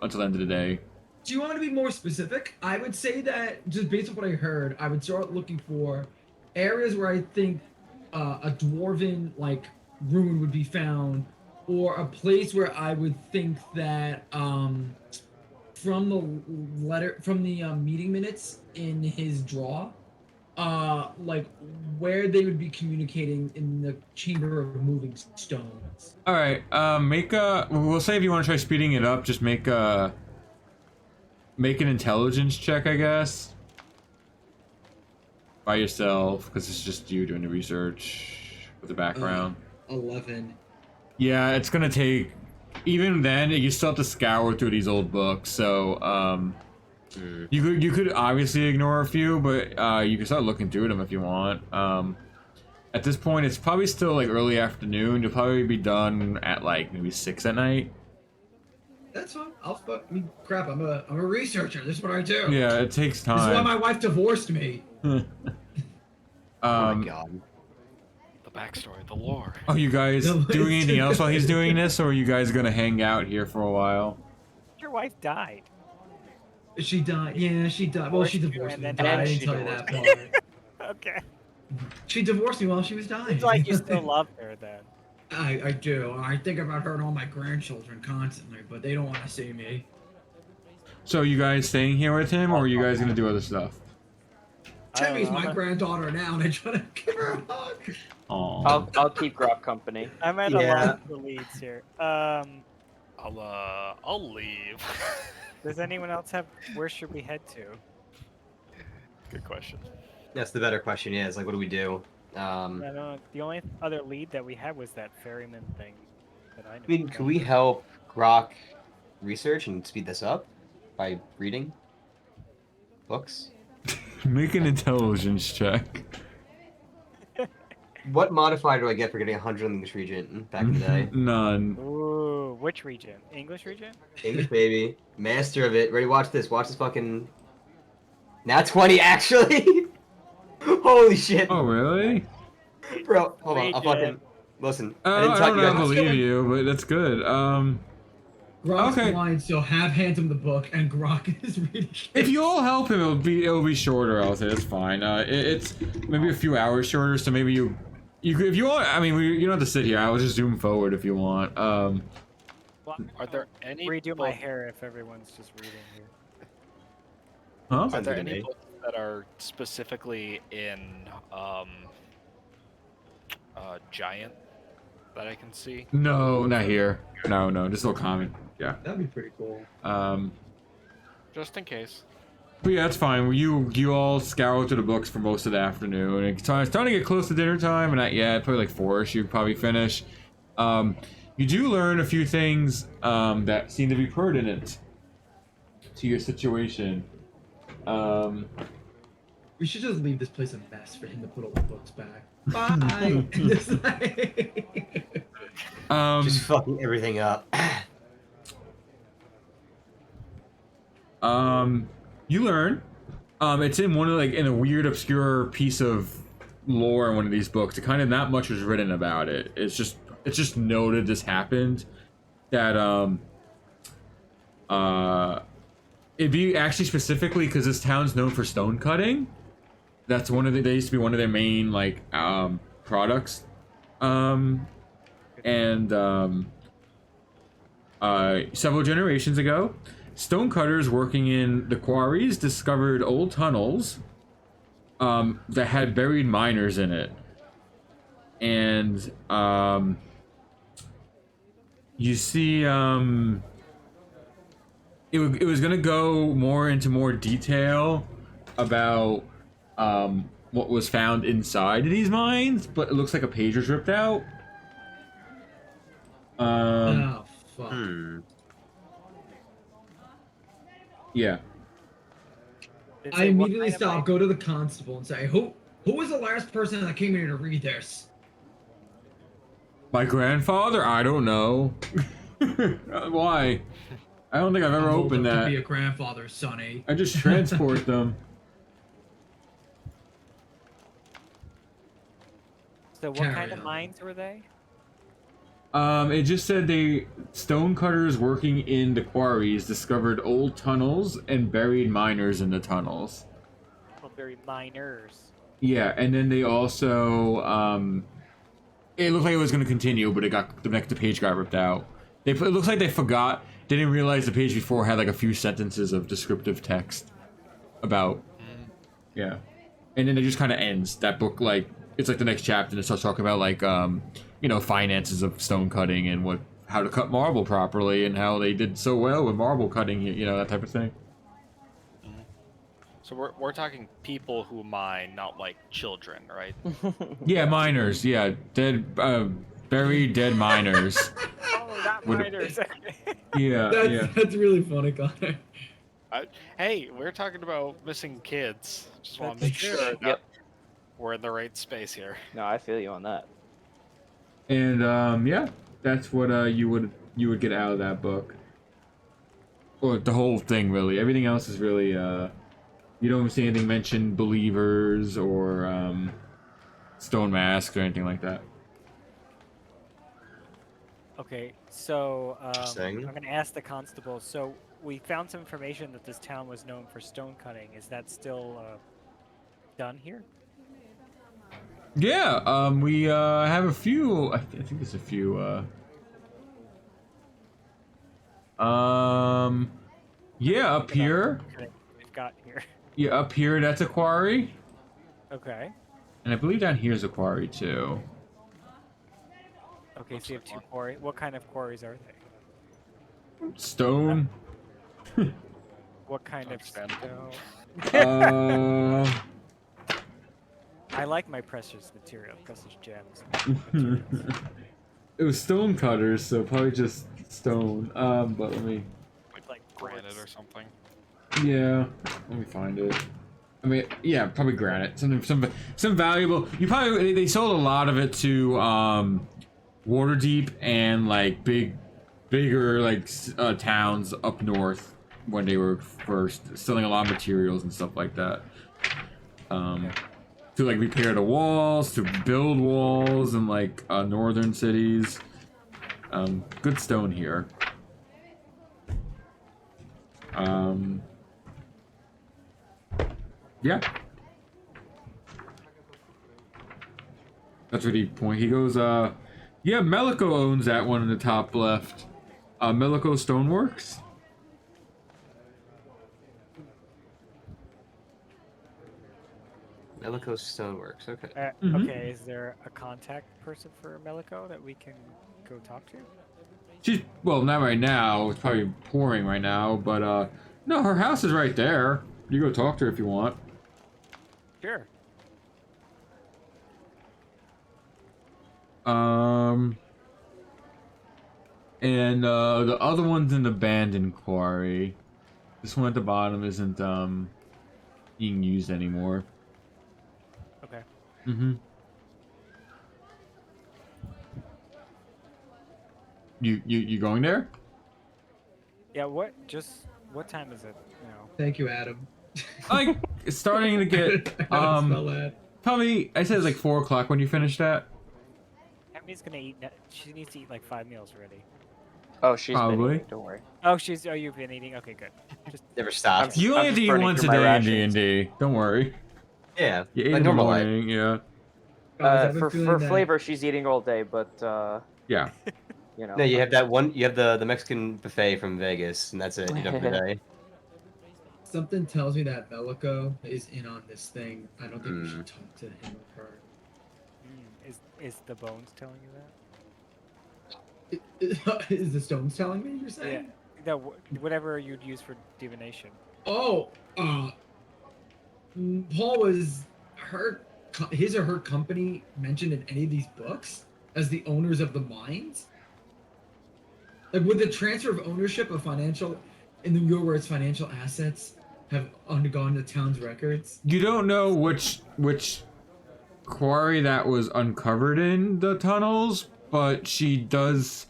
until the end of the day. Do you want me to be more specific? I would say that just based on what I heard, I would start looking for areas where I think a dwarven like ruin would be found, or a place where I would think that from the meeting minutes in his draw, like where they would be communicating in the chamber of moving stones. All right, we'll say if you want to try speeding it up, just make an intelligence check, I guess. By yourself, because it's just you doing the research with the background. 11. Yeah, it's gonna take. Even then, you still have to scour through these old books. So, you could obviously ignore a few, but you can start looking through them if you want. At this point, it's probably still like early afternoon. You'll probably be done at like maybe 6 at night. That's fine. Crap. I'm a researcher. This is what I do. Yeah, it takes This is why time. my wife divorced me. Oh my god. The backstory, the lore. Are you guys No, doing anything else while he's doing it's- this, or are you guys gonna hang out here for a while? Your wife died. She died. Yeah, she died. Well, she divorced me. And But I then didn't she tell you that divorced part. Okay. She divorced me while she was dying. It's like you still love her then. I do. I think about her and all my grandchildren constantly, but they don't want to see me. So, you guys staying here with him, or are you guys gonna do other stuff? Timmy's know. my granddaughter now, and I try to give her a hug. Aww. I'll keep Grub company. I'm at Yeah. a lot of the leads here. I'll leave. Does anyone else have? Where should we head to? Good question. That's the better question. Yeah, it's like, what do we do? I I don't know. The only other lead that we had was that ferryman thing that I knew. mean, could we help Grok research and speed this up by reading books? Make an intelligence check. What modifier do I get for getting 100 in English region back in the day? None. Ooh, which region? English region? English baby, master of it. Ready? Watch this. Watch this fucking. Now 20 actually. Holy shit, Oh, really? bro. Hold on. I'll Region. fucking listen. Oh, I didn't I talk don't you know, I guys. believe you, but that's good. Grok's Okay. blind, so have hands him the book, and Grok is reading. If you all help him, it'll be shorter. I'll say that's fine. It's maybe a few hours shorter, so maybe you if you want. I mean, you don't have to sit here. I'll just zoom forward if you want. Well, Are there any redo my books- hair if everyone's just reading here. Huh? Are Sounds there good to any me. books that are specifically in Giant that I can see? No, not here. No, just a little comment. Yeah. That'd be pretty cool. Just in case. But yeah, that's fine. You all scour through the books for most of the afternoon. It's starting to get close to dinner time, and not yet. Probably like 4ish. You probably finish. You do learn a few things that seem to be pertinent to your situation. We should just leave this place a mess for him to put all the books back. Bye. Just like- Just fucking everything up. You learn. It's in one of in a weird, obscure piece of lore in one of these books. It kind of not much was written about it. It's just noted this happened. That it'd be actually specifically because this town's known for stone cutting. That's they used to be one of their main products. Several generations ago, stonecutters working in the quarries discovered old tunnels that had buried miners in it. And you see it was going to go more into more detail about what was found inside of these mines, but it looks like a page was ripped out. Oh fuck. Yeah. Did it I say what immediately kind of stop, mine? go to the constable, and say, "Who was the last person that came in here to read this?" My grandfather? I don't know. Why? I don't think I've ever I'm old opened enough to be a that. grandfather, Sonny. I just transport them. So what Carry kind of on. mines were they? It just said stonecutters working in the quarries discovered old tunnels and buried miners in the tunnels. Well, very miners. Yeah, and then they also it looked like it was going to continue, but the page got ripped out. It looks like they forgot. They didn't realize the page before had like a few sentences of descriptive text about. Yeah, and then it just kind of ends that book. Like it's like the next chapter, and it starts talking about finances of stone cutting and how to cut marble properly and how they did so well with marble cutting. That type of thing. So we're talking people who mine, not like children, right? Yeah, miners. Yeah, buried dead miners. Oh, not Would- miners. Yeah, That's really funny, Connor. Hey, we're talking about missing kids. Just want to That's make true. sure that Yep. we're in the right space here. No, I feel you on that. And yeah, that's what you would get out of that book, or the whole thing really. Everything else is really you don't see anything mention believers or stone masks or anything like that. Okay, so Interesting. I'm gonna ask the constable. So we found some information that this town was known for stone cutting. Is that still done here? Yeah, we have a few. I think there's a few. Yeah, up here. Okay, we've got here. Yeah, up here. That's a quarry, Okay. and I believe down here's a quarry too. Okay, Looks so you have like two one. quarry. What kind of quarries are they? Stone. What kind of Understand. stone? I like my precious material, precious gems. materials. It was stone cutters, so probably just stone. But let me. Like Granite quartz. or something. Yeah, let me find it. I mean, yeah, probably granite. Some valuable. You probably they sold a lot of it to Waterdeep and like bigger like towns up north when they were first selling a lot of materials and stuff like that. To like repair the walls, to build walls in like northern cities. Good stone here. Yeah. That's what he goes, yeah, Melico owns that one in the top left. Melico Stoneworks. Melico Stoneworks. Okay. Mhm. Okay, is there a contact person for Melico that we can go talk to? Well, not right now. It's probably pouring right now, but, no, her house is right there. You go talk to her if you want. Sure. And, the other one's an abandoned quarry. This one at the bottom isn't, being used anymore. Okay. Mm-hmm. You going there? Yeah. What time is it now? Thank you, Adam. Like, it's starting to get, How to spell that? probably, I said it's like 4 o'clock when you finish that. Emmy's gonna eat. She needs to eat like 5 meals already. Oh, she's been Probably. eating, don't worry. Oh, you've been eating. Okay, good. Just Never stopped. You only I'm have just to eat burning once a through my day in rations. D&D. Don't worry. Yeah. You ate Like in the normal life. morning, yeah. Guys, I have a For feeling that flavor, she's eating all day, but Yeah. you know. No, you have that one. You have the Mexican buffet from Vegas, and that's it. You're done for the day. something tells me that Melico is in on this thing. I don't think we Hmm. should talk to him or her. is the bones telling you that? Is the stones telling me? You're saying? No, whatever you'd use for divination. Oh, Paul, was his or her company mentioned in any of these books as the owners of the mines? Like, would the transfer of ownership of financial in the real world's financial assets have undergone the town's records? You don't know which quarry that was uncovered in the tunnels, but she does.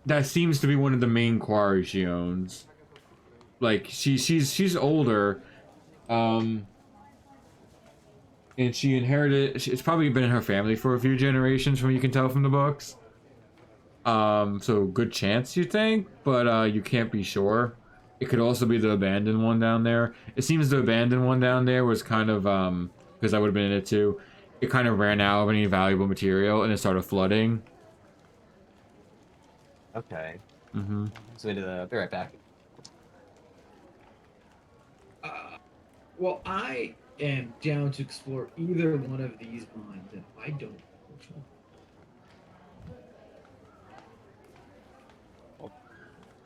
That seems to be one of the main quarries she owns. Like she's older, and she inherited. It's probably been in her family for a few generations, from what you can tell from the books. So good chance you think, but you can't be sure. It could also be the abandoned one down there. It seems the abandoned one down there was kind of because I would have been in it too. It kind of ran out of any valuable material and it started flooding. Okay. Mm-hmm. So we did be right back. Well, I am down to explore either one of these mines, and I don't know which one.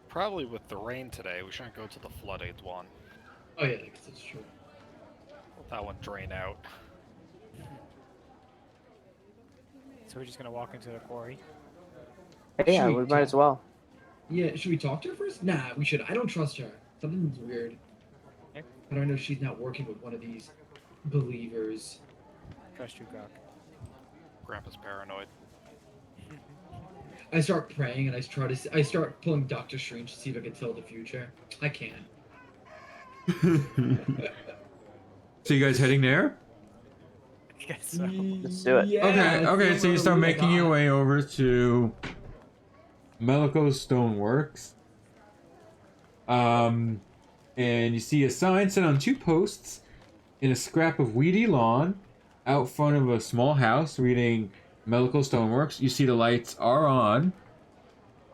Probably with the rain today, we shouldn't go to the flooded one. Oh yeah, I guess that's true. Let that one drain out. So we're just gonna walk into the quarry. Yeah, Should we we might as well. Yeah, should we talk to her first? Nah, we should. I don't trust her. Something's weird. Okay. I don't know if she's not working with one of these believers. Trust you, Gok. Grandpa's paranoid. I start praying and I start pulling Doctor Strange to see if I can tell the future. I can't. So you guys heading there? I guess so. Let's do it. Yeah, Okay, okay, it's so you not start a making your god. way over to Melico Stoneworks. And you see a sign set on 2 posts in a scrap of weedy lawn out front of a small house reading Melico Stoneworks. You see the lights are on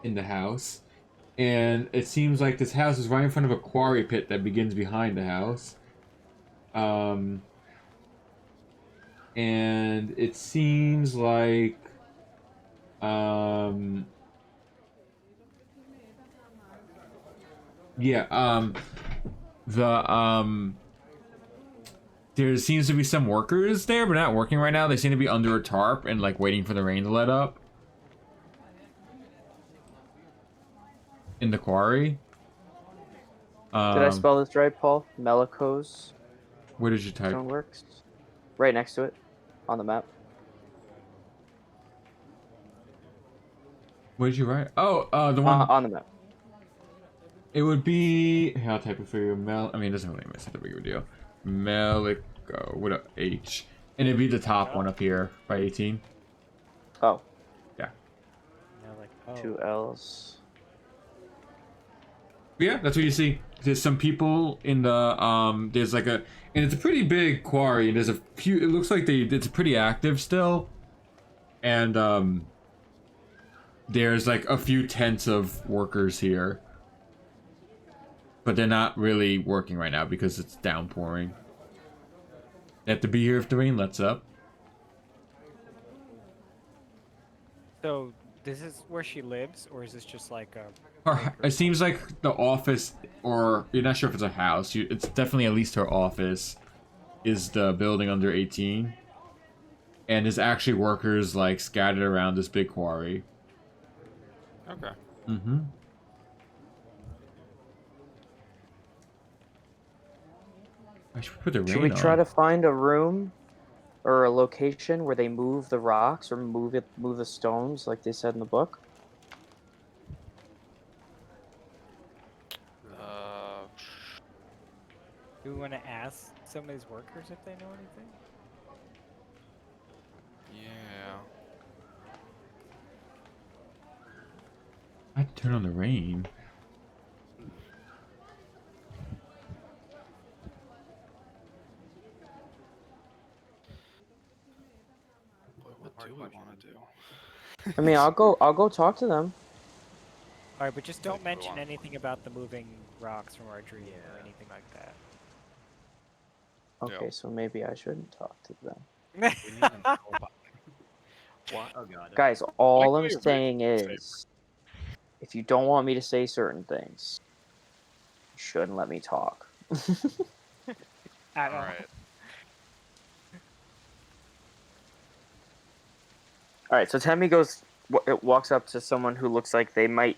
in the house. And it seems like this house is right in front of a quarry pit that begins behind the house. And it seems like there seems to be some workers there, but not working right now. They seem to be under a tarp and like waiting for the rain to let up. In the quarry. Did I spell this right, Paul? Melikos Where did you type? Stoneworks? Right next to it on the map. What did you write? Oh, the one. On the map. It would be. Here, I'll type it for you. I mean, it doesn't really make such a big of a deal. Melico with a H, and it'd be the top one up here by 18. Oh, Yeah. Now, like, oh, 2 L's. But yeah, that's what you see. There's some people in the There's like a, and it's a pretty big quarry. And there's a few. It looks like it's pretty active still, and there's like a few tents of workers here. But they're not really working right now because it's downpouring. They have to be here if the rain lets up. so this is where she lives, or is this just like a? It seems like the office, or you're not sure if it's a house. It's definitely at least her office is the building under 18. And there's actually workers like scattered around this big quarry. Okay. Mm-hmm. I should put the rain Should we try on. to find a room or a location where they move the rocks or move the stones like they said in the book? Do we want to ask some of these workers if they know anything? Yeah. I had to turn on the rain. What do we want to do? I mean, I'll go talk to them. All right, but just don't Like, we mention want- anything about the moving rocks from our dream or anything like that. Okay, Yeah. so maybe I shouldn't talk to them. We need to know about what? Oh god. Guys, all Like I'm we were saying saying. is, if you don't want me to say certain things, you shouldn't let me talk. At all. Alright. All right, so Temmie walks up to someone who looks like they might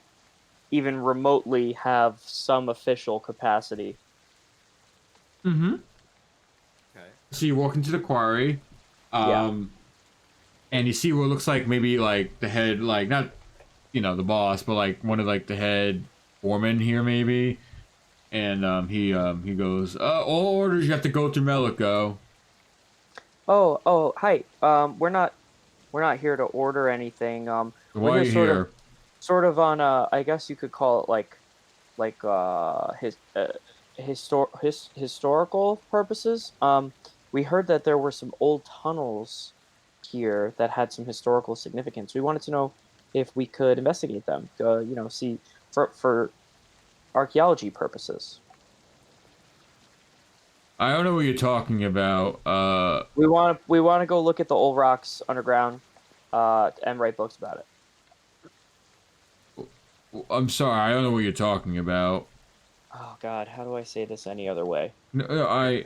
even remotely have some official capacity. Mm-hmm. Okay. So you walk into the quarry, Yeah. and you see what looks like maybe like the head, like not, the boss, but like one of like the head foremen here maybe, and he goes, all orders you have to go through Melico. Oh, hi. We're not here to order anything. Why We're are you just here? sort of on I guess you could call it historical purposes. We heard that there were some old tunnels here that had some historical significance. We wanted to know if we could investigate them. See for archaeology purposes. I don't know what you're talking about. We want to go look at the old rocks underground, and write books about it. I'm sorry, I don't know what you're talking about. Oh God, how do I say this any other way? No,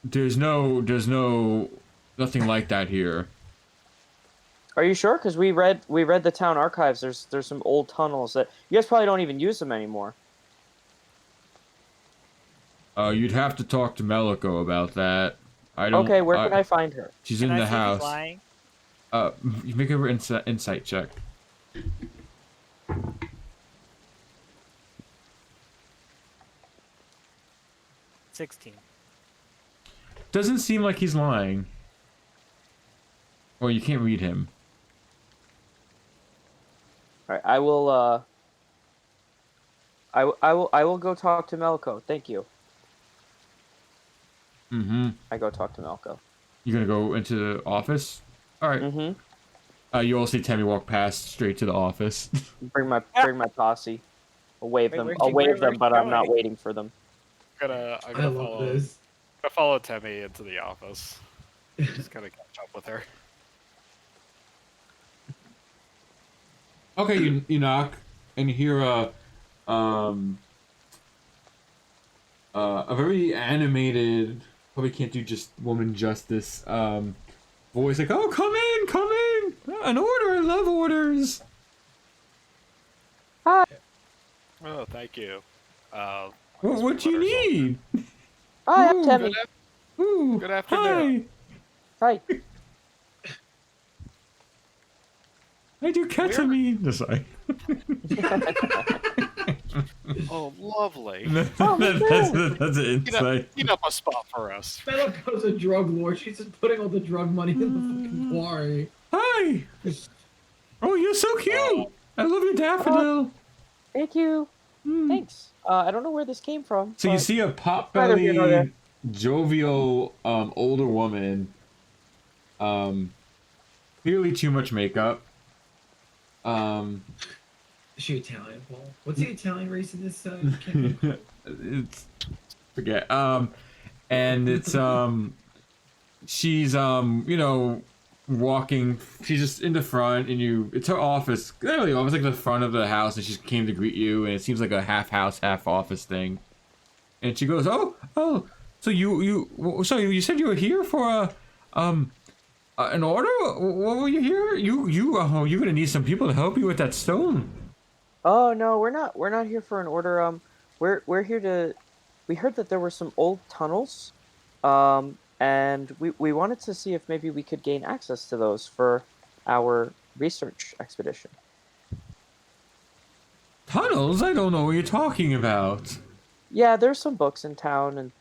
there's nothing like that here. Are you sure? Because we read the town archives. There's some old tunnels that you guys probably don't even use them anymore. You'd have to talk to Melico about that. I don't. Okay, where can I find her? She's Can in I the see if he's house. lying? You make her insight check. 16. Doesn't seem like he's lying. Or you can't read him. All right, I will. I will go talk to Melko. Thank you. Mm-hmm. I go talk to Melko. You gonna go into the office? All right. Mm-hmm. You all see Temmie walk past straight to the office. Bring my posse. I'll wave Wait, them. where's I'll she- wave where's them, she but I'm not going? waiting for them. I'm I gonna love follow. this. I follow Temmie into the office. Just gotta catch up with her. Okay, you knock and you hear a very animated probably can't do just woman justice. Voice like, oh, come in, an order. I love orders. Hi. Oh, thank you. What do you need? Hi, I'm Ooh. Temmie. Ooh, Good afternoon. Hi. I do ketamine. No, sorry. Oh, lovely. that's an insight. Clean up a spot for us. Meloco's a drug lord. She's just putting all the drug money in the fucking quarry. Hi. Oh, you're so cute. I love your daffodil. Thank you. Mm. Thanks. I don't know where this came from. So you but- see a Neither here nor there. pot-bellied, jovial, older woman. Clearly too much makeup. Is she Italian, Paul? What's the Italian race in this? Kingdom? It's forget. And it's she's walking. She's just in the front, and it's her office. Not really office, like the front of the house, and she came to greet you, and it seems like a half house, half office thing. And she goes, "Oh, so you said you were here for an order? What were you here? You're gonna need some people to help you with that stone." Oh no, we're not here for an order. We're here to. We heard that there were some old tunnels, and we wanted to see if maybe we could gain access to those for our research expedition. Tunnels? I don't know what you're talking about. Yeah, there's some books in town, and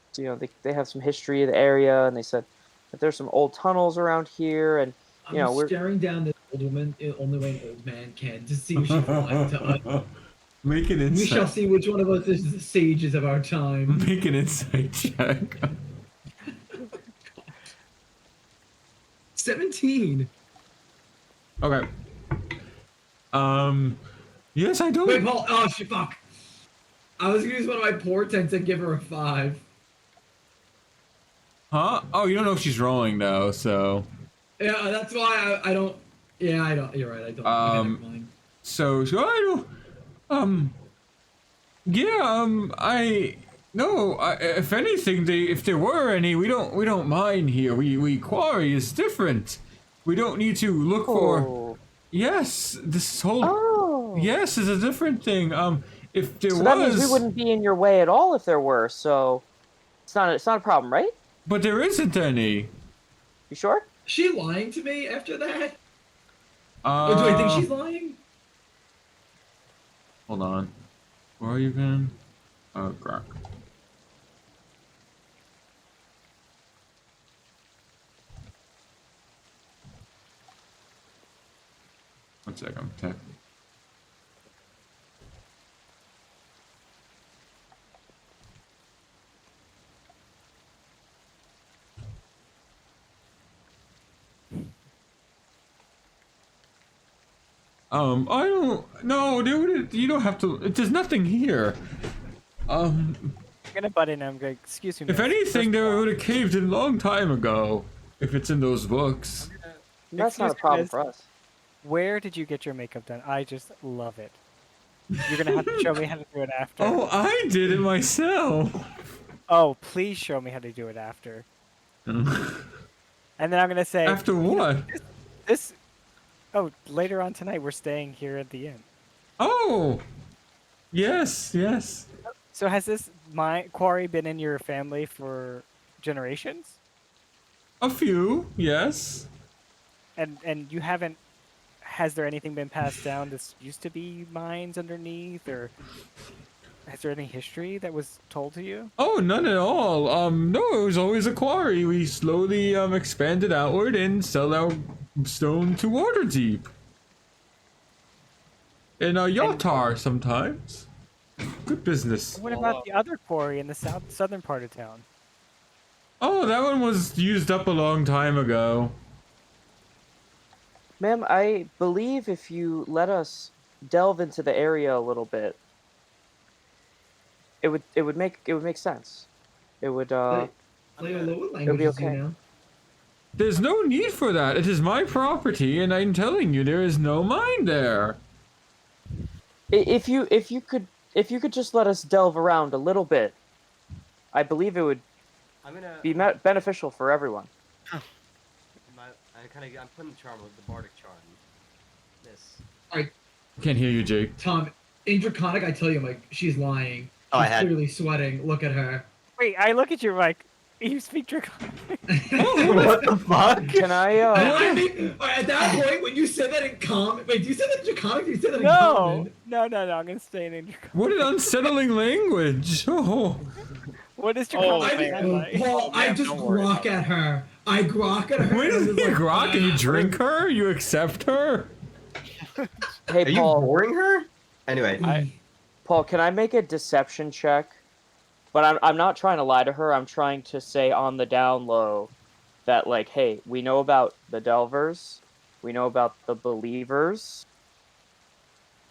they have some history of the area, and they said that there's some old tunnels around here, and I'm we're staring down this old woman, only way an old man can, to see if she's lying to us. Make an We shall insight. see which one of us is the sages of our time. Make an insight check. 17. Okay. Yes, I don't. Wait, Paul. Oh, shit, fuck. I was gonna use one of my portents and give her a 5. Huh? Oh, you don't know if she's rolling though, so. Yeah, that's why I don't. Yeah, I don't. You're right. I don't. Okay, never mind. So I don't. Yeah. If anything, if there were any, we don't mind here. We quarry is different. We don't need to look for. Oh. Yes, this whole. Oh. Yes, is a different thing. If there So was. that means we wouldn't be in your way at all if there were. So it's not a problem, right? But there isn't any. You sure? Is she lying to me after that? Or do I think she's lying? Hold on. Where are you again? Oh, Grok. One second. Tech. I don't. No, dude, you don't have to. There's nothing here. I'm gonna butt in. I'm going. Excuse me. If miss. anything, First they of all, would have caved in a long time ago. If it's in those books. That's not a Excuse me, problem miss. for us. Where did you get your makeup done? I just love it. You're gonna have to show me how to do it after. Oh, I did it myself. Oh, please show me how to do it after. And then I'm gonna say After what? this. Oh, later on tonight we're staying here at the inn. Oh, yes, yes. So has this quarry been in your family for generations? A few, yes. And you haven't. Has there anything been passed down? This used to be mines underneath, or has there any history that was told to you? Oh, none at all. No, it was always a quarry. We slowly expanded outward and sell our stone to Waterdeep. And Yotar sometimes. Good business. What about the other quarry in the southern part of town? Oh, that one was used up a long time ago. Ma'am, I believe if you let us delve into the area a little bit, it would make sense. It would Leo, what language be is you okay. now? There's no need for that. It is my property, and I'm telling you, there is no mine there. if you could just let us delve around a little bit, I believe it would I'm gonna. beneficial for everyone. I'm putting the charm with the bardic charm. This. Can't hear you, Jake. Tom, in Draconic, I tell you, Mike, she's lying. She's Oh, I had- clearly sweating. Look at her. Wait, I look at you like you speak Draconic. What the fuck? Can I? I mean, at that point, when you said that in common, wait, do you say that in Draconic? Or do you say that in No, common? no. I'm gonna stay in Draconic. What an unsettling language. Oh. What is Oh, Draconic? man. sound like? Paul, I man, just don't worry grok about at her. I grok at her. When and is I'm you just like, grok and you drink her? You accept her? Hey, Are you Paul. boring her? Anyway, Paul, can I make a deception check? But I'm not trying to lie to her. I'm trying to say on the down low that, like, hey, we know about the Delvers, we know about the Believers,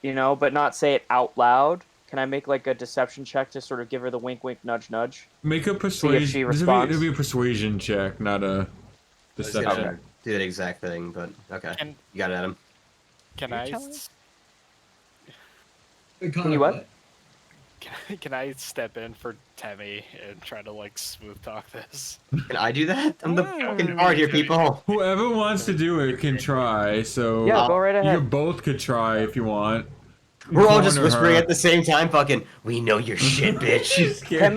you know, but not say it out loud. Can I make like a deception check to sort of give her the wink, wink, nudge, nudge? Make a she persuasion. responds. It'll be a persuasion check, not a I was gonna deception. do that exact thing, but okay. Can You got it, Adam. can You're I telling- s- Can you what? can I step in for Temmie and try to like smooth talk this? Can I do that? I'm the Oh. fucking bard here, people. Whoever wants to do it can try. So Yeah, go right you ahead. both could try if you want. We're all just Corner whispering her. at the same time, fucking, we know your shit, bitch. She's scared.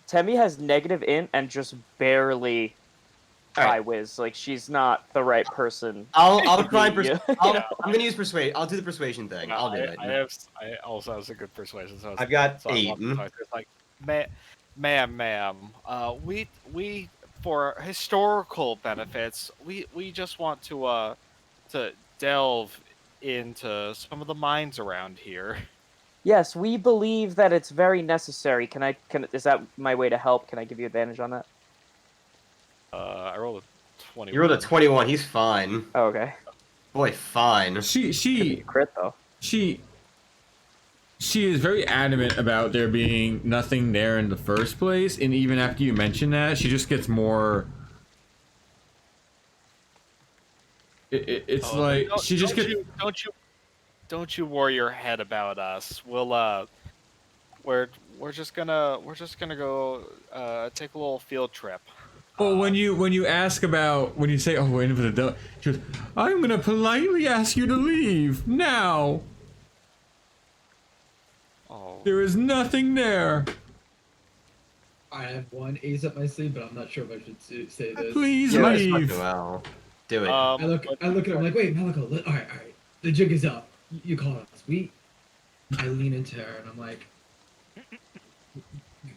Temmie has negative int and just barely All right. high whiz. Like she's not the right person. I'll try and Yeah. I'm gonna use persuade. I'll do the persuasion thing. I'll do it. I also have a good persuasion. So I've got so I 8. love to talk to her. It's like, ma'am, we for historical benefits, we just want to delve into some of the mines around here. Yes, we believe that it's very necessary. Is that my way to help? Can I give you advantage on that? I rolled a 20. You rolled a 21. He's fine. Oh, okay. Boy, fine. She Crit though. is very adamant about there being nothing there in the first place, and even after you mention that, she just gets more. It's Oh, like don't- she just don't gets. don't you worry your head about us. We'll we're just gonna go take a little field trip. Well, when you ask about when you say, "Oh, wait for the devil," she goes, "I'm gonna politely ask you to leave now. Oh, There is nothing there. I have one ace up my sleeve, but I'm not sure if I should say this. Please You might as leave." well. Do it. I look at her. I'm like, wait, Malico. All right. The jig is up. You call us. I lean into her and I'm like, you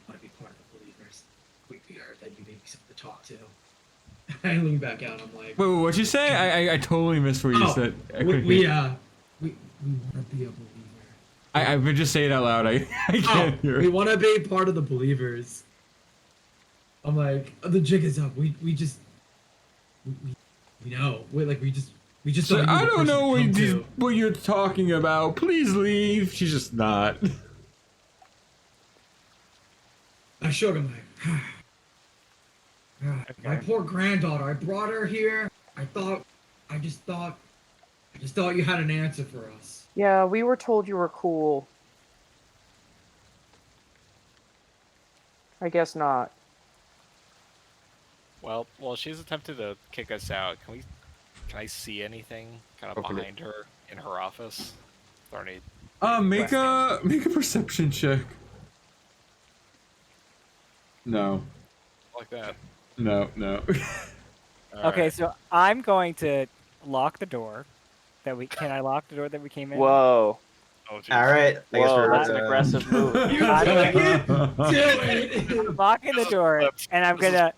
want to be part of the Believers? We heard that you may be something to talk to. I lean back out. I'm like, Wait, what'd you say? I totally missed what you oh, said. I we couldn't hear. want to be a believer. I would just say it out loud. I can't hear. We want to be part of the Believers. I'm like, the jig is up. We know. We just So don't. I don't know what you're talking about. Please leave. She's just not. I showed him like, my poor granddaughter. I brought her here. I just thought you had an answer for us. Yeah, we were told you were cool. I guess not. well, she's attempted to kick us out. Can I see anything kind of Open it. behind her in her office? Is there any Make a perception check. No. like that? No. All Okay, right. so I'm going to lock the door. Can I lock the door that we came in? Whoa. Oh, geez. All right. I guess Whoa, we're that's an aggressive move. You're I'm doing it. Do it. Locking the door, flipped. and I'm This is gonna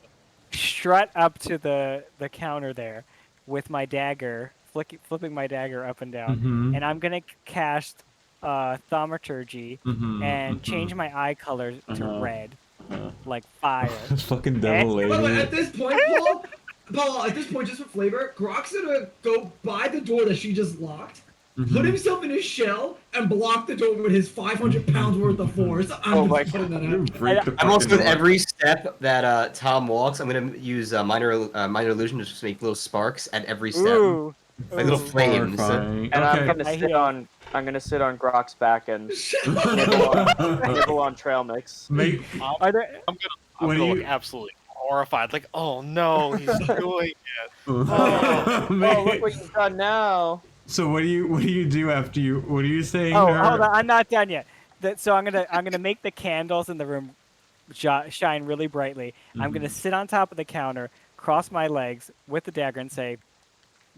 strut up to the counter there with my dagger, flipping my dagger up and down, Mhm. and I'm gonna cast thaumaturgy Mhm, and mhm. change my eye color to Uh-huh. red, Uh-huh. like fire. This fucking devil By the way, lady. at this point, Paul, at this point, just for flavor, Grok's gonna go by the door that she just locked, Mm-hmm. put himself in his shell, and block the door with his 500 pounds worth of force. Oh my putting that out. Break the I'm also fucking with door. every step that Tom walks. I'm gonna use minor illusion to just make little sparks at every step, Ooh. like little Ooh. flames. Horrifying. And Okay. I'm gonna I sit heal. on I'm gonna sit on Grok's back and nibble on trail mix. Make Are there? I'm When gonna you- look absolutely horrified. Like, oh no, he's doing it. Oh, Make- look what you've done now. So what do you do after you? What are you saying? Oh, to her? hold on, I'm not done yet. So I'm gonna make the candles in the room shine really brightly. I'm gonna sit on top of the counter, cross my legs with the dagger, and say,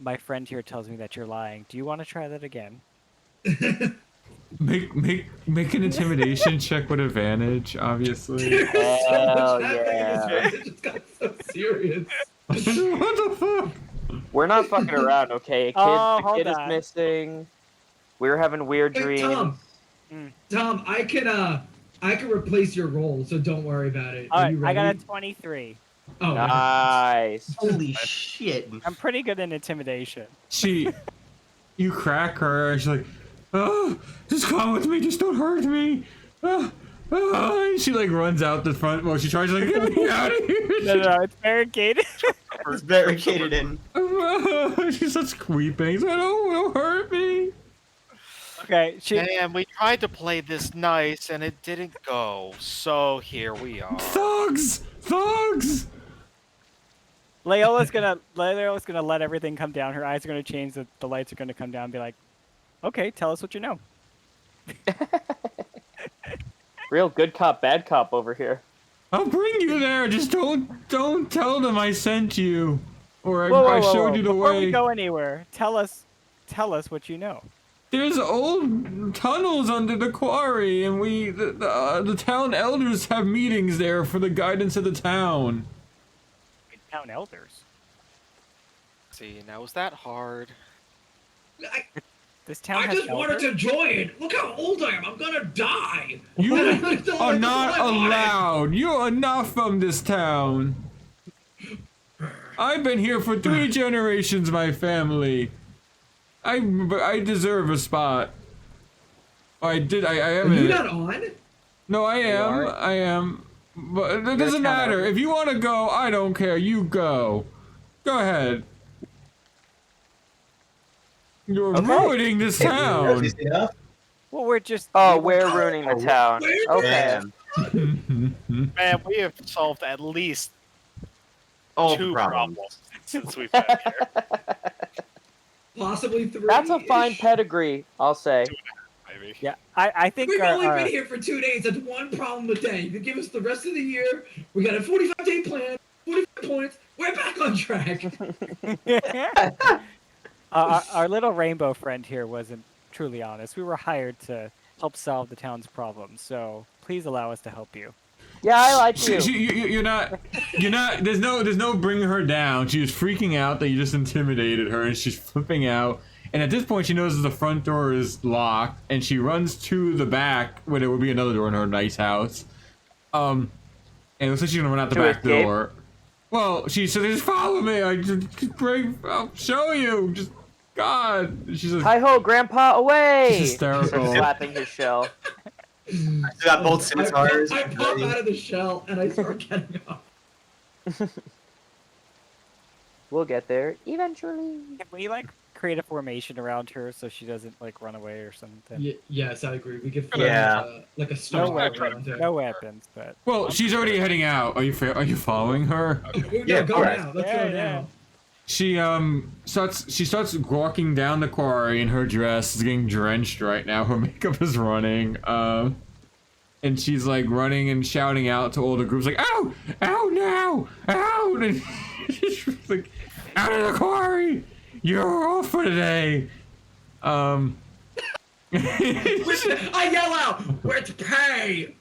"My friend here tells me that you're lying. Do you want to try that again?" Make an intimidation check with advantage, obviously. Hell That yeah. thing just got so serious. What the fuck? We're not fucking around, okay? Oh, The hold kid is on. missing. We're having weird Wait, dreams. Tom, I can replace your role, so don't worry about it. All Are right, you I got a ready? 23. Oh, Nice. Holy shit! I'm pretty good in intimidation. You crack her, and she's like, "Oh, just come with me, just don't hurt me." And she like runs out the front. Well, she tries to like get me out of here. No, it's barricaded. It's barricaded in. She starts weeping. She's like, "Don't hurt me." Okay, And we tried to play this nice, and it didn't go. So here we are. Thugs! Leola's gonna let everything come down. Her eyes are gonna change. The lights are gonna come down. And be like, "Okay, tell us what you know." Real good cop, bad cop over here. I'll bring you there. Just don't tell them I sent you, or I Whoa, showed you the Before way. we go anywhere, tell us what you know. There's old tunnels under the quarry, and the town elders have meetings there for the guidance of the town. Town elders. See, now is that hard? This town I has just wanted elders? to join. Look how old I am. I'm gonna die. You I don't want are to not live on it. allowed. You are not from this town. I've been here for 3 generations, my family. I deserve a spot. I am Are you in not it. on? No, I am. But it doesn't matter. If you want to go, I don't care. You go. Go ahead. You're ruining this town. Well, we're just. We're ruining the town. Wait, Okay. Man, we have solved at least All 2 problems. problems since we've been here. Possibly 3. That's a fine pedigree, I'll say. Maybe. Yeah, I think We've only our, been here for 2 days. That's one problem a day. You could give us the rest of the year. We got a 45-day plan, 45 points. We're back on track. our little rainbow friend here wasn't truly honest. We were hired to help solve the town's problems, so please allow us to help you. Yeah, I like you. You're not. There's no bringing her down. She was freaking out that you just intimidated her, and she's flipping out. And at this point, she notices the front door is locked, and she runs to the back where there would be another door in her nice house. And it looks like she's gonna run out the To back escape? door. Well, she said, "Just follow me. I'll show you. Just God." She's like, Hi ho, Grandpa, away! She's hysterical. Slapping his shell. You got both scimitars. I pop out of the shell and I start getting up. We'll get there eventually. Can we create a formation around her so she doesn't run away or something? Yes, I agree. We could Yeah. like a No star weapons, around her. no weapons, but well, she's already heading out. Are you following her? Yeah, go correct. now. Let's Yeah, go yeah. now. She starts walking down the quarry, and her dress is getting drenched right now. Her makeup is running. And she's running and shouting out to all the groups "Ow! Ow now! Out!" And she's like, "Out of the quarry! You're off for today." I yell out, "Where's pay?"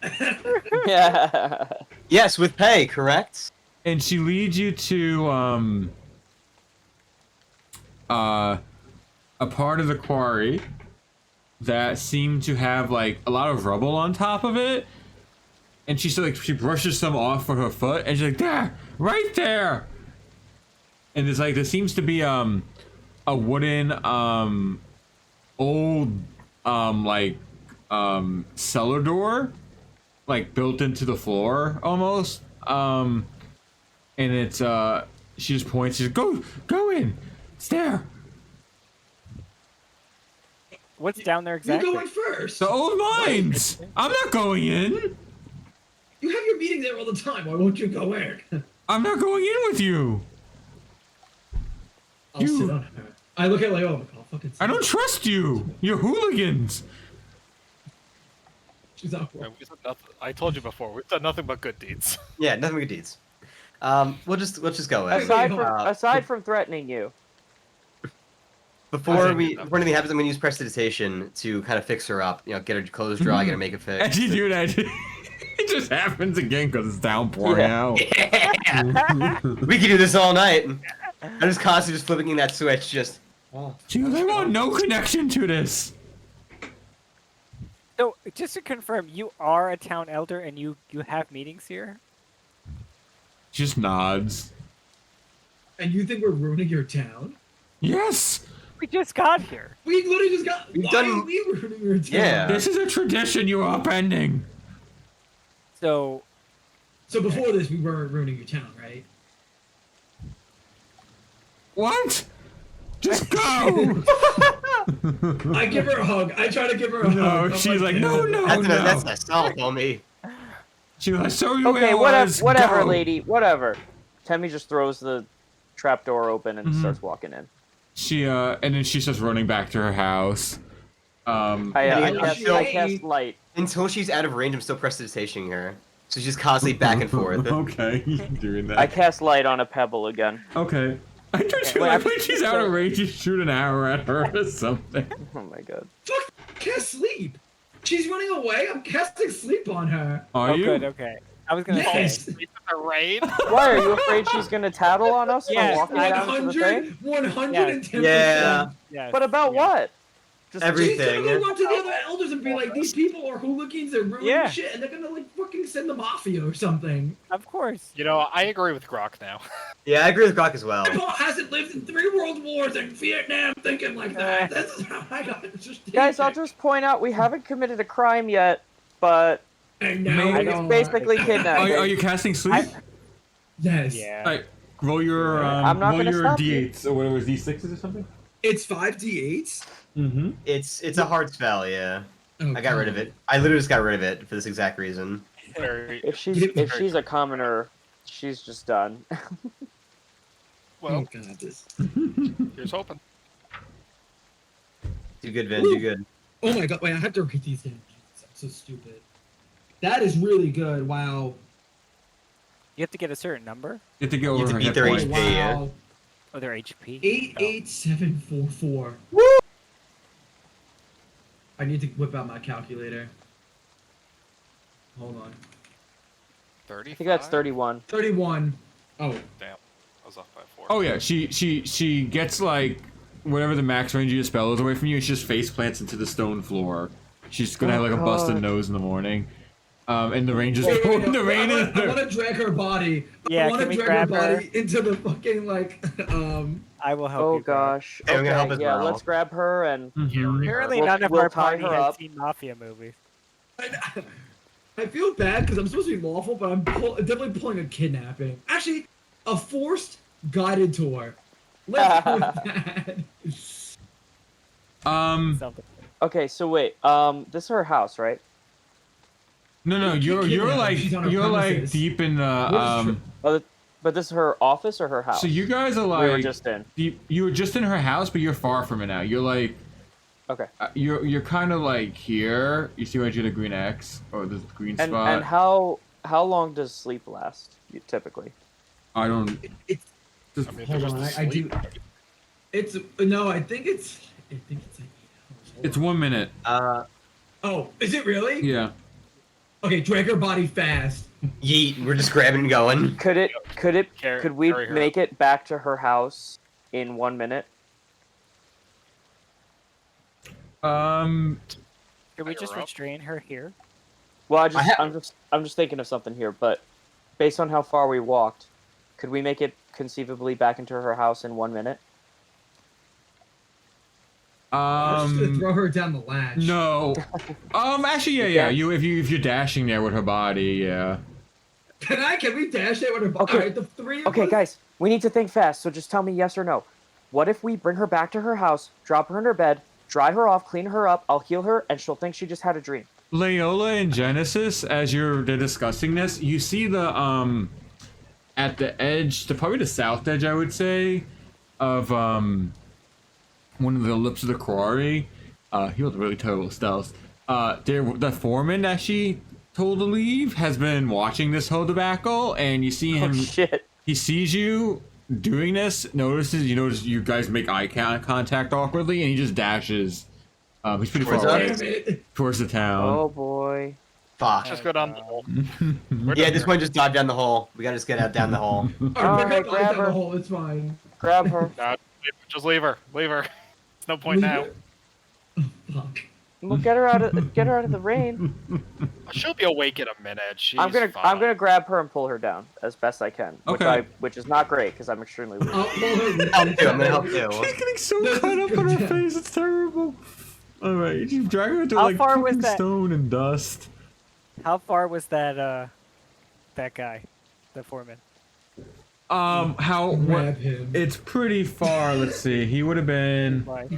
Yeah. Yes, with pay, correct? And she leads you to a part of the quarry that seemed to have a lot of rubble on top of it, and she she brushes some off with her foot, and she's like, "There, right there." And there seems to be a wooden old cellar door built into the floor almost, and it's she just points. She's like, go in. It's there. What's down there You're exactly? going first. The old mines. I'm not going in. You have your meeting there all the time. Why won't you go in? I'm not going in with you. I'll You- sit on her. I look at it like, oh my god, fucking. I don't trust you. You're hooligans. She's not. And we've done nothing, I told you before, we've done nothing but good deeds. Yeah, nothing but good deeds. Let's just go in. Aside from threatening you, Before think- before anything happens, I'm gonna use prestidigitation to kind of fix her up. You know, get her clothes dry, get her makeup As fixed. you do that, it just happens again because it's downpouring out. Yeah. We can do this all night. I'm just constantly just flipping that switch. Just. She goes, I want no connection to this. So, just to confirm, you are a town elder and you have meetings here? Just nods. And you think we're ruining your town? Yes. We just got here. We literally just got. We've Why done- are we ruining your town? Yeah. This is a tradition you are upending. So, So before this, we weren't ruining your town, right? What? Just go. I give her a hug. I try to give her a No, hug. I'm she's like, no, "Yeah." no. That's an assault on me. She was like, so you okay, will whatever, go. lady, whatever. Temmie just throws the trapdoor open and starts walking in. She and then she starts running back to her house. I Yeah, cast light. Until she's out of range, I'm still prestidigitating her. So she's constantly back and forth. Okay, doing that. I cast light on a pebble again. Okay. I told you, Wait, like, I'm- when she's out of range, you shoot an arrow at her or something. Oh my god. Fuck, cast sleep. She's running away. I'm casting sleep on her. Are oh, you? good, okay. I was gonna Yes. say. The raid? Why are you afraid she's gonna tattle on us Yes, for walking down to the thing? 110%. Yeah. Yes, But about yeah. what? Just Every- She's gonna Everything. go up to the other elders and be like, these people are hooligans, they're ruining Yeah. shit, and they're gonna like fucking send the mafia or something. Of course. You know, I agree with Grok now. Yeah, I agree with Grok as well. My Paul hasn't lived in 3 world wars and Vietnam thinking like that. This is how I got strategic. Guys, I'll just point out we haven't committed a crime yet, but And now Maybe- we it's don't basically like- kidnapping. Are you casting sleep? Yes. Yeah. Like, roll your I'm not roll gonna your stop you. d8s or whatever, d6s or something. It's 5d8s. Mm-hmm. It's a hard spell, yeah. Oh, I got rid of it. I literally just got rid of it for this exact reason. Very If she's a commoner, she's just done. Oh well. god, this. Here's hoping. Do good, Vin. Do good. Oh my god, wait, I have to read these in. Jesus, I'm so stupid. That is really good. Wow. You have to get a certain number You have to go You over have her to hit beat their points. HP. Yeah. Wow. of their HP. 88744. I need to whip out my calculator. Hold on. 30. I think that's 31. 31. Oh, Damn. I was off by 4. Oh yeah, she gets like whatever the max range of your spell is away from you. She just face plants into the stone floor. She's gonna have like a busted God. nose in the morning. And the range is wait, the rain is I want to drag her body. Yeah, I want can to we drag her grab her? body into the fucking like I will help Oh you. Greg. gosh. Hey, I'm gonna help Okay, as yeah, well. let's grab her and Mhm. Apparently, We'll- none of we'll our tie party her has up. seen mafia movies. I feel bad because I'm supposed to be lawful, but I'm definitely pulling a kidnapping. Actually, a forced guided tour. Let's go with that. Something. Okay, so wait. This is her house, right? No, you're kidnapped. She's on her you're like premises. deep in the Oh, but this is her office or her house? So you guys are we were like just in. deep. You were just in her house, but you're far from it now. You're like Okay. you're kind of like here. You see where I did a green X or the green And spot. and how long does sleep last? Typically. I don't. It's Just, I mean, if hold they're on. just I do. asleep, It's no. I think it's like 8 hours. Hold it's on. 1 minute. Oh, is it really? Yeah. Okay, drag her body fast. Yeet. We're just grabbing and going. Could we carry her make it back to her house in 1 minute? Can we Higher just up. restrain her here? Well, I'm just thinking of something here, but based on how far we walked, could we make it conceivably back into her house in 1 minute? I'm just gonna throw her down the latch. No. Actually, yeah. Yeah. If you're dashing there with her body, yeah. Can we dash it with her body? Okay. Alright, the three of Okay, us. guys, we need to think fast, so just tell me yes or no. What if we bring her back to her house, drop her in her bed, dry her off, clean her up. I'll heal her, and she'll think she just had a dream. Leola and Genesis, as they're discussing this, you see the at the edge, probably the south edge, I would say, of one of the lips of the quarry. He was really terrible stealth. The foreman that she told to leave has been watching this whole debacle, and you see him. Oh shit! He sees you doing this, notice you guys make eye contact awkwardly, and he just dashes. He's pretty far Towards away towards the town. Oh boy! Fuck. Just go down the hole. Yeah, at this point, just dive down the hole. We gotta just get out down the hole. Alright, Alright, grab her. the hole. It's fine. Grab her. No, just leave her. Leave her. There's no point now. Fuck. We'll get her out of the rain. She'll be awake in a minute. She's I'm fine. gonna grab her and pull her down as best I can. Okay. Which is not great because I'm extremely weak. I'll hold her. Help too. I'm gonna help too. She's getting so This caught is up in her good. face, it's terrible. Alright, you drag her into How like far was fucking that? stone and dust. How far was that guy, the foreman? Grab him. It's pretty far, let's see. He would have been Like,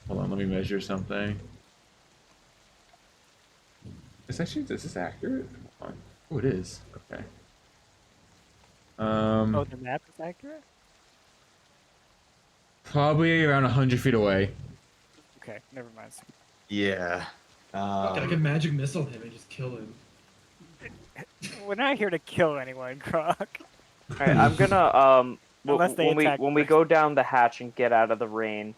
hold on, let me measure something. Is this accurate? Hold on. Oh, it is. Okay. oh, the map is accurate? Probably around 100 feet away. Okay, never mind. Yeah. Fuck, I can magic missile him and just kill him. We're not here to kill anyone, Croc. Alright, I'm gonna Unless they attack when we first. go down the hatch and get out of the rain,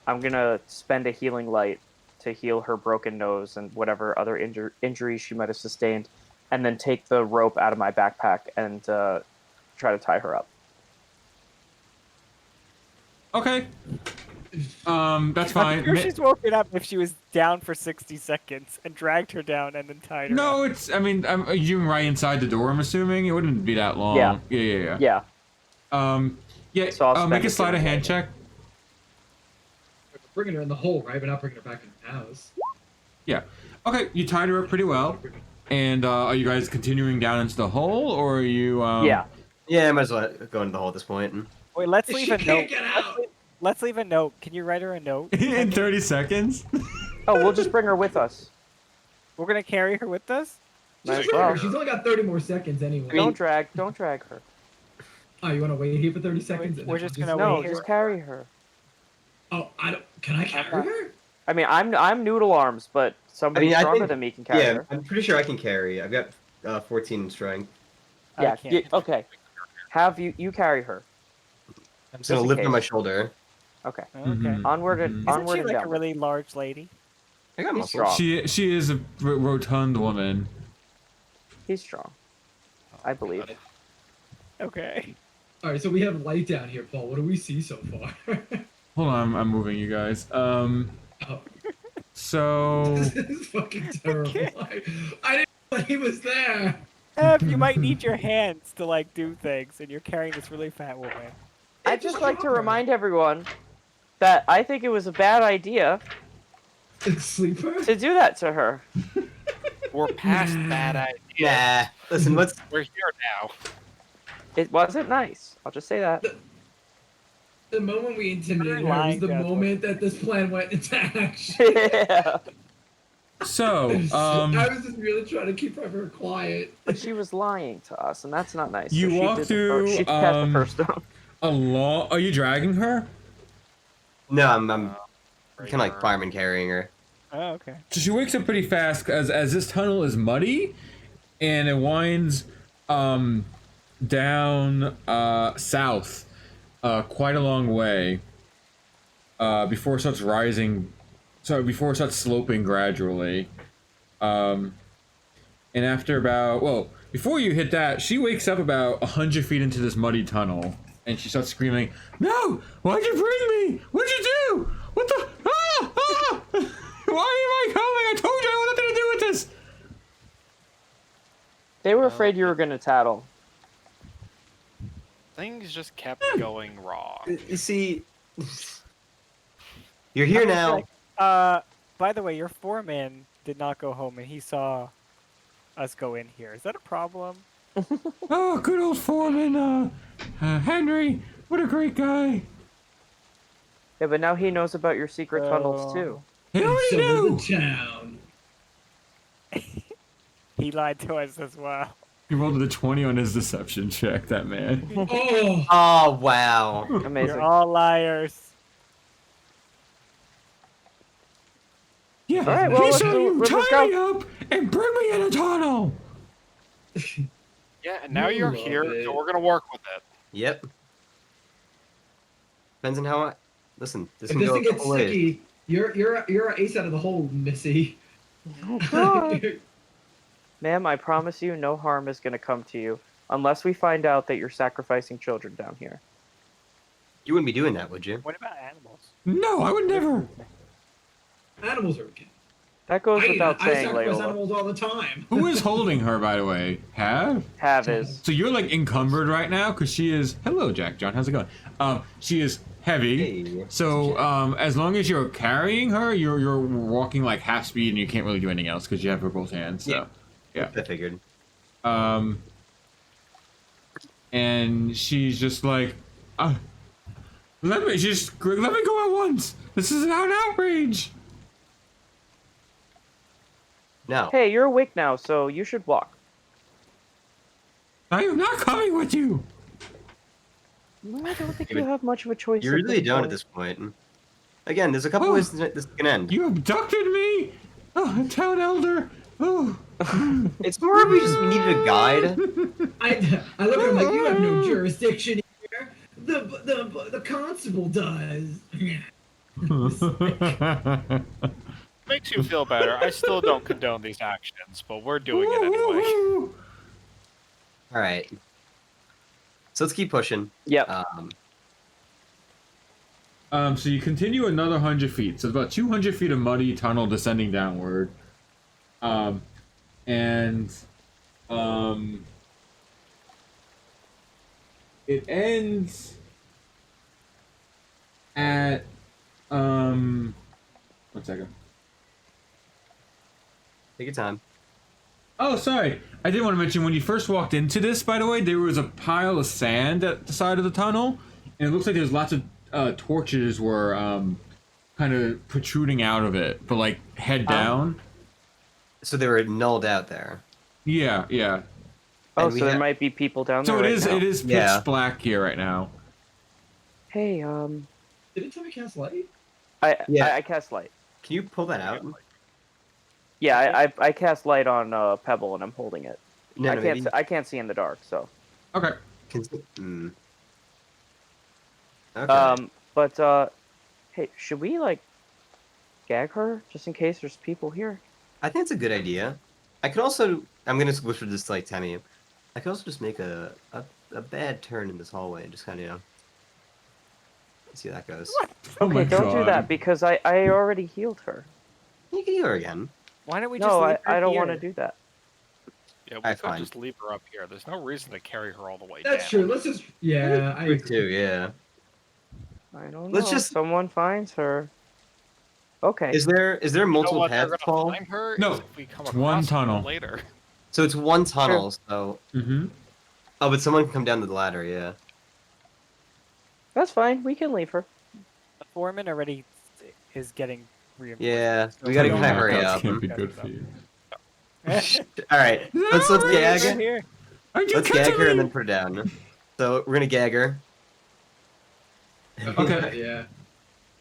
I'm gonna spend a healing light to heal her broken nose and whatever other injuries she might have sustained, and then take the rope out of my backpack and try to tie her up. Okay. That's I'm fine. sure she's woken up if she was down for 60 seconds and dragged her down and then tied her No, up. it's. I mean, you right inside the door. I'm assuming it wouldn't be that long. Yeah. Yeah. Yeah. Yeah. So I'll Make spend a a sleight of healing hand light. check. We're bringing her in the hole, right? But not bringing her back in the house. Yeah. Okay, you tied her up pretty well. And are you guys continuing down into the hole, or are you? Yeah. Yeah, I might as well go into the hole at this point. Wait, let's She leave a can't note. get out. Let's leave a note. Can you write her a note? In 30 seconds. Oh, we'll just bring her with us. We're gonna carry her with us? Might as Just bring her. well. She's only got 30 more seconds anyway. Don't drag her. Oh, you want to wait here for 30 seconds? and we're then just we'll gonna No, wait here. just carry her. Oh, I don't. Can I carry her? I mean, I'm noodle arms, but somebody I stronger think- than me can carry Yeah, her. I'm pretty sure I can carry. I've got 14 strength. I Yeah. can't. Okay. Have you carry her? I'm just gonna in lift on case. my shoulder. Okay. Okay. Mhm. Onward and Mhm. Isn't onward she and like a downward. really large lady? I got He's muscles. strong. She is a rotund woman. He's strong. I believe. Okay. All right, so we have light down here, Paul. What do we see so far? Hold on, I'm moving you guys. Oh, So this is fucking terrible. I didn't know he was there. You might need your hands to like do things, and you're carrying this really fat woman. I'd just like to remind everyone that I think it was a bad idea It's sleeper. to do that to her. We're past that idea. Nah. Listen, let's. We're here now. It wasn't nice. I'll just say that. The moment we intimidated her was lying, the Jasmine. moment that this plan went into action. Yeah. so I was just really trying to keep her quiet. But she was lying to us, and that's not nice. So You she walk did the through, first, she cast the um, first stone. along. Are you dragging her? No, I'm kind Right of like here. fireman carrying her. Oh, okay. So she wakes up pretty fast as this tunnel is muddy, and it winds down south quite a long way before it starts rising. Sorry, before it starts sloping gradually. And after before you hit that, she wakes up about 100 feet into this muddy tunnel, and she starts screaming, "No! Why'd you bring me? What'd you do? What the? Ah! Ah! Why am I coming? I told you I had nothing to do with this." They were afraid you were gonna tattle. Things just kept going wrong. You see, you're here now. By the way, your foreman did not go home, and he saw us go in here. Is that a problem? Oh, good old foreman, Henry. What a great guy. Yeah, but now he knows about your secret tunnels too. He already Some of knew. the town. He lied to us as well. He rolled a 20 on his deception check. That man. Oh, Oh wow. Amazing. You're all liars. Yeah. All right, well, he let's saw do- you let's tie go. me up and bring me in a tunnel. Yeah, and now you're Love here, it. so we're gonna work with it. Yep. Depends on how. Listen, this if can this go a thing gets couple ways. sticky, you're an ace out of the hole, Missy. Oh, God. Ma'am, I promise you, no harm is going to come to you unless we find out that you're sacrificing children down here. You wouldn't be doing that, would you? What about animals? No, I would never. Animals are okay. That goes I without saying, sacrifice Leola. animals all the time. Who is holding her, by the way? Have? Have is. So you're like encumbered right now because she is. Hello, Jack John. How's it going? She is heavy. Hey. So as long as you're carrying her, you're walking like half speed and you can't really do anything else because you have her both hands. So yeah. I figured. And she's just like, let me go at once. This is an outrage. No. Hey, you're awake now, so you should walk. I am not coming with you. No, I don't think Yeah, you but have much of a choice. You at really this don't at point. this point. Again, there's a couple Oh. ways this can end. You abducted me. Oh, town elder. Oh. It's more of we just needed a guide. I look at him like, you have no jurisdiction here. The constable does. Makes you feel better. I still don't condone these actions, but we're doing it anyway. All right. So let's keep pushing. Yep. So you continue another 100 feet. So it's about 200 feet of muddy tunnel descending downward. It ends at 1 second. Take your time. Oh, sorry. I did want to mention when you first walked into this, by the way, there was a pile of sand at the side of the tunnel, and it looks like there's lots of torches were kind of protruding out of it, but like head down. So they were nulled out there. Yeah, yeah. Oh, and we so there ha- might be people down So there. it right is now. it is pitch Yeah. black here right now. Hey, Did it tell me cast light? Yeah. I cast light. Can you pull that out? Yeah, I cast light on Pebble and I'm holding it. No, I no, can't maybe. I can't see in the dark, so. Okay. Okay. But hey, should we like gag her just in case there's people here? I think it's a good idea. I could also. I'm gonna whisper this to like Tammy. I could also just make a bad turn in this hallway and just kind of see how that goes. Oh my Okay, don't do God. that because I already healed her. You can heal her again. Why don't we just No, leave her I don't want to here? do that. Yeah, we Alright, could fine. just leave her up here. There's no reason to carry her all the way That's down. true. Let's just. Yeah, I Me agree. too. Yeah. I don't know. Let's just- Someone finds her. Okay. Is there You know multiple what they're paths, gonna Paul? find her? No, is if we come it's one across her tunnel. later. So it's one tunnel. So Mm-hmm. oh, but someone can come down the ladder. Yeah. That's fine. We can leave her. The foreman already is getting reinforcements. Yeah. so We gotta don't kinda have hurry to- up. Can't be good for you. All right. Let's No, We're gag. here. Are you Let's catching gag her and me? then put her down. So we're gonna gag her. Okay. Yeah.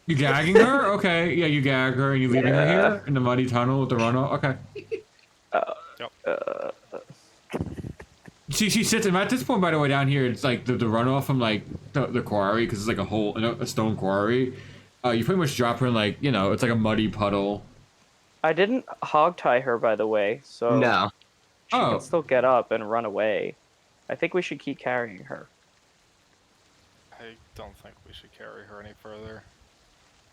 You gagging her? Okay. Yeah, you gag her and you leaving her Yeah. here in the muddy tunnel with the runoff. Okay. She sits at this point, by the way, down here. It's like the runoff from like the quarry because it's like a hole, a stone quarry. You pretty much drop her in like it's like a muddy puddle. I didn't hog tie her, by the way, so No. she Oh. can still get up and run away. I think we should keep carrying her. I don't think we should carry her any further.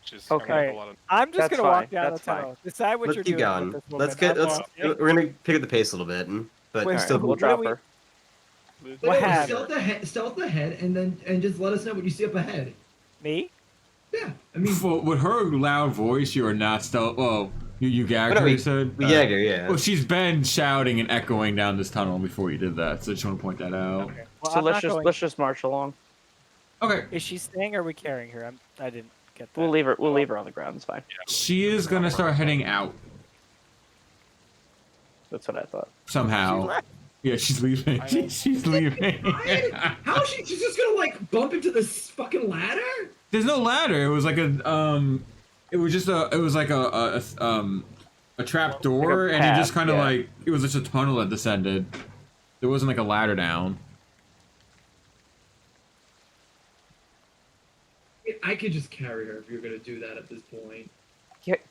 She's Okay. gonna make a lot of. I'm just That's gonna walk fine, down the that's fine. tunnel. Decide what Let's you're keep doing. going. With this Let's woman. get. Let's. Yeah. We're gonna pick up the pace a little bit, but Wait, still. We'll what do drop we- her. What But no, happened? stealth ahead, and just let us know what you see up ahead. Me? Yeah, I mean, With her loud voice, you are not stealth. Well, you gagged But no, her. You said. We gagged her. Yeah. Well, she's been shouting and echoing down this tunnel before you did that, so I just want to point that out. Okay. Well, So I'm let's not just going- let's just march along. Okay. Is she staying or are we carrying her? I didn't get that. We'll leave her. We'll leave her on the ground. It's fine. She is gonna start heading out That's what I thought. somehow. Yeah, she's leaving. She's leaving. How is she's just gonna like bump into this fucking ladder? There's no ladder. It was like it was just it was like a trap door, Like a and you path, just kind of yeah. like, it was just a tunnel that descended. There wasn't like a ladder down. I could just carry her if you're gonna do that at this point.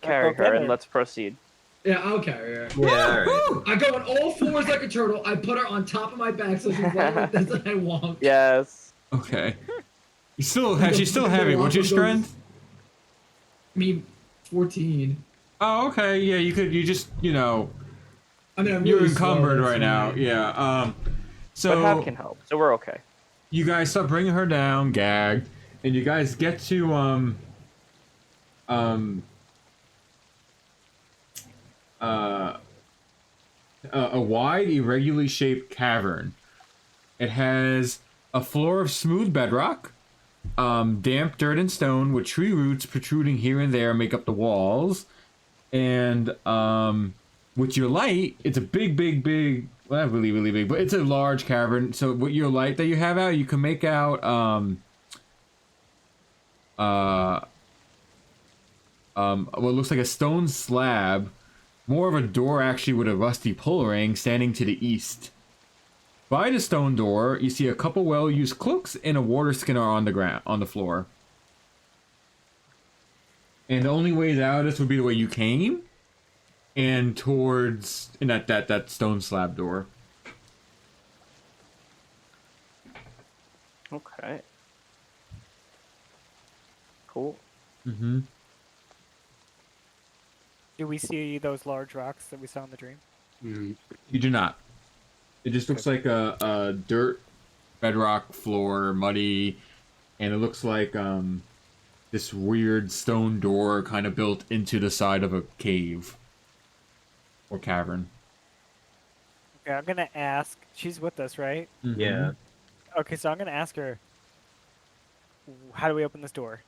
Carry Okay, her and then. let's proceed. Yeah, I'll carry her. Yeah, all right. I go on all fours like a turtle. I put her on top of my back so she's right like this, and I walk. Yes. Okay. She's still heavy. What's your strength? I mean, 14. Oh, okay. Yeah, you just, I mean, I'm you're really encumbered slow, right now. Yeah. But So Hab can help, so we're okay. you guys start bringing her down, gagged, and you guys get to a wide, irregularly shaped cavern. It has a floor of smooth bedrock, damp dirt and stone with tree roots protruding here and there make up the walls, and with your light, it's a big. Well, not really big, but it's a large cavern. So with your light that you have out, you can make out what looks like a stone slab, more of a door actually with a rusty pull ring standing to the east. By the stone door, you see a couple well-used cloaks and a water skinner on the floor. And the only ways out of this would be the way you came, and towards that stone slab door. Okay. Cool. Mm-hmm. Do we see those large rocks that we saw in the dream? You do not. It just looks like a dirt bedrock floor, muddy, and it looks like this weird stone door kind of built into the side of a cave or cavern. Okay, I'm gonna ask. She's with us, right? Mhm. Yeah. Okay, so I'm gonna ask her. How do we open this door?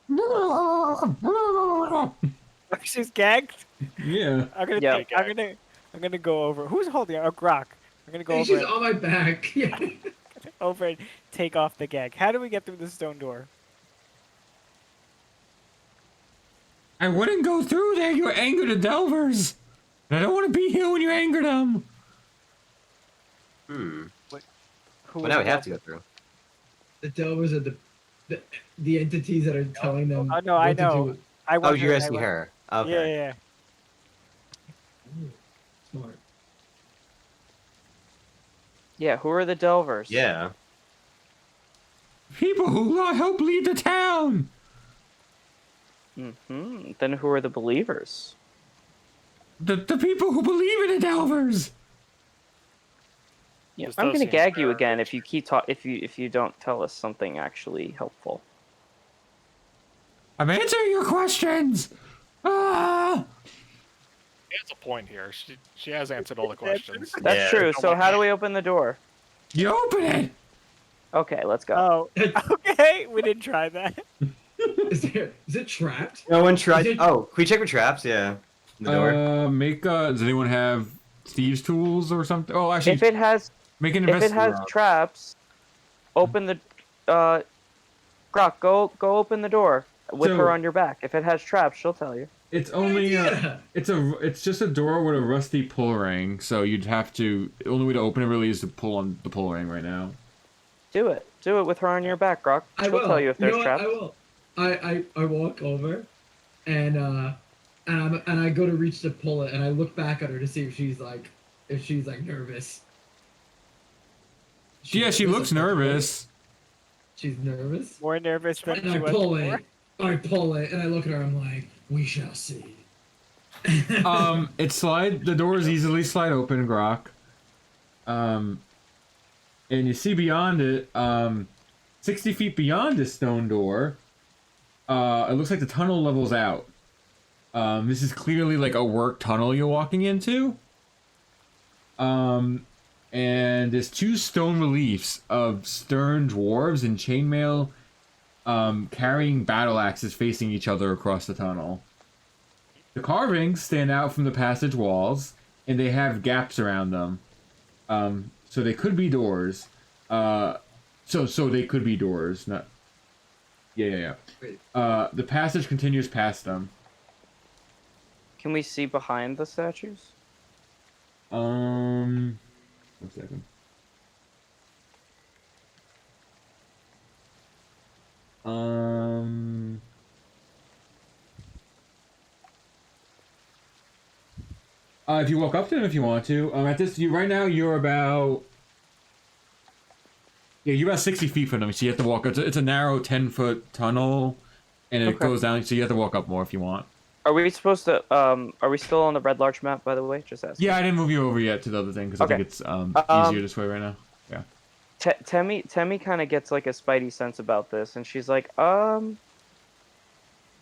She's gagged. Yeah. I'm gonna. Yeah. I'm gonna go over. Who's holding her? Oh, Grok. I'm gonna go Hey, over. she's on my back. Yeah. Over and take off the gag. How do we get through the stone door? I wouldn't go through there. You anger the Delvers. And I don't want to be here when you anger them. Hmm. Who Well, now we would have to go through. The Delvers are the entities that are telling them. Oh, no, I what to know. do. I Oh, want you're I asking want- her. Yeah, Okay. yeah. Ooh, smart. Yeah, who are the Delvers? Yeah. People who help lead the town. Mm-hmm. Then who are the believers? The people who believe in the Delvers. Yeah, This I'm does gonna seem gag you fair. again if you keep if you don't tell us something actually helpful. I'm answering your questions. Ah. He has a point here. She has answered all the questions. That's Yeah. true. So how do we open the door? You open it. Okay, let's go. Oh, okay. We didn't try that. Is it trapped? No one tried. Is it- Oh, can we check for traps? Yeah. The door. Make does anyone have thieves' tools or something? Oh, actually, If it has make an if it investigation. has traps, open the Grok, go open the door with So- her on your back. If it has traps, she'll tell you. It's only Yeah. it's just a door with a rusty pull ring, so you'd have to. The only way to open it really is to pull on the pull ring right now. Do it with her on your back, Grok. I She'll will. tell you if there's know what? traps. I will. I walk over, and I go to reach to pull it, and I look back at her to see if she's like nervous. Yeah, she looks nervous. She's nervous. More nervous than And she I was pull before. it. I pull it, and I look at her. I'm like, we shall see. The doors easily slide open, Grok. And you see beyond it, 60 feet beyond this stone door, it looks like the tunnel levels out. This is clearly like a work tunnel you're walking into. And there's two stone reliefs of stern dwarves in chainmail, carrying battle axes facing each other across the tunnel. The carvings stand out from the passage walls, and they have gaps around them. So they could be doors. So they could be doors. Not. Yeah. Wait. The passage continues past them. Can we see behind the statues? 1 second. If you walk up to them, if you want to. At this, right now you're about. Yeah, you're about 60 feet from them, so you have to walk. It's a narrow 10-foot tunnel, and it Okay. goes down, so you have to walk up more if you want. Are we supposed to? Are we still on the red large map? By the way, just asking. Yeah, I didn't move you over yet to the other thing because I Okay. think it's easier this way right now. Yeah. Temmie kind of gets like a spidey sense about this, and she's like,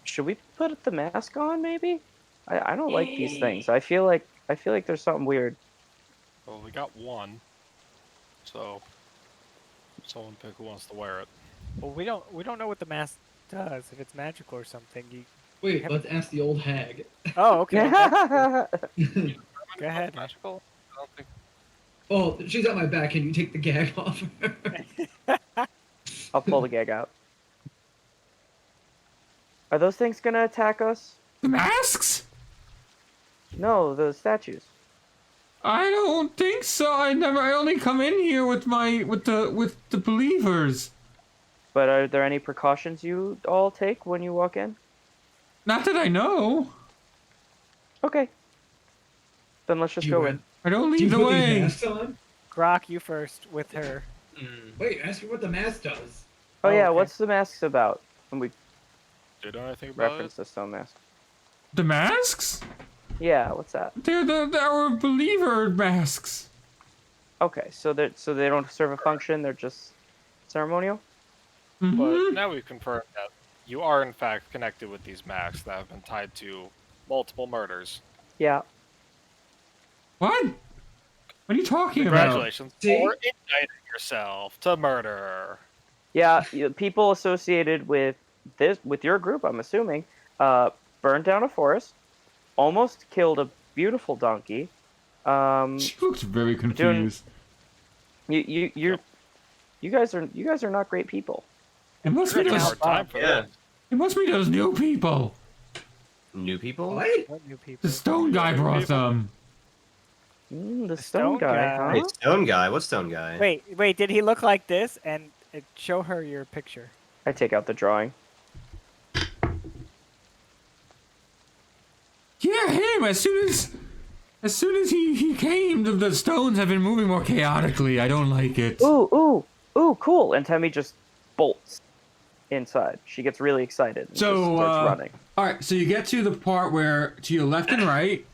should we put the mask on? Maybe. I don't like these things. I feel like there's something weird. Well, we got one. So someone pick who wants to wear it. Well, we don't know what the mask does. If it's magical or something. Wait, let's ask the old hag. Oh, okay. okay. Yeah. Go ahead. Magical? I don't think. Oh, she's at my back. Can you take the gag off? I'll pull the gag out. Are those things gonna attack us? The masks? No, the statues. I don't think so. I only come in here with the believers. But are there any precautions you all take when you walk in? Not that I know. Okay. Then let's just Do go you in. I don't Do you lead the put these way. masks on? Grok, you first with her. Wait, ask her what the mask does. Oh yeah, okay. what's the masks about? When we Did I think about reference the stone mask. The masks? Yeah, what's that? They're our believer masks. Okay, so they don't serve a function. They're just ceremonial. it? But Mhm. now we've confirmed that you are in fact connected with these masks that have been tied to multiple murders. Yeah. What? What are you talking about? Congratulations See? for indicting yourself to murder. Yeah, people associated with your group, I'm assuming, burned down a forest, almost killed a beautiful donkey. She looks very confused. You guys are not great people. It must be It's a those. hard time for Yeah. them. It must be those new people. New people? What? What new people? The stone guy brought them. The The stone stone guy, guy. huh? Wait, stone guy? What stone guy? Wait, did he look like this? And show her your picture. I take out the drawing. Yeah, him. As soon as he came, the stones have been moving more chaotically. I don't like it. Ooh, cool. And Temmie just bolts inside. She gets really excited and So, just starts running. All right, so you get to the part where to your left and right,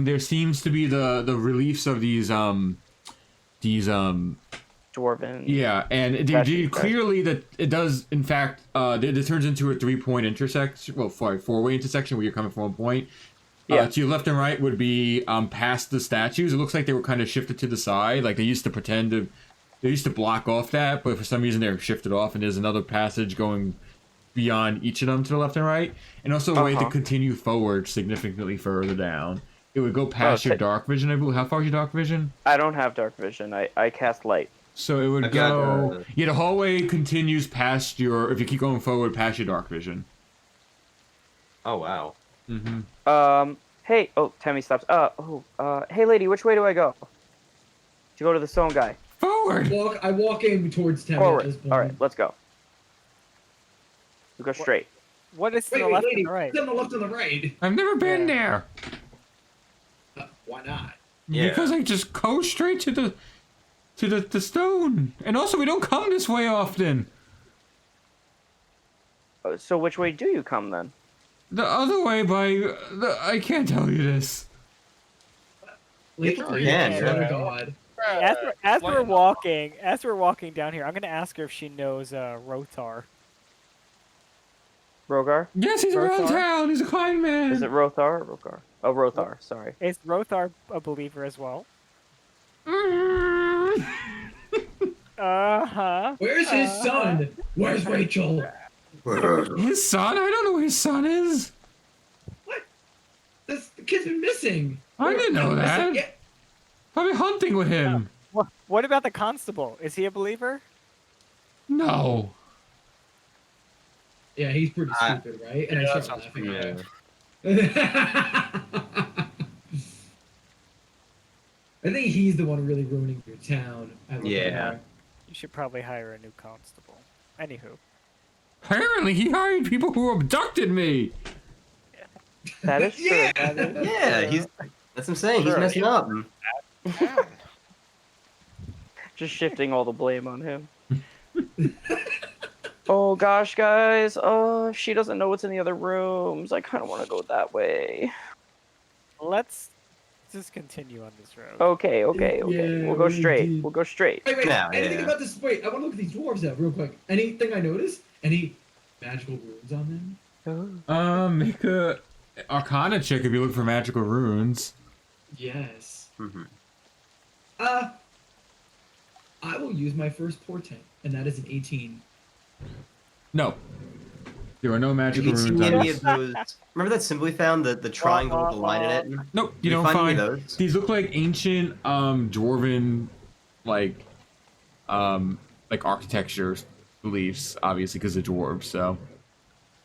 there seems to be the reliefs of these Dwarven. yeah, and it Gotcha. clearly that it does in fact it turns into a 3-point intersection. Well, sorry, 4-way intersection where you're coming from one point. Yeah. To your left and right would be past the statues. It looks like they were kind of shifted to the side, like they used to block off that, but for some reason they're shifted off, and there's another passage going beyond each of them to the left and right, and also a way to Uh-huh. continue forward significantly further down. It would go past your Okay. dark vision, I believe. How far is your dark vision? I don't have dark vision. I cast light. So it would I've got, go. Yeah, the hallway continues past your. If you keep going forward, past your dark vision. Oh wow. Mm-hmm. Hey. Oh, Temmie stops. Hey, lady, which way do I go? To go to the stone guy. Forward. I walk in towards Temmie at Forward. this point. All right, let's go. We go straight. What is to Wait, the wait, left lady. and the right? What's on the left and the right? I've never been there. Why not? Yeah. Because I just go straight to the stone, and also we don't come this way often. So which way do you come then? The other way I can't tell you this. Lady, sure can, oh yeah. God. As Why we're not? walking down here, I'm gonna ask her if she knows Rothar. Rogar? Yes, he's around Rothar? town. He's a kind man. Is it Rothar or Rogar? Oh, Rothar. Sorry. Is Rothar a believer as well? Mm. Uh-huh. Where's his son? Where's Rachel? His son? I don't know where his son is. What? The kid's been missing. I didn't know that. Yeah. Probably hunting with him. What about the constable? Is he a believer? No. Yeah, he's pretty stupid, right? And yeah, I that start sounds laughing Yeah. at him. I think he's the one really ruining your town. Yeah. You should probably hire a new constable. Anywho, Apparently, he hired people who abducted me. That is true. Yeah. That is Yeah, true. that's what I'm saying. He's Sure. messing up. Just shifting all the blame on him. Oh gosh, guys. She doesn't know what's in the other rooms. I kind of want to go that way. let's just continue on this road. Okay. Yeah, We'll go we straight. did. We'll go straight. Wait, No, anything yeah. about this? Wait, I want to look at these dwarves up real quick. Anything I noticed? Any magical runes on them? Make a Arcana check if you look for magical runes. Yes. Mhm. I will use my first portent, and that is an 18. No. There are no You magical can see runes on any this. of those. Remember that symbol we found? The triangle with the line in it? Nope, you Did don't find find. any of those? These look like ancient dwarven like architecture beliefs, obviously because they're dwarves, so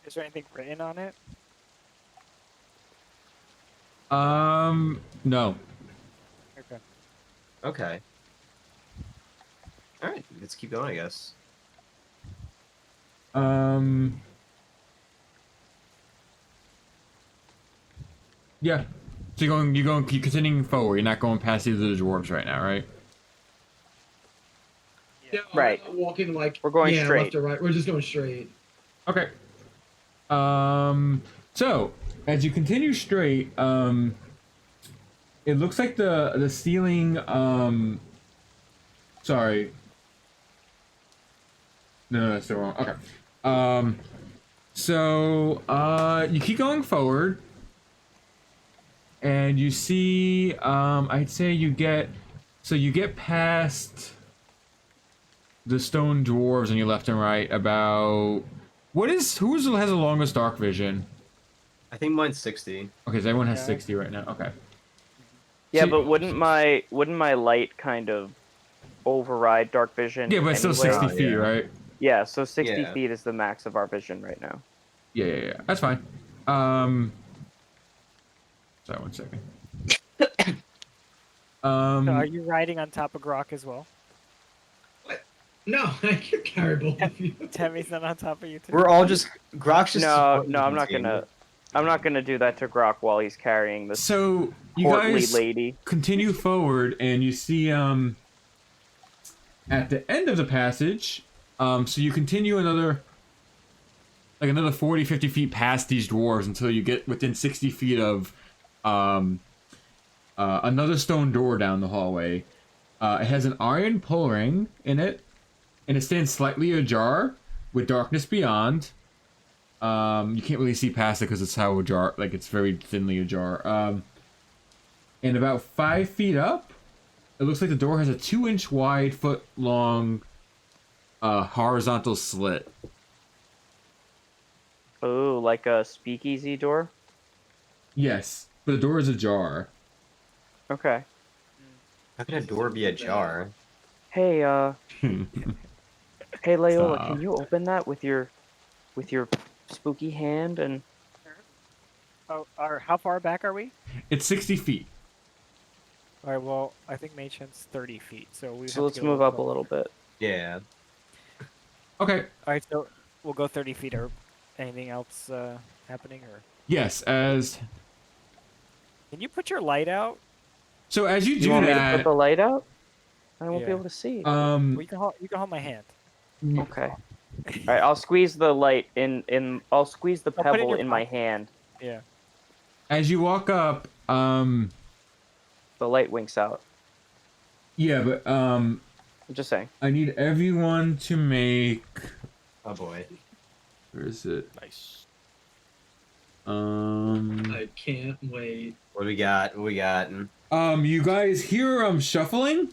Is there anything written on it? no. Okay. Okay. All right, let's keep going, I guess. Yeah. So you're continuing forward, you're not going past either of the dwarves right now, right? Yeah, Right. I'm walking like We're going straight. left or right. We're just going straight. Okay. So as you continue straight, it looks like the ceiling. Sorry. No, that's still wrong. Okay. So you keep going forward, and you see. I'd say you get past the stone dwarves on your left and right. About who has the longest dark vision? I think mine's 60. Okay, so everyone has Okay. 60 right now. Okay. Yeah, So- but wouldn't my light kind of override dark vision? Yeah, but it's still anyway? 60 Oh, feet, yeah. right? Yeah, so 60 Yeah. feet is the max of our vision right now. Yeah. That's fine. Sorry, 1 second. So are you riding on top of Grok as well? No, I can carry both of you. Tammy's not on top of you too. We're all just. Grok's just. No, supporting I'm the not team. gonna do that to Grok while he's carrying this So you portly guys lady. continue forward, and you see at the end of the passage, so you continue another 40, 50 feet past these dwarves until you get within 60 feet of another stone door down the hallway. It has an iron pull ring in it, and it stands slightly ajar with darkness beyond. You can't really see past it because it's how ajar, like it's very thinly ajar. And about 5 feet up, it looks like the door has a 2-inch wide, foot long, horizontal slit. Oh, like a speakeasy door? Yes, but the door is ajar. Okay. How can a door be ajar? Hey, hey Leola, Stop. can you open that with your spooky hand and Oh, how far back are we? It's 60 feet. All right. Well, I think Machen's 30 feet, so we. so let's move up a little bit. Yeah. Okay. All right, so we'll go 30 feet. Or anything else happening, or Yes, as can you put your light out? so as you You do want me to put that, the light out? I won't be Yeah. able to see. Well, you can hold my hand. Okay. All right, I'll squeeze the light in. I'll squeeze the I'll put it in pebble your in my pocket. hand. Yeah. as you walk up, The light winks out. yeah, but I'm just saying. I need everyone to make. Oh boy. Where is it? Nice. I can't wait. What do we got? What we got? You guys hear shuffling?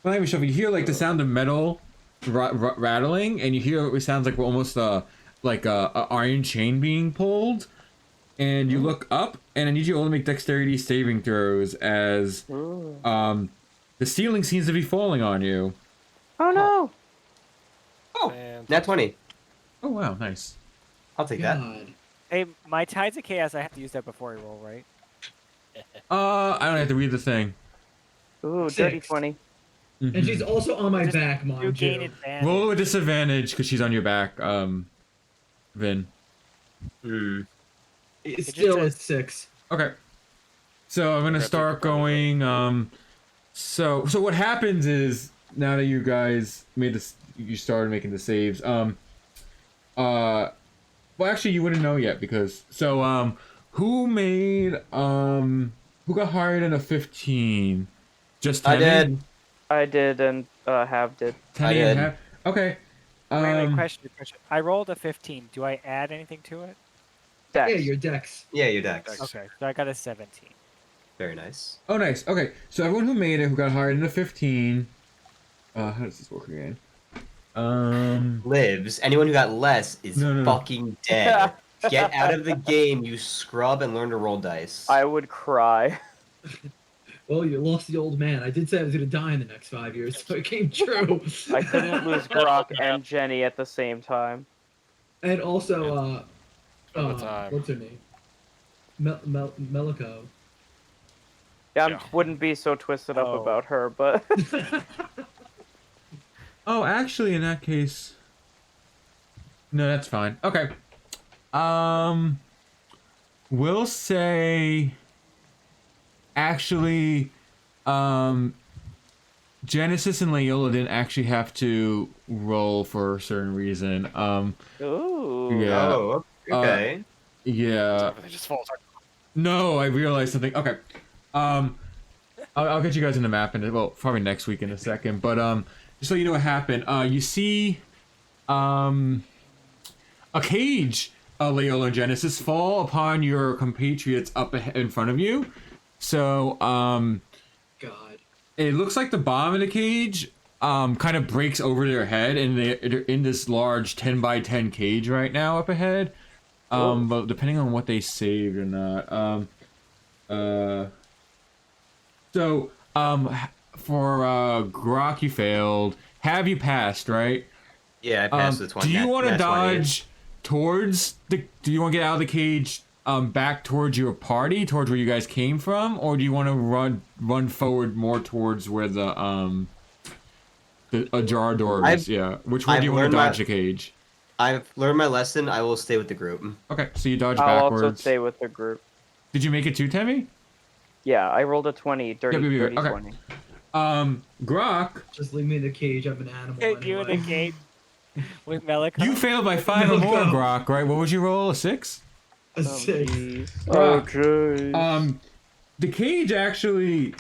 Well, not even shuffling. You hear like the sound of metal rattling, and you hear it sounds like almost a like a iron chain being pulled, and you look up, and I need you all to make dexterity saving throws as Ooh. the ceiling seems to be falling on you. Oh no! Oh, And nat 20. Oh wow, nice. I'll take that. God. Hey, my Tides of Chaos, I have to use that before I roll, right? I don't have to read the thing. Ooh, dirty 6. 20. And she's also on my Just back, You mind gain you. advantage. Roll with disadvantage because she's on your back, Vin. Hmm. It's just still a says- 6. Okay. So I'm gonna That's start probably going. So what happens is now that you guys made this, you started making the saves. Well, actually, you wouldn't know yet because who made who got hired in a 15? Just I Tammy? did. I did, and Have did. Tammy I and did. Hap? Okay. Wait, question. I rolled a 15. Do I add anything to it? Dex. Yeah, your dex. Yeah, your dex. Okay, so I got a 17. Very nice. Oh, nice. Okay, so everyone who made it, who got hired in a 15. How does this work again? Lives. Anyone who got less is No. fucking dead. Get out of the game, you scrub, and learn to roll dice. I would cry. Well, you lost the old man. I did say I was going to die in the next 5 years, so it came true. I couldn't lose Grok and Jenny at the same time. And also, All the time. what's her name? Melico. Yeah, I Yeah. wouldn't be so twisted up Oh. about her, but Oh, actually, in that case, no, that's fine. Okay. We'll say, actually, Genesis and Leola didn't actually have to roll for a certain reason. ooh. Yeah. Oh, okay. Yeah. everything just falls apart. No, I realized something. Okay. I'll get you guys in the map in well, probably next week in a second. But just so you know what happened, you see, a cage, Leola and Genesis fall upon your compatriots up in front of you. So, God. it looks like the bottom of the cage, kind of breaks over their head, and they're in this large 10 by 10 cage right now up ahead. But depending on what they saved or not, so, for Grok, you failed. Have you passed, right? Yeah, I passed the 20. Do you want to nat 20. dodge towards the? Do you want to get out of the cage, back towards your party, towards where you guys came from, or do you want to run forward more towards where the ajar door is? Yeah. Which way I've do you want to learned my- dodge the cage? I've learned my lesson. I will stay with the group. Okay, so you dodge I'll backwards. also stay with the group. Did you make it too, Tammy? Yeah, I rolled a 20, dirty, Yep, dirty okay. 20. Grok, Just leave me in the cage. I'm an animal. Hey, you in the anyway. gate with Melik. you failed by 5 or more, No. Grok, right? What would you roll? A 6? A 6. jeez. Grok, jeez. The cage actually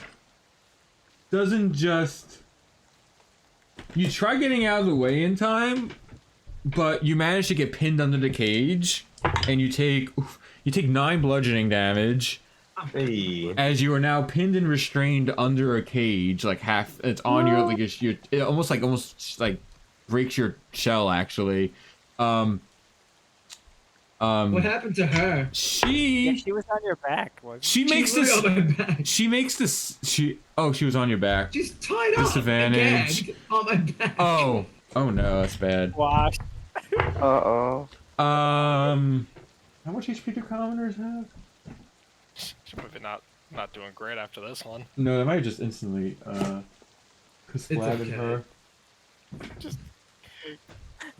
doesn't just. You try getting out of the way in time, but you manage to get pinned under the cage, and you take 9 bludgeoning damage Hey. as you are now pinned and restrained under a cage, like half. It's on your like it almost like breaks your shell actually. What happened to her? Yeah, She she was on your back. Wasn't she makes She's this. really on my back. She makes this. She was on your back. She's tied up. Disadvantage. And gagged on my back. Oh no, that's bad. Washed. Uh-oh. How much HP do commoners have? She's probably not doing great after this one. No, they might have just instantly splatted okay. her.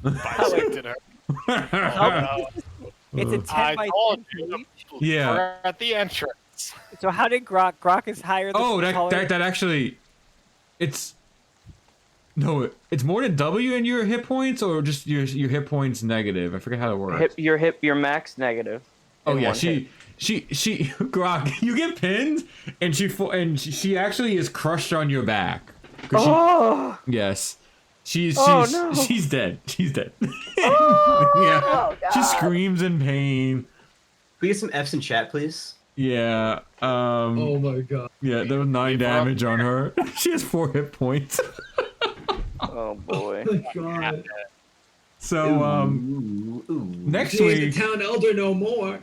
Bisected her. Oh, It's a 10 I by told 10 you. cage. Yeah. We're at the entrance. So how did Grok? Grok is higher than Oh, taller- that actually, it's more than W in your hit points, or just your hit points negative. I forget how it works. Your max negative. Oh in yeah, one hit. she Grok, you get pinned, and she actually is crushed on your back. 'Cause Oh! yes, she's Oh, no. she's dead. She's dead. Oh, yeah, she God. screams in pain. Can we get some F's in chat, please? Yeah. Oh my god. Yeah, there was 9 damage on her. She has 4 hit points. Oh boy. Oh my god. So Ooh, ooh. next He ain't week. the town elder no more.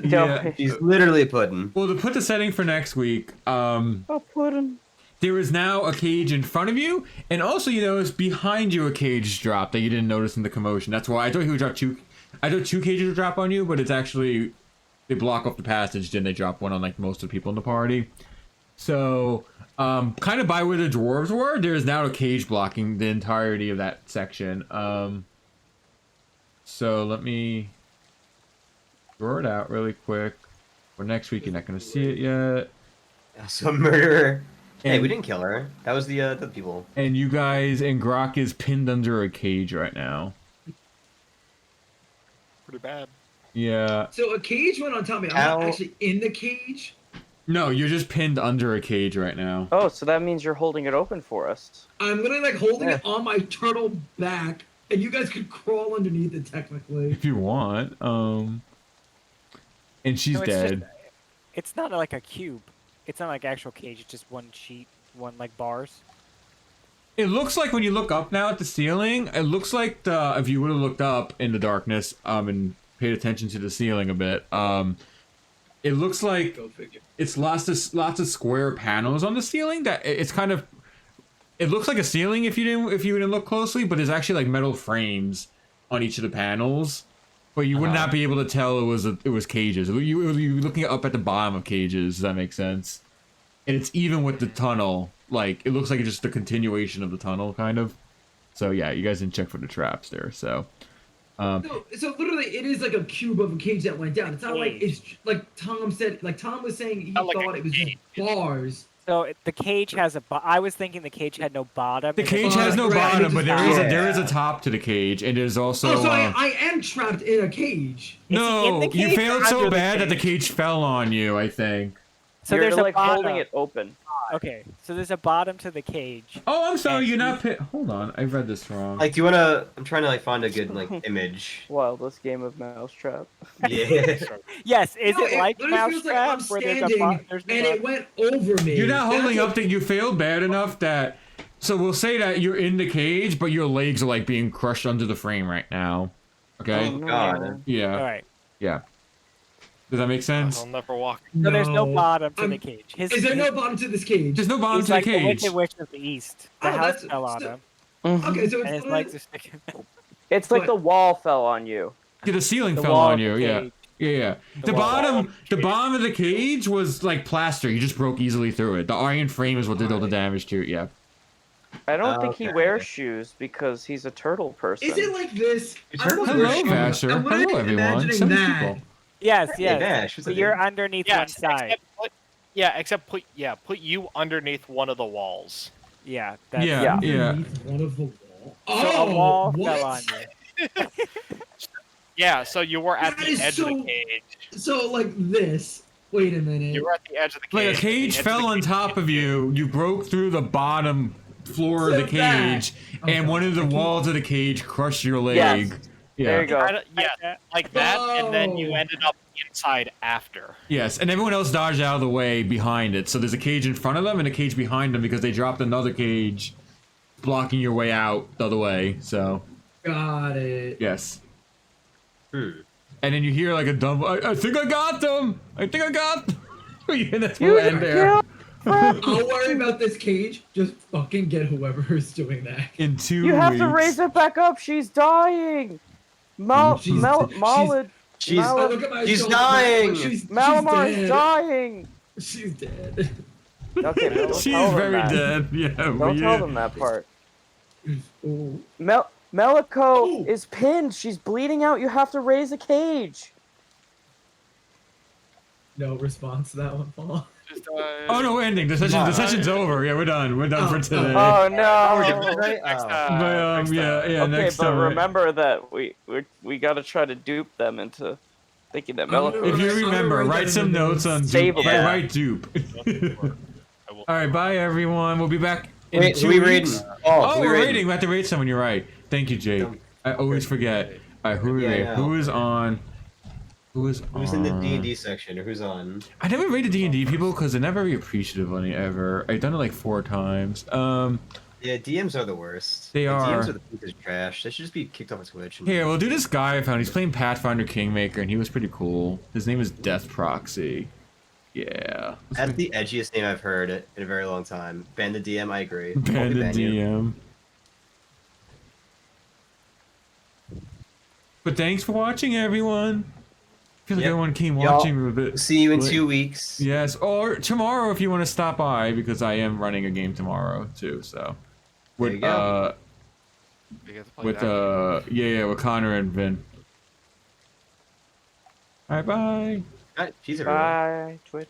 Yeah. She's literally pudding. Well, to put the setting for next week, I'll put him. there is now a cage in front of you, and also you notice behind you a cage dropped that you didn't notice in the commotion. That's why I thought he would drop two. I thought two cages would drop on you, but it's actually they block off the passage. Then they drop one on like most of the people in the party. So, kind of by where the dwarves were, there is now a cage blocking the entirety of that section. So let me draw it out really quick. For next week, you're not gonna see it yet. So murderer. Hey, And- we didn't kill her. That was the people. And you guys, and Grok is pinned under a cage right now. Pretty bad. Yeah. So a cage went on top of me. I'm Ow. not actually in the cage. No, you're just pinned under a cage right now. Oh, so that means you're holding it open for us. I'm literally like holding Yeah. it on my turtle back, and you guys could crawl underneath it technically. If you want. And she's No, it's just- dead. It's not like a cube. It's not like actual cage. It's just one sheet, one like bars. It looks like when you look up now at the ceiling, it looks like the if you would have looked up in the darkness, and paid attention to the ceiling a bit, it looks like Go figure. it's lots of square panels on the ceiling that it's kind of it looks like a ceiling if you didn't look closely, but there's actually like metal frames on each of the panels, but you would not be able to tell it was cages. You were looking up at the bottom of cages. Does that make sense? And it's even with the tunnel, like it looks like it's just a continuation of the tunnel kind of. So yeah, you guys didn't check for the traps there. So No, so literally, it is like a cube of a cage that went down. It's not like it's like Tom said. Like Tom was saying, he Not like thought a it was just cage. bars. So the cage has a. I was thinking the cage had no bottom. the and then- cage has no right, bottom, but there is a Yeah. top to the cage, and there's also. Oh, so I am trapped in a cage. Is he in No, the you cage failed or so under the bad that the cage? cage fell on you, I think. So you're there's a like bottom. holding it open. Okay, so there's a bottom to the cage. Oh, I'm sorry, And you're not he- Hold on, I read this wrong. Like, do you wanna? I'm trying to like find a good like image. Wildest game of Mousetrap. Yeah. Yes, is No, it like literally feels like I'm Mousetrap where there's a standing there's and no it went over me. You're not holding That's up that you failed bad enough that. So we'll say that you're in the cage, but your legs are like being crushed under the frame right now. Okay? Oh, God. Yeah. All right. Yeah. Does that make sense? I'll never walk. So there's no bottom to I'm- the cage. His, Is there his- no bottom to this cage? There's no bottom he's to like the the cage. Wicked Witch of the East. The Oh, house that's- fell on so- him, Okay, so and his it's legs are sticking. It's like But- the wall fell on you. Yeah, the ceiling The fell wall on of you. the Yeah. cage. Yeah. The wall. bottom of the cage was like plaster. You just broke easily through it. The iron frame is what did all the damage to it. Yeah. I don't think he Okay. wears shoes because he's a turtle person. Is it like this? You I'm turn literally- Hello, Hello, Vasher. I'm literally Hello, everyone. imagining 7 that. people. Yes, Hey, yes. Vash, what's So up, you're dude? underneath one side. Except put you underneath one of the walls. Yeah. That's, Yeah. Yeah. Underneath one of the wall. So Oh, a wall what? fell on you. Yeah, so you were at That the is edge of so- the cage. So like this. Wait a minute. You were at the edge of the cage. Like a and the cage edge of fell the on cage- top of you. You broke through the bottom floor of the So that- cage, and Okay. one of the walls of the cage crushed your leg. Yes. Yeah. There you go. Yeah, like that, and then you Oh. ended up inside after. Yes, and everyone else dodged out of the way behind it. So there's a cage in front of them and a cage behind them because they dropped another cage, blocking your way out the other way. So Got it. yes. Hmm. And then you hear like a dumb. I think I got them. I think I got them. Yeah, that's You what end there. I'll worry about this cage. Just fucking get whoever is doing that. In 2 You have weeks. to raise it back up. She's dying. She's- Malad. She's Mal- Oh, look at my She's shoulder. dying! She's Malamar's dead. dying. She's dead. Okay, but don't She's tell them very that. dead. Yeah. Don't tell them that part. Oh. Melico Ooh. is pinned. She's bleeding out. You have to raise a cage. No response to that one, Paul. Just, Oh no, we're ending. The session's over. Yeah, we're done. We're done for today. Oh we're doing no. it right? Next Oh. time. But next time. yeah, Okay, next but time. remember that we gotta try to dupe them into thinking that I'm gonna Melico. If you I'm gonna remember, write write that some in the notes on Save dupe. them. Write dupe. I will- All right, bye everyone. We'll be back in Wait, 2 who we rating? weeks. Oh, Oh, who we we're rating? rating. We have to rate someone. You're right. Thank you, Jake. I always forget. All right, who we Yeah, I rate? know. Who is on? Who is on? Who's in the D&D section or who's on? I never rated D&D people because they're not very appreciative on it ever. I've done it like 4 times. Yeah, DMs are the worst. They Like, are. DMs are the biggest trash. They should just be kicked off of Twitch. And Here, we'll do this guy I found. He's playing Pathfinder Kingmaker, and he was pretty cool. His name is Death Proxy. Yeah. That's the edgiest name I've heard in a very long time. Ban the DM, I agree. Won't be Bandit ban you. DM. But thanks for watching, everyone. I feel like Yep. everyone came Y'all- watching with it. See you in Wait. 2 weeks. Yes, or tomorrow if you want to stop by, because I am running a game tomorrow too. So, There with you go. You get to play with that game. yeah, with Connor and Vin. All right, bye. Alright, peace everyone. Bye, Twitch.